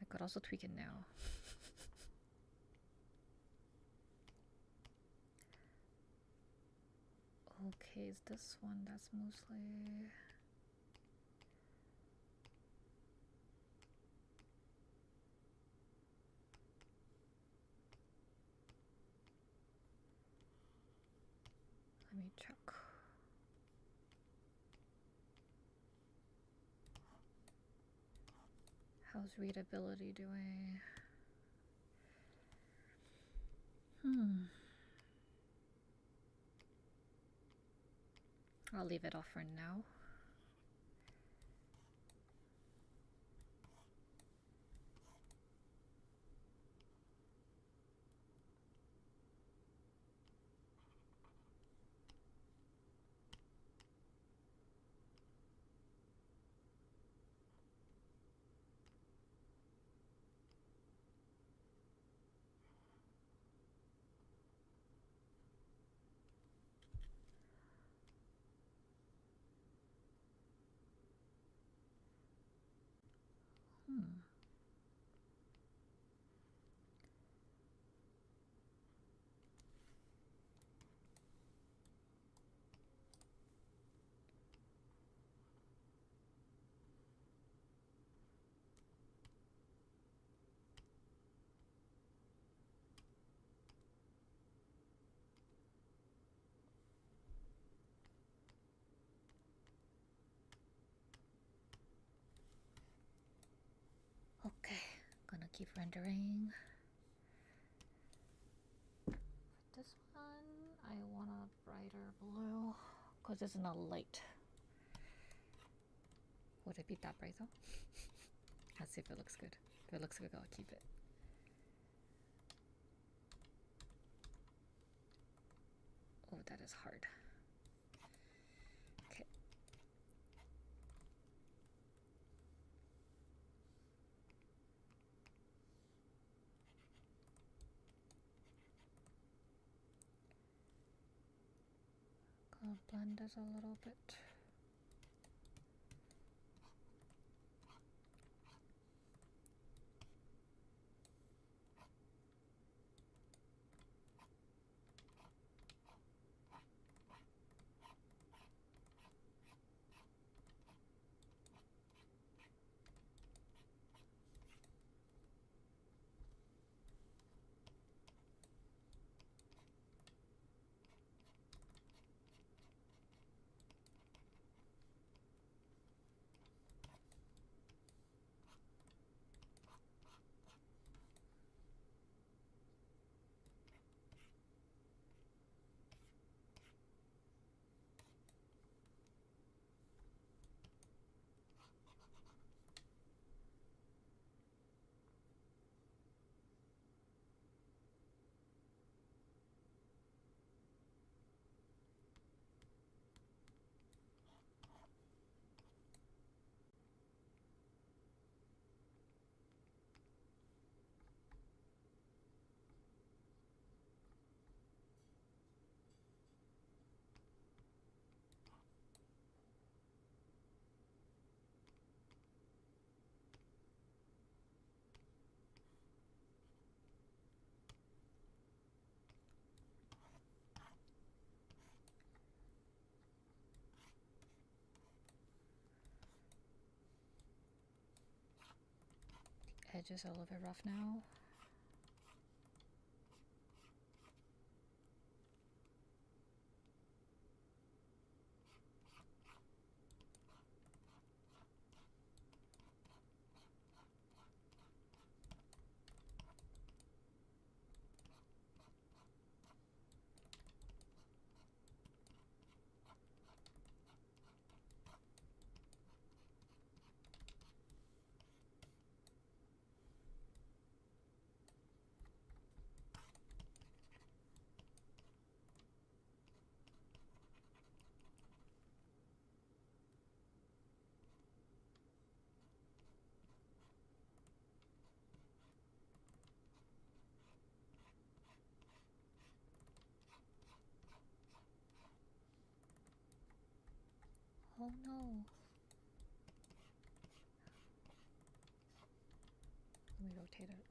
[SPEAKER 1] I could also tweak it now. Okay, is this one that's mostly... Let me check. How's readability doing? I'll leave it off for now. Okay, gonna keep rendering. This one, I want a brighter blue because it's not light. Would it be that bright though? Let's see if it looks good. If it looks good, I'll keep it. Oh, that is hard. Okay. Gonna blend this a little bit. edges a little bit rough now. Oh no. Let me rotate it.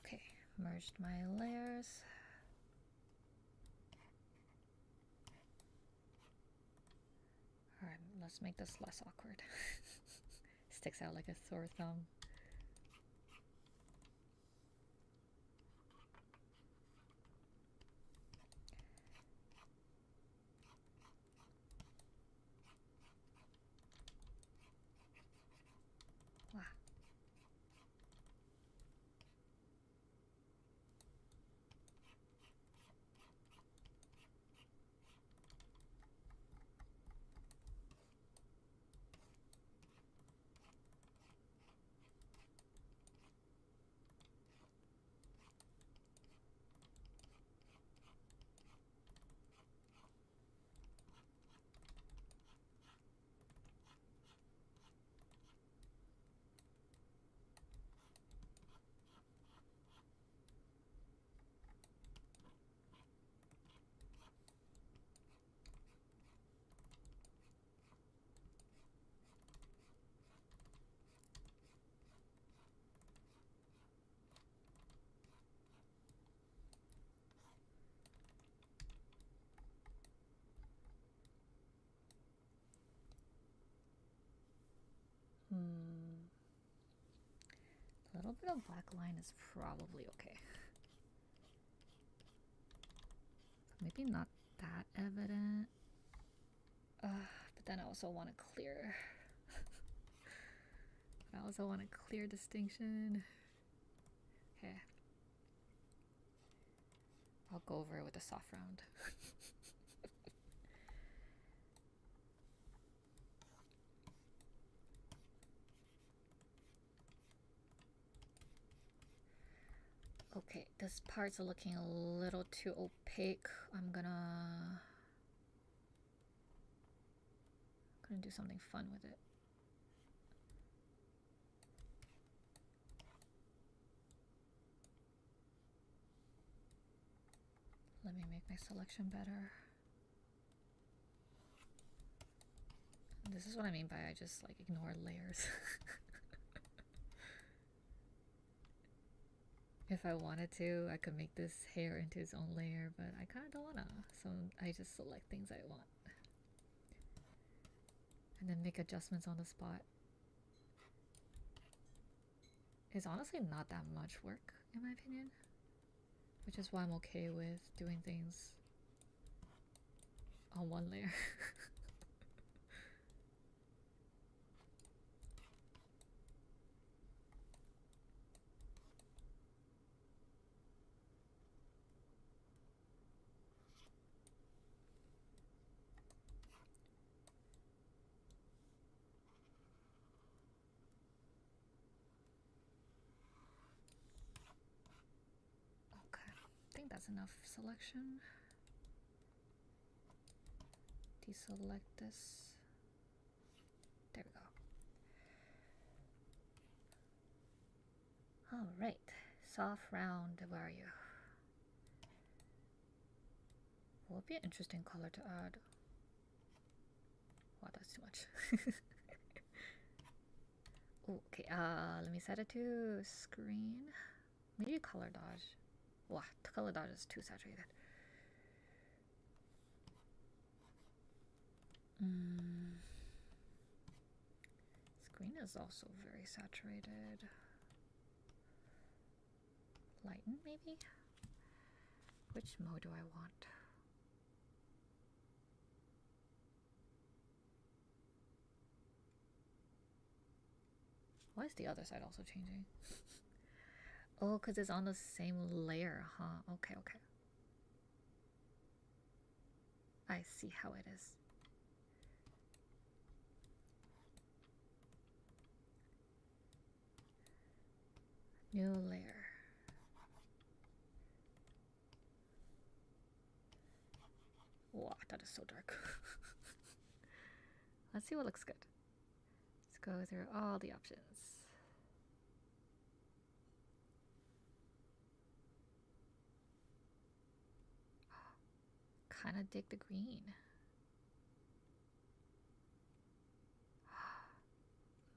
[SPEAKER 1] Okay, merged my layers. Alright, let's make this less awkward. Sticks out like a sore thumb. Wow. A little bit of black line is probably okay. Maybe not that evident. But then I also want a clear. I also want a clear distinction. Okay. I'll go over it with a soft round. Okay, this part's looking a little too opaque. I'm gonna do something fun with it. Let me make my selection better. This is what I mean by I just like ignore layers. If I wanted to, I could make this hair into its own layer, but I kind of don't wanna. So I just select things I want. And then make adjustments on the spot. It's honestly not that much work, in my opinion. Which is why I'm okay with doing things on one layer. has enough selection. Deselect this. There we go. All right, soft round. Where are you? What would be an interesting color to add? Wow, that's too much. Ooh, okay, let me set it to screen. Maybe color dodge. Wow, the color dodge is too saturated. Screen is also very saturated. Lighten, maybe? Which mode do I want? Why is the other side also changing? Oh, because it's on the same layer, huh? Okay, okay. I see how it is. New layer. Wow, that is so dark. Let's see what looks good. Let's go through all the options. Kind of dig the green.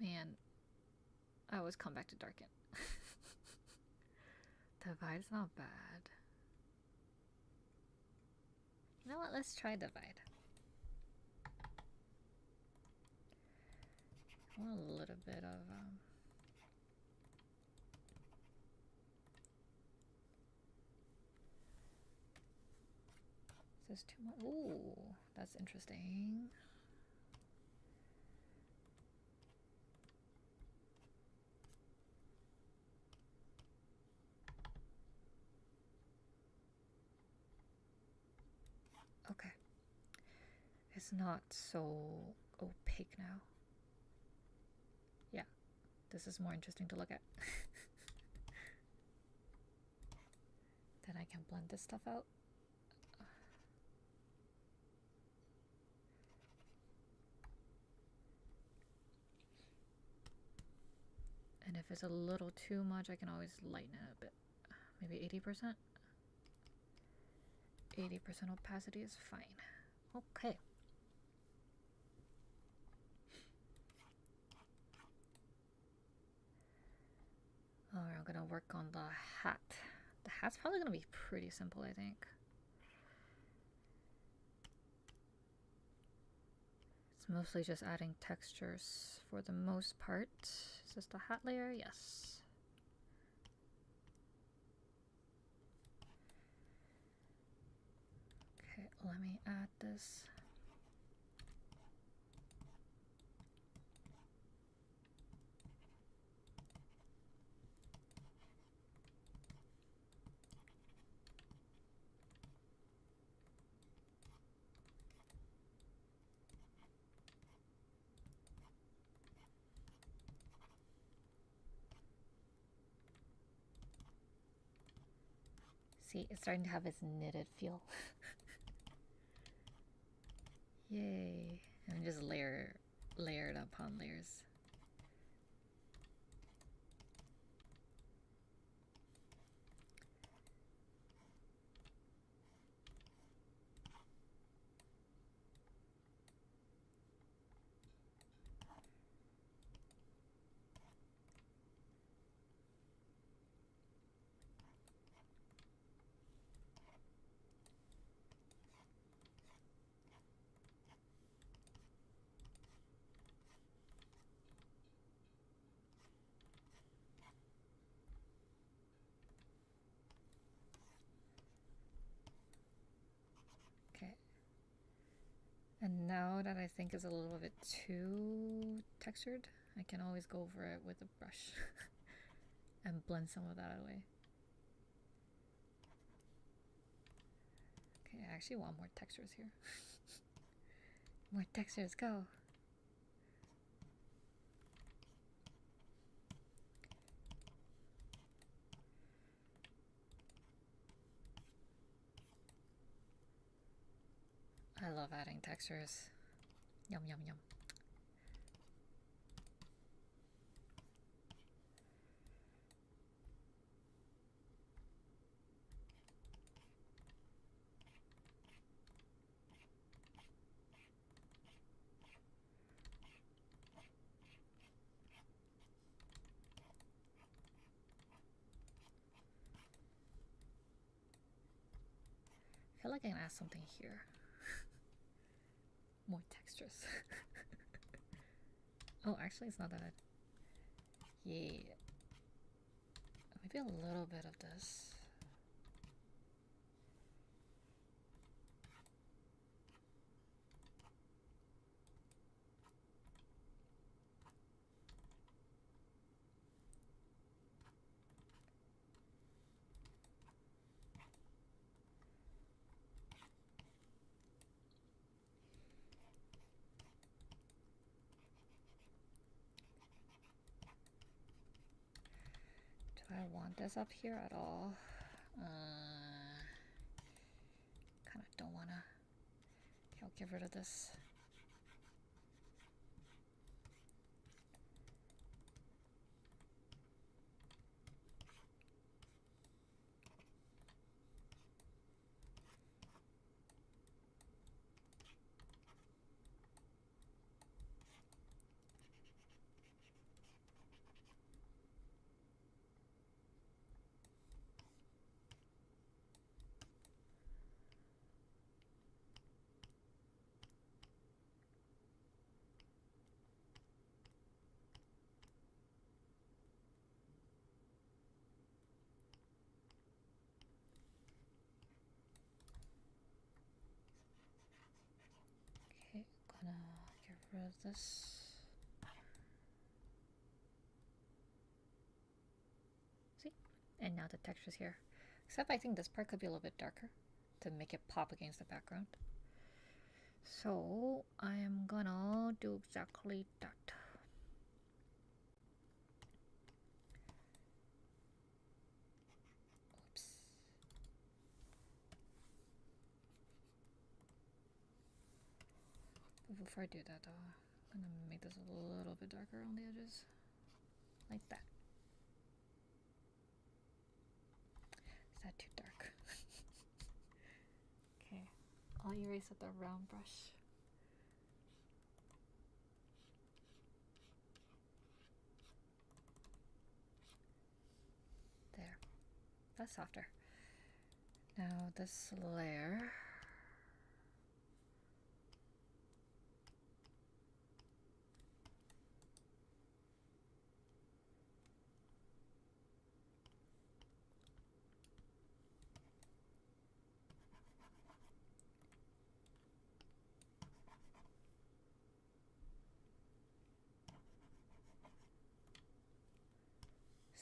[SPEAKER 1] Man, I always come back to darken. Divide's not bad. You know what? Let's try divide. I want a little bit of This is too much. Ooh, that's interesting. Okay. It's not so opaque now. Yeah, this is more interesting to look at. Then I can blend this stuff out. And if it's a little too much, I can always lighten it a bit. Maybe 80%? 80% opacity is fine. Okay. Alright, I'm gonna work on the hat. The hat's probably gonna be pretty simple, I think. It's mostly just adding textures for the most part. Is this the hat layer? Yes. Okay, let me add this. See, it's starting to have its knitted feel. Yay. And just layered upon layers. And now that I think is a little bit too textured, I can always go over it with a brush and blend some of that away. Okay, I actually want more textures here. More textures, go! I love adding textures. Yum, yum, yum. I feel like I can add something here. More textures. Oh, actually, it's not that bad. Yeah. Maybe a little bit of this. Do I want this up here at all? Kind of don't wanna. Okay, I'll get rid of this. Okay, gonna get rid of this. See? And now the texture's here. Except I think this part could be a little bit darker to make it pop against the background. So I am gonna do exactly that. Oops. But before I do that though, I'm gonna make this a little bit darker on the edges. Like that. Is that too dark? Okay, I'll erase with the round brush. There, that's softer. Now this layer.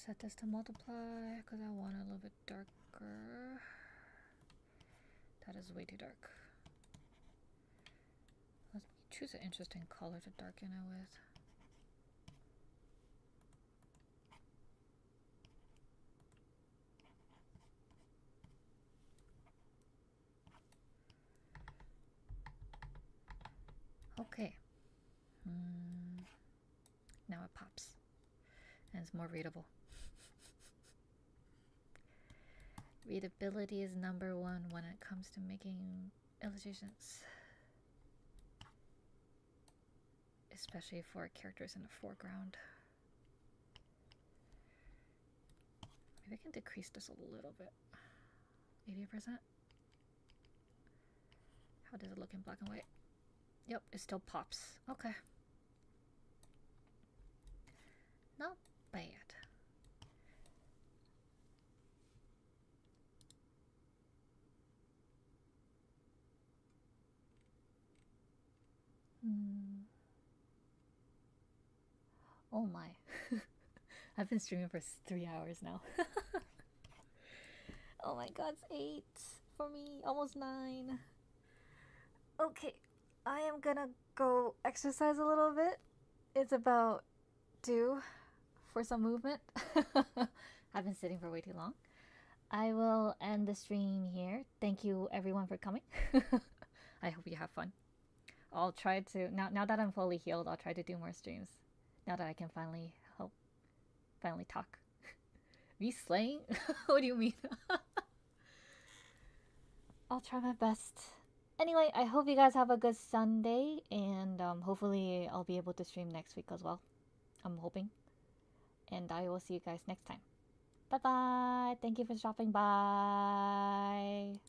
[SPEAKER 1] Set this to multiply because I want it a little bit darker. That is way too dark. Let's choose an interesting color to darken it with. Okay. Now it pops. And it's more readable. Readability is number one when it comes to making illustrations. Especially for characters in the foreground. Maybe I can decrease this a little bit. 80%? How does it look in black and white? Yep, it still pops. Okay. Not bad. Oh my. I've been streaming for 3 hours now. Oh my god, it's 8 for me. Almost 9. Okay, I am gonna go exercise a little bit. It's about due for some movement. I've been sitting for way too long. I will end the stream here. Thank you everyone for coming. I hope you have fun. I'll try to now that I'm fully healed, I'll try to do more streams. Now that I can finally talk. Me slaying? What do you mean? I'll try my best. Anyway, I hope you guys have a good Sunday, and hopefully I'll be able to stream next week as well. I'm hoping. And I will see you guys next time. Bye bye. Thank you for stopping by.